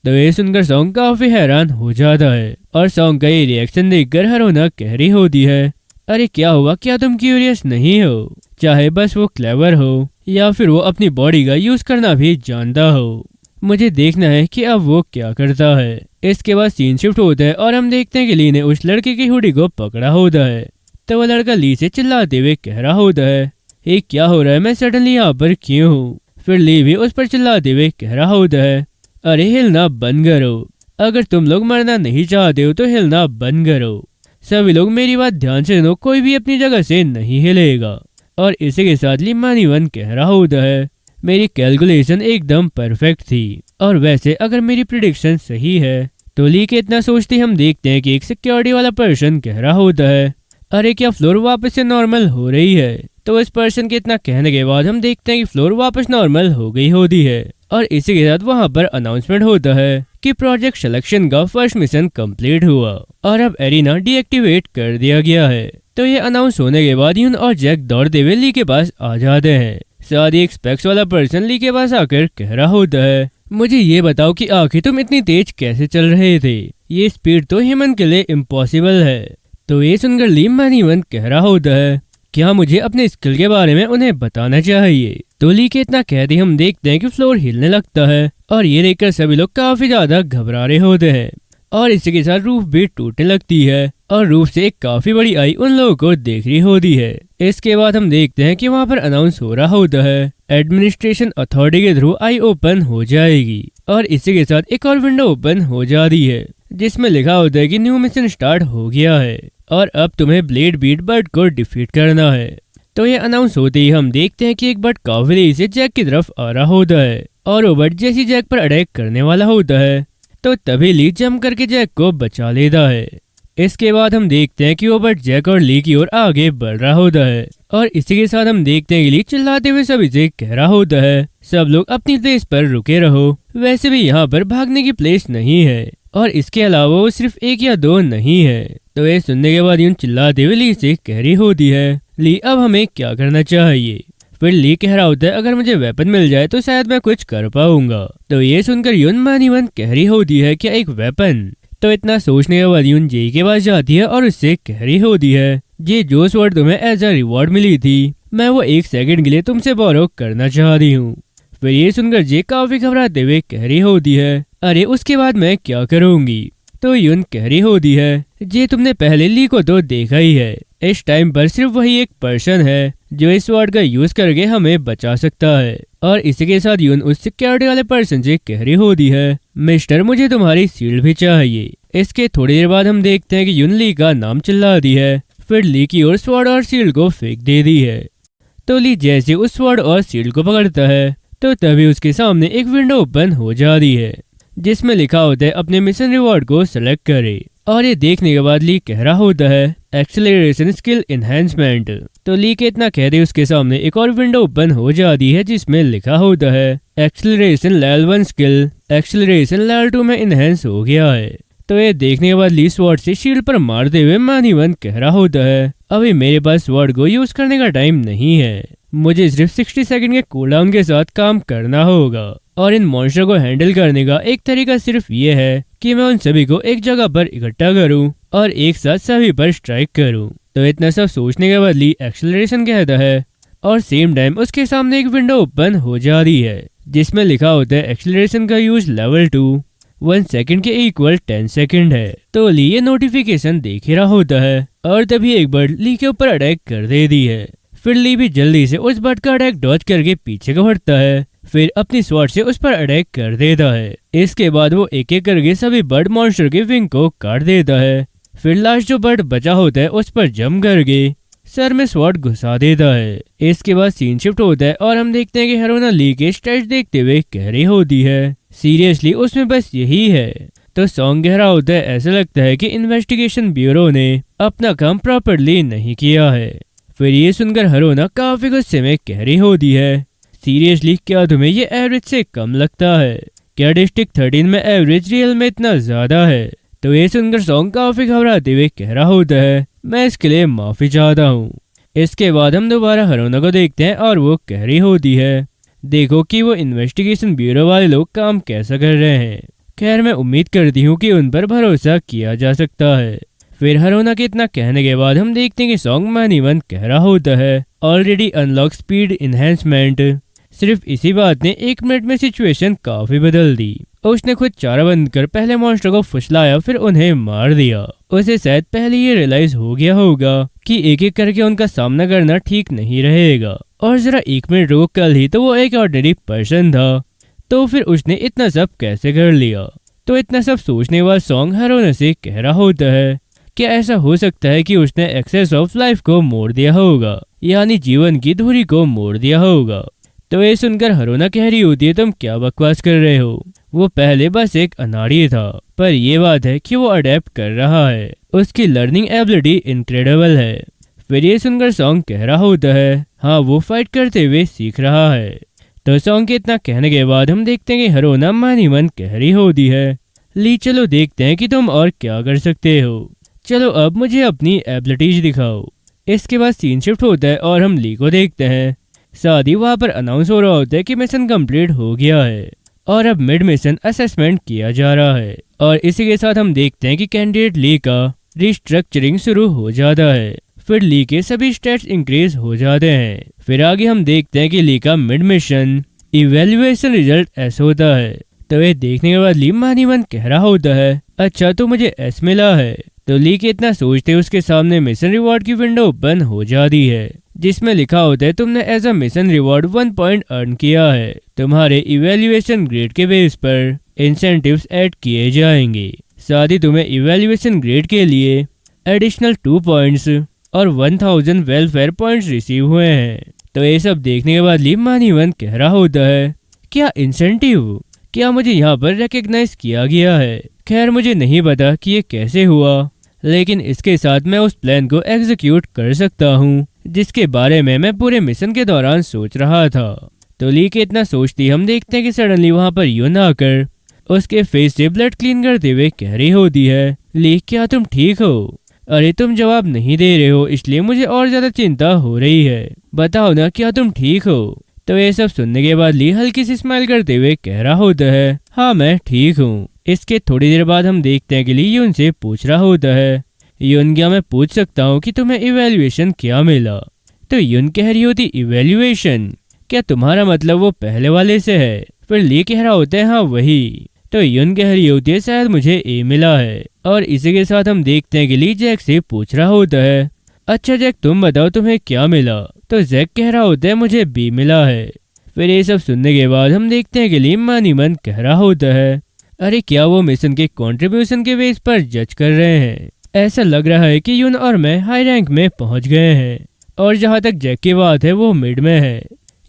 तो ये सुनकर सॉन्ग काफी हैरान हो जाता है और सॉन्ग का ये रिएक्शन देखकर अरुणा कह रही होती है अरे क्या हुआ, क्या तुम क्यूरियस नहीं हो? चाहे बस वो क्लेवर हो या फिर वो अपनी बॉडी का यूज करना भी जानता हो, मुझे देखना है कि अब वो क्या करता है। इसके बाद सीन शिफ्ट होता है और हम देखते हैं कि ली ने उस लड़के की हुडी को पकड़ा होता है। तो वो लड़का ली से चिल्लाते हुए कह रहा होता है ये क्या हो रहा है, मैं सडनली यहाँ पर क्यों हूँ? फिर ली भी उस पर चिल्लाते हुए कह रहा होता है अरे हिलना बंद करो, अगर तुम लोग मरना नहीं चाहते हो तो हिलना बंद करो। सभी लोग मेरी बात ध्यान से सुनो, कोई भी अपनी जगह से नहीं हिलेगा। और इसी के साथ ली मानीवन कह रहा होता है मेरी कैलकुलेशन एकदम परफेक्ट थी, और वैसे अगर मेरी प्रिडिक्शन सही है तो ली के इतना सोचते हम देखते हैं कि एक सिक्योरिटी वाला पर्सन कह रहा होता है अरे क्या फ्लोर वापस से नॉर्मल हो रही है? तो इस पर्सन के इतना कहने के बाद हम देखते हैं कि फ्लोर वापस नॉर्मल हो गई होती है। और इसी के साथ वहाँ पर अनाउंसमेंट होता है कि प्रोजेक्ट सिलेक्शन का फर्स्ट मिशन कंप्लीट हुआ और अब एरिना डीएक्टिवेट कर दिया गया है। तो ये अनाउंस होने के बाद यून और जैक दौड़ते हुए ली के पास आ जाते हैं। साथ ही एक स्पेक्स वाला पर्सन ली के पास आकर कह रहा होता है मुझे ये बताओ कि आखिर तुम इतनी तेज कैसे चल रहे थे, ये स्पीड तो ह्यूमन के लिए इम्पॉसिबल है। तो ये सुनकर ली मानीवन कह रहा होता है क्या मुझे अपने स्किल के बारे में उन्हें बताना चाहिए? तो ली के इतना कहते हम देखते हैं कि फ्लोर हिलने लगता है और ये देखकर सभी लोग काफी ज्यादा घबरा रहे होते हैं। और इसी के साथ रूफ भी टूटने लगती है और रूफ से एक काफी बड़ी आई उन लोगों को देख रही होती है। इसके बाद हम देखते हैं कि वहाँ पर अनाउंस हो रहा होता है एडमिनिस्ट्रेशन अथॉरिटी के थ्रू आई ओपन हो जाएगी। और इसी के साथ एक और विंडो ओपन हो जाती है जिसमें लिखा होता है कि न्यू मिशन स्टार्ट हो गया है और अब तुम्हें ब्लेड बीट बर्ड को डिफीट करना है। तो ये अनाउंस होते ही हम देखते हैं कि एक बर्ड काफी देरी से जैक की तरफ आ रहा होता है और वो बर्ड जैसी जैक पर अटैक करने वाला होता है तो तभी ली जंप करके जैक को बचा लेता है। इसके बाद हम देखते हैं कि वो बर्ड जैक और ली की ओर आगे बढ़ रहा होता है और इसी के साथ हम देखते हैं कि ली चिल्लाते हुए सभी से कह रहा होता है सब लोग अपनी प्लेस पर रुके रहो, वैसे भी यहाँ पर भागने की प्लेस नहीं है और इसके अलावा वो सिर्फ 1 या 2 नहीं है। तो ये सुनने के बाद यूं चिल्लाते हुए ली से कह रही होती है ली अब हमें क्या करना चाहिए? फिर ली कह रहा होता है अगर मुझे वेपन मिल जाए तो शायद मैं कुछ कर पाऊंगा। तो ये सुनकर यून मानीवन कह रही होती है क्या एक वेपन? तो इतना सोचने के बाद यून जे के पास जाती है और उससे कह रही होती है ये जो स्वॉर्ड तुम्हें एज अ रिवॉर्ड मिली थी मैं वो 1 सेकंड के लिए तुमसे बोरो करना चाहती हूँ। फिर ये सुनकर जे काफी घबराते हुए कह रही होती है अरे उसके बाद मैं क्या करूंगी? तो यून कह रही होती है जे तुमने पहले ली को तो देखा ही है, इस टाइम पर सिर्फ वही एक पर्सन है जो इस स्वॉर्ड का यूज करके हमें बचा सकता है। और इसी के साथ यून उस सिक्योरिटी वाले पर्सन से कह रही होती है मिस्टर मुझे तुम्हारी शील्ड भी चाहिए। इसके थोड़ी देर बाद हम देखते हैं कि यून ली का नाम चिल्लाती है, फिर ली की ओर स्वॉर्ड और शील्ड को फेंक दे दी है। तो ली जैसे उस स्वॉर्ड और शील्ड को पकड़ता है तो तभी उसके सामने एक विंडो ओपन हो जाती है जिसमें लिखा होता है अपने मिशन रिवॉर्ड को सेलेक्ट करें। और ये देखने के बाद ली कह रहा होता है एक्सेलरेशन स्किल एनहेंसमेंट। तो ली के इतना कहते उसके सामने एक और विंडो ओपन हो जाती है जिसमें लिखा होता है acceleration level 1 skill acceleration level 2 में इनहेंस हो गया है। तो ये देखने के बाद ली स्वॉर्ड से शील्ड पर मारते हुए मानीवन कह रहा होता है अभी मेरे पास स्वॉर्ड को यूज करने का टाइम नहीं है, मुझे सिर्फ 60 सेकंड के कूलडाउन के साथ काम करना होगा और इन मॉन्स्टर को हैंडल करने का एक तरीका सिर्फ ये है कि मैं उन सभी को एक जगह पर इकट्ठा करूं और एक साथ सभी पर स्ट्राइक करूं। तो इतना सब सोचने के बाद ली एक्सेलरेशन कहता है और सेम टाइम उसके सामने एक विंडो ओपन हो जाती है जिसमें लिखा होता है एक्सेलरेशन का यूज लेवल 2 1 सेकंड के इक्वल 10 सेकंड है। तो ली ये नोटिफिकेशन देख ही रहा होता है और तभी एक बर्ड ली के ऊपर अटैक कर देती है। फिर ली भी जल्दी से उस बर्ड का अटैक डॉज करके पीछे को हटता है, फिर अपनी स्वॉर्ड से उस पर अटैक कर देता है। इसके बाद वो एक एक करके सभी बर्ड मॉन्स्टर के विंग को काट देता है। फिर लास्ट जो बर्ड बचा होता है उस पर जंप करके सर में स्वॉर्ड घुसा देता है। इसके बाद सीन शिफ्ट होता है और हम देखते हैं कि हेरोना ली के स्टेज देखते हुए कह रही होती है सीरियसली उसमें बस यही है। तो सॉन्ग कह रहा होता है ऐसा लगता है कि इन्वेस्टिगेशन ब्यूरो ने अपना काम प्रॉपरली नहीं किया है। फिर ये सुनकर हेरोना काफी गुस्से में कह रही होती है सीरियसली क्या तुम्हें ये एवरेज से कम लगता है? क्या डिस्ट्रिक्ट 13 में एवरेज रियल में इतना ज्यादा है? तो ये सुनकर सॉन्ग काफी घबराते हुए कह रहा होता है मैं इसके लिए माफी चाहता हूँ। इसके बाद हम दोबारा हेरोना को देखते हैं और वो कह रही होती है देखो कि वो इन्वेस्टिगेशन ब्यूरो वाले लोग काम कैसा कर रहे हैं। खैर मैं उम्मीद करती हूँ कि उन पर भरोसा किया जा सकता है। फिर हेरोना के इतना कहने के बाद हम देखते हैं कि सॉन्ग मानीवन कह रहा होता है ऑलरेडी अनलॉक स्पीड इनहेंसमेंट। सिर्फ इसी बात ने 1 मिनट में सिचुएशन काफी बदल दी। उसने खुद चारा बंद कर पहले मॉन्स्टर को फुसलाया फिर उन्हें मार दिया। उसे शायद पहले ये रियलाइज हो गया होगा कि एक एक करके उनका सामना करना ठीक नहीं रहेगा और जरा 1 मिनट रुक कल ही तो वो एक ऑर्डिनरी पर्सन था, तो फिर उसने इतना सब कैसे कर लिया। तो इतना सब सोचने वाला सॉन्ग हेरोना से कह रहा होता है क्या ऐसा हो सकता है कि उसने एक्सेस ऑफ लाइफ को मोड़ दिया होगा, यानी जीवन की धुरी को मोड़ दिया होगा। तो ये सुनकर हेरोना कह रही होती है तुम क्या बकवास कर रहे हो, वो पहले बस एक अनाड़ी था, पर ये बात है कि वो अडेप्ट कर रहा है, उसकी लर्निंग एबिलिटी इनक्रेडिबल है। फिर ये सुनकर सॉन्ग कह रहा होता है हाँ वो फाइट करते हुए सीख रहा है। तो सॉन्ग के इतना कहने के बाद हम देखते हैं कि हेरोना मानीवन कह रही होती है ली चलो देखते हैं कि तुम और क्या कर सकते हो, चलो अब मुझे अपनी एबिलिटीज दिखाओ। इसके बाद सीन शिफ्ट होता है और हम ली को देखते हैं साथ ही वहाँ पर अनाउंस हो रहा होता है कि मिशन कंप्लीट हो गया है और अब मिड मिशन असेसमेंट किया जा रहा है। और इसी के साथ हम देखते हैं कि कैंडिडेट ली का रिस्ट्रक्चरिंग शुरू हो जाता है। फिर ली के सभी स्टेट्स इंक्रीज हो जाते हैं। फिर आगे हम देखते हैं कि ली का mid mission evaluation result S होता है। तो ये देखने के बाद ली मानीवन कह रहा होता है अच्छा तो मुझे एस मिला है। तो ली के इतना सोचते उसके सामने मिशन रिवॉर्ड की विंडो ओपन हो जाती है जिसमें लिखा होता है तुमने as a mission reward 1 point earn किया है, तुम्हारे इवेल्युएशन ग्रेड के बेस पर इंसेंटिव्स ऐड किए जाएंगे, साथ ही तुम्हें इवेल्युएशन ग्रेड के लिए एडिशनल 2 पॉइंट्स और 1000 वेलफेयर पॉइंट्स रिसीव हुए हैं। तो ये सब देखने के बाद ली मानीवन कह रहा होता है क्या इंसेंटिव, क्या मुझे यहाँ पर रिकॉग्नाइज किया गया है? खैर मुझे नहीं पता कि ये कैसे हुआ, लेकिन इसके साथ मैं उस प्लान को एग्जीक्यूट कर सकता हूँ जिसके बारे में मैं पूरे मिशन के दौरान सोच रहा था। तो ली के इतना सोचती हम देखते हैं कि सडनली वहाँ पर यून आकर उसके फेस से ब्लड क्लीन करते हुए कह रही होती है ली क्या तुम ठीक हो? अरे तुम जवाब नहीं दे रहे हो इसलिए मुझे और ज्यादा चिंता हो रही है, बताओ ना क्या तुम ठीक हो? तो ये सब सुनने के बाद ली हल्की सी स्माइल करते हुए कह रहा होता है हाँ मैं ठीक हूँ। इसके थोड़ी देर बाद हम देखते हैं कि ली यून से पूछ रहा होता है यून क्या मैं पूछ सकता हूँ कि तुम्हें इवेल्युएशन क्या मिला? तो यून कह रही होती इवेल्युएशन, क्या तुम्हारा मतलब वो पहले वाले से है? फिर ली कह रहा होता है हाँ वही। तो यून कह रही होती है शायद मुझे ए मिला है। और इसी के साथ हम देखते हैं कि ली जैक से पूछ रहा होता है अच्छा जैक तुम बताओ तुम्हें क्या मिला? तो जैक कह रहा होता है मुझे बी मिला है। फिर ये सब सुनने के बाद हम देखते हैं कि ली मानीवन कह रहा होता है अरे क्या वो मिशन के कंट्रीब्यूशन के बेस पर जज कर रहे हैं? ऐसा लग रहा है कि यून और मैं हाई रैंक में पहुंच गए हैं और जहां तक जैक की बात है वो मिड में है,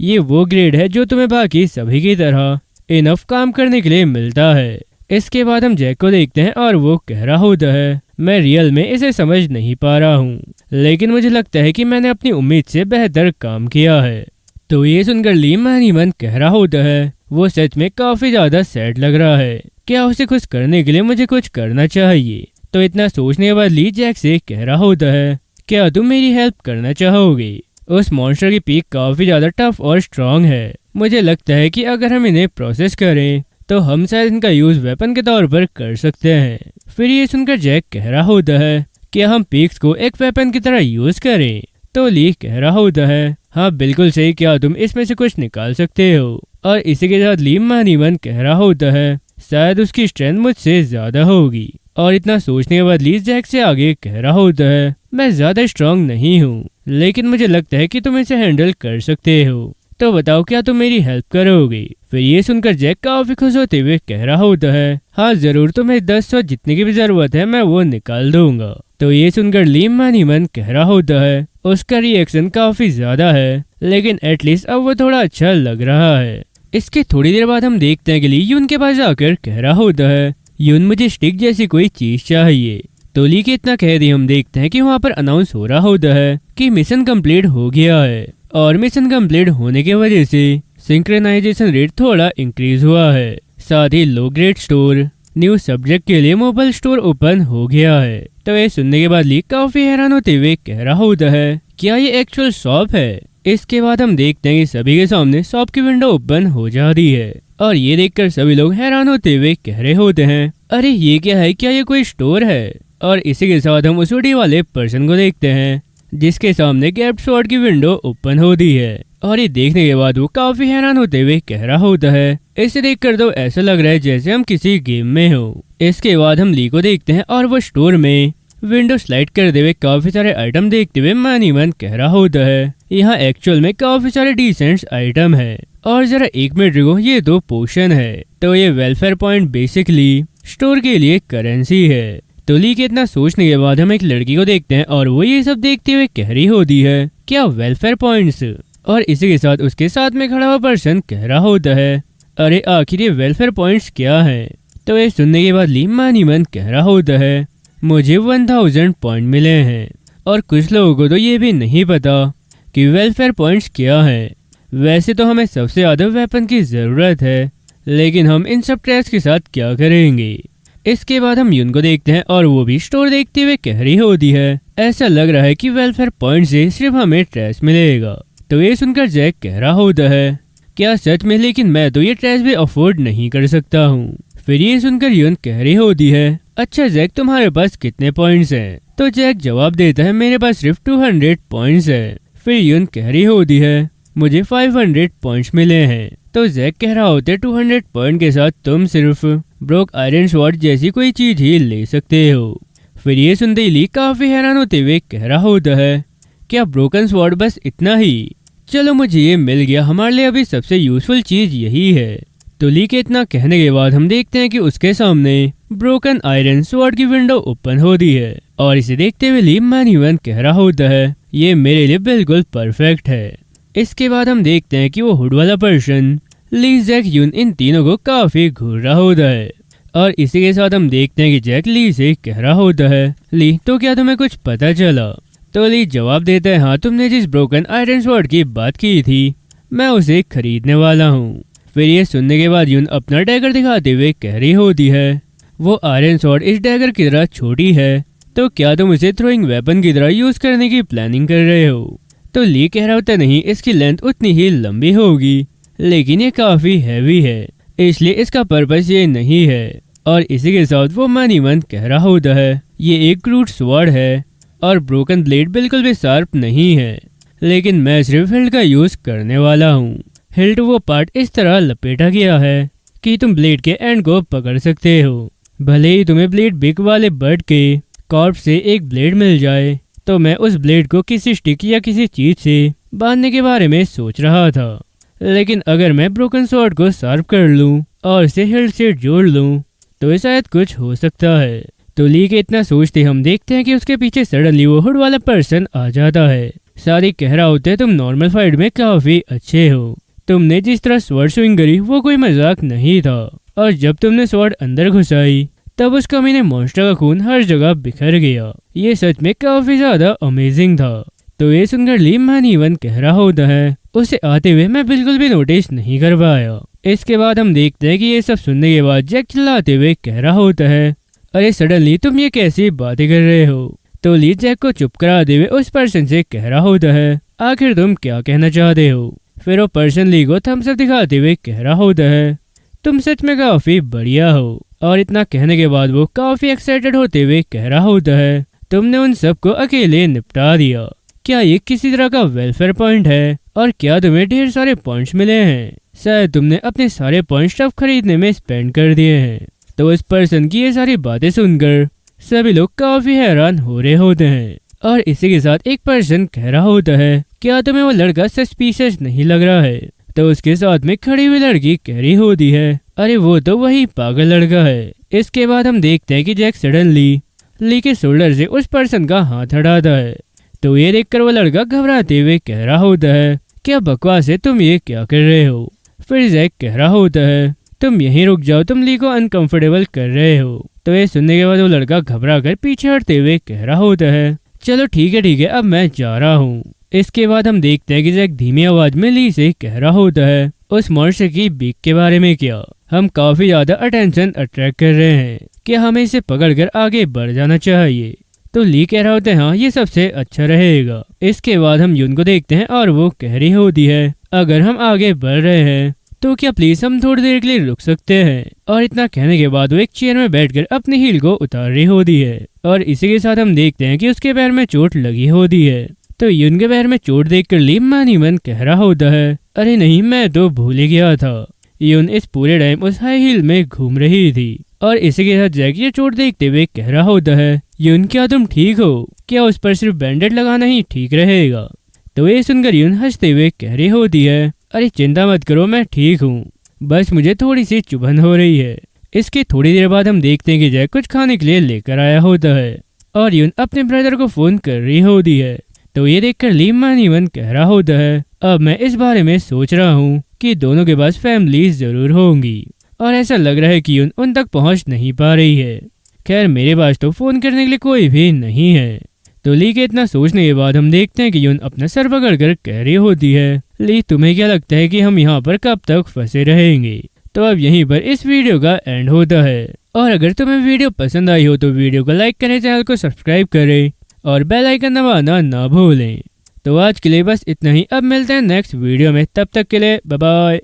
ये वो ग्रेड है जो तुम्हें बाकी सभी की तरह इनफ काम करने के लिए मिलता है। इसके बाद हम जैक को देखते हैं और वो कह रहा होता है, मैं रियल में इसे समझ नहीं पा रहा हूँ, लेकिन मुझे लगता है कि मैंने अपनी उम्मीद से बेहतर काम किया है। तो ये सुनकर ली मन ही मन कह रहा होता है, वो सच में काफी ज्यादा सैड लग रहा है, क्या उसे कुछ करने के लिए मुझे कुछ करना चाहिए। तो इतना सोचने के बाद ली जैक से कह रहा होता है, क्या तुम मेरी हेल्प करना चाहोगे? उस मॉन्स्टर की पीक काफी ज्यादा टफ और स्ट्रांग है, मुझे लगता है कि अगर हम इन्हें प्रोसेस करें तो हम शायद इनका यूज वेपन के तौर पर कर सकते हैं। फिर ये सुनकर जैक कह रहा होता है, क्या हम पीक्स को एक वेपन की तरह यूज करें? तो ली कह रहा होता है, हाँ बिल्कुल सही, क्या तुम इसमें से कुछ निकाल सकते हो? और इसी के साथ ली मन ही मन कह रहा होता है, शायद उसकी स्ट्रेंथ मुझसे ज्यादा होगी। और इतना सोचने के बाद ली जैक से आगे कह रहा होता है, मैं ज्यादा स्ट्रांग नहीं हूँ, लेकिन मुझे लगता है कि तुम इसे हैंडल कर सकते हो, तो बताओ क्या तुम मेरी हेल्प करोगे? फिर ये सुनकर जैक काफी खुश होते हुए कह रहा होता है, हाँ जरूर, तुम्हें 10 स्वॉर्ड जितने की भी जरूरत है मैं वो निकाल दूंगा। तो ये सुनकर ली मन ही मन कह रहा होता है, उसका रिएक्शन काफी ज्यादा है, लेकिन एटलीस्ट अब वो थोड़ा अच्छा लग रहा है। इसके थोड़ी देर बाद हम देखते हैं कि ली यून के पास जाकर कह रहा होता है, यून मुझे स्टिक जैसी कोई चीज चाहिए। तो ली के इतना कह दी हम देखते हैं कि वहाँ पर अनाउंस हो रहा होता है कि मिशन कंप्लीट हो गया है, और मिशन कंप्लीट होने की वजह से सिंक्रोनाइजेशन रेट थोड़ा इंक्रीज हुआ है। साथ ही low grade store new subject के लिए मोबाइल स्टोर ओपन हो गया है। तो ये सुनने के बाद ली काफी हैरान होते हुए कह रहा होता है, क्या ये एक्चुअल शॉप है? इसके बाद हम देखते हैं कि सभी के सामने शॉप की विंडो ओपन हो जाती है, और ये देखकर सभी लोग हैरान होते हुए कह रहे होते हैं, अरे ये क्या है, क्या ये कोई स्टोर है? और इसी के साथ हम उस हुडी वाले पर्सन को देखते हैं जिसके सामने गैप शॉट की विंडो ओपन होती है, और ये देखने के बाद वो काफी हैरान होते हुए कह रहा होता है, इसे देखकर तो ऐसा लग रहा है जैसे हम किसी गेम में हो। इसके बाद हम ली को देखते हैं और वो स्टोर में विंडो स्लाइड करते हुए काफी सारे आइटम देखते हुए मन ही मन कह रहा होता है, यहाँ एक्चुअल में काफी सारे डिसेंट आइटम है, और जरा एक मिनट रुको, ये 2 पोशन है। तो ये वेलफेयर पॉइंट बेसिकली स्टोर के लिए करेंसी है। तो ली के इतना सोचने के बाद हम एक लड़की को देखते हैं और वो ये सब देखते हुए कह रही होती है, क्या वेलफेयर पॉइंट्स? और इसी के साथ उसके साथ में खड़ा हुआ पर्सन कह रहा होता है, अरे आखिर ये वेलफेयर पॉइंट्स क्या है? तो ये सुनने के बाद ली मन ही मन कह रहा होता है, मुझे 1000 पॉइंट मिले हैं, और कुछ लोगों को तो ये भी नहीं पता कि वेलफेयर पॉइंट्स क्या है। वैसे तो हमें सबसे ज्यादा वेपन की जरूरत है, लेकिन हम इन सब ट्रैश के साथ क्या करेंगे? इसके बाद हम यून को देखते हैं और वो भी स्टोर देखते हुए कह रही होती है, ऐसा लग रहा है कि वेलफेयर पॉइंट से सिर्फ हमें ट्रैश मिलेगा। तो ये सुनकर जैक कह रहा होता है, क्या सच में? लेकिन मैं तो ये ट्रैश भी अफोर्ड नहीं कर सकता हूँ। फिर ये सुनकर यून कह रही होती है, अच्छा जैक तुम्हारे पास कितने पॉइंट्स हैं? तो जैक जवाब देता है, मेरे पास सिर्फ 200 पॉइंट्स है। फिर यून कह रही होती है, मुझे 500 पॉइंट्स मिले हैं। तो जैक कह रहा होता है, 200 पॉइंट के साथ तुम सिर्फ ब्रोक आयरन स्वॉर्ड जैसी कोई चीज ही ले सकते हो। फिर ये सुनते ही ली काफी हैरान होते हुए कह रहा होता है, क्या ब्रोकन स्वॉर्ड बस इतना ही? चलो मुझे ये मिल गया, हमारे लिए अभी सबसे यूजफुल चीज यही है। तो ली के इतना कहने के बाद हम देखते हैं कि उसके सामने ब्रोकन आयरन स्वॉर्ड की विंडो ओपन होती है, और इसे देखते हुए ली मन ही मन कह रहा होता है, ये मेरे लिए बिल्कुल परफेक्ट है। इसके बाद हम देखते हैं कि वो हुड वाला पर्सन ली, जैक, यून इन तीनों को काफी घूर रहा होता है, और इसी के साथ हम देखते हैं कि जैक ली से कह रहा होता है, ली तो क्या तुम्हें कुछ पता चला? तो ली जवाब देता है, हाँ तुमने जिस ब्रोकन आयरन स्वॉर्ड की बात की थी मैं उसे खरीदने वाला हूँ। फिर ये सुनने के बाद यून अपना डैगर दिखाते हुए कह रही होती है, वो आयरन स्वॉर्ड इस डैगर की तरह छोटी है, तो क्या तुम उसे थ्रोइंग वेपन की तरह यूज करने की प्लानिंग कर रहे हो? तो ली कह रहा होता, नहीं, इसकी लेंथ उतनी ही लंबी होगी, लेकिन ये काफी हैवी है, इसलिए इसका पर्पस ये नहीं है। और इसी के साथ वो मन ही मन कह रहा होता है, ये एक क्रूड स्वॉर्ड है और ब्रोकन ब्लेड बिल्कुल भी शार्प नहीं है, लेकिन मैं सिर्फ हिल्ट का यूज करने वाला हूँ। हिल्ट वो पार्ट इस तरह लपेटा गया है कि तुम ब्लेड के एंड को पकड़ सकते हो। भले ही तुम्हें ब्लेड बिग वाले बर्ड के कॉर्प से एक ब्लेड मिल जाए, तो मैं उस ब्लेड को किसी स्टिक या किसी चीज से बांधने के बारे में सोच रहा था, लेकिन अगर मैं ब्रोकन स्वॉर्ड को शार्प कर लूं और इसे हिल्ट से जोड़ लूं तो शायद कुछ हो सकता है। तो ली के इतना सोचते हम देखते हैं कि उसके पीछे सडनली वो हुड वाला पर्सन आ जाता है। सारी कह रहा होता है तुम नॉर्मल फाइट में काफी अच्छे हो, तुमने जिस तरह स्वॉर्ड स्विंग करी वो कोई मजाक नहीं था, और जब तुमने स्वॉर्ड अंदर घुसाई तब उस कमीने मॉन्स्टर का खून हर जगह बिखर गया, ये सच में काफी ज्यादा अमेजिंग था। तो ये सुनकर ली मैनीवन कह रहा होता है उसे आते हुए मैं बिल्कुल भी नोटिस नहीं कर पाया। इसके बाद हम देखते हैं कि ये सब सुनने के बाद जैक चिल्लाते हुए कह रहा होता है अरे सडनली तुम ये कैसी बातें कर रहे हो। तो ली जैक को चुप कराते हुए उस पर्सन से कह रहा होता है आखिर तुम क्या कहना चाहते हो। फिर वो पर्सन ली को थम्स अप दिखाते हुए कह रहा होता है तुम सच में काफी बढ़िया हो। और इतना कहने के बाद वो काफी एक्साइटेड होते हुए कह रहा होता है तुमने उन सबको अकेले निपटा दिया, क्या ये किसी तरह का वेलफेयर पॉइंट है और क्या तुम्हें ढेर सारे पॉइंट्स मिले हैं, शायद तुमने अपने सारे पॉइंट्स अब खरीदने में स्पेंड कर दिए हैं। तो इस पर्सन की ये सारी बातें सुनकर सभी लोग काफी हैरान हो रहे होते हैं। और इसी के साथ एक पर्सन कह रहा होता है क्या तुम्हें वो लड़का सस्पिशियस नहीं लग रहा है। तो उसके साथ में खड़ी हुई लड़की कह रही होती है अरे वो तो वही पागल लड़का है। इसके बाद हम देखते हैं कि जैक सडनली ली के शोल्डर से उस पर्सन का हाथ हटाता है। तो ये देखकर वो लड़का घबराते हुए कह रहा होता है क्या बकवास है, तुम ये क्या कर रहे हो। फिर जैक कह रहा होता है तुम यहीं रुक जाओ, तुम ली को अनकंफर्टेबल कर रहे हो। तो ये सुनने के बाद वो लड़का घबरा कर पीछे हटते हुए कह रहा होता है चलो ठीक है अब मैं जा रहा हूँ। इसके बाद हम देखते हैं कि जैक धीमी आवाज में ली से कह रहा होता है उस मॉन्स्टर की बीक के बारे में क्या हम काफी ज्यादा अटेंशन अट्रैक्ट कर रहे हैं, कि हमें इसे पकड़कर आगे बढ़ जाना चाहिए। तो ली कह रहा होता है हाँ ये सबसे अच्छा रहेगा। इसके बाद हम यून को देखते हैं और वो कह रही होती है अगर हम आगे बढ़ रहे हैं तो क्या प्लीज हम थोड़ी देर के लिए रुक सकते हैं। और इतना कहने के बाद वो एक चेयर में बैठकर अपनी हील को उतार रही होती है। और इसी के साथ हम देखते हैं कि उसके पैर में चोट लगी होती है। तो यून के पैर में चोट देखकर ली मैनीवन कह रहा होता है अरे नहीं मैं तो भूल ही गया था। यून इस पूरे टाइम उस हाई हील में घूम रही थी। और इसी के साथ जैक ये चोट देखते हुए कह रहा होता है यून क्या तुम ठीक हो, क्या उस पर सिर्फ बैंडेड लगाना ही ठीक रहेगा। तो ये सुनकर यून हंसते हुए कह रही होती है अरे चिंता मत करो मैं ठीक हूँ, बस मुझे थोड़ी सी चुभन हो रही है। इसके थोड़ी देर बाद हम देखते हैं कि जैक कुछ खाने के लिए लेकर आया होता है और यून अपने ब्रदर को फोन कर रही होती है। तो ये देखकर ली मैनीवन कह रहा होता है अब मैं इस बारे में सोच रहा हूँ कि दोनों के पास फैमिलीज जरूर होंगी और ऐसा लग रहा है कि यून उन तक पहुँच नहीं पा रही है। खैर मेरे पास तो फोन करने के लिए कोई भी नहीं है। तो ली के इतना सोचने के बाद हम देखते हैं कि यून अपना सर पकड़कर कह रही होती है ली तुम्हें क्या लगता है कि हम यहाँ पर कब तक फंसे रहेंगे। तो अब यहीं पर इस वीडियो का एंड होता है। और अगर तुम्हें वीडियो पसंद आई हो तो वीडियो को लाइक करें, चैनल को सब्सक्राइब करें और बेल आइकन दबाना ना भूलें। तो आज के लिए बस इतना ही, अब मिलते हैं नेक्स्ट वीडियो में, तब तक के लिए बाय बाय।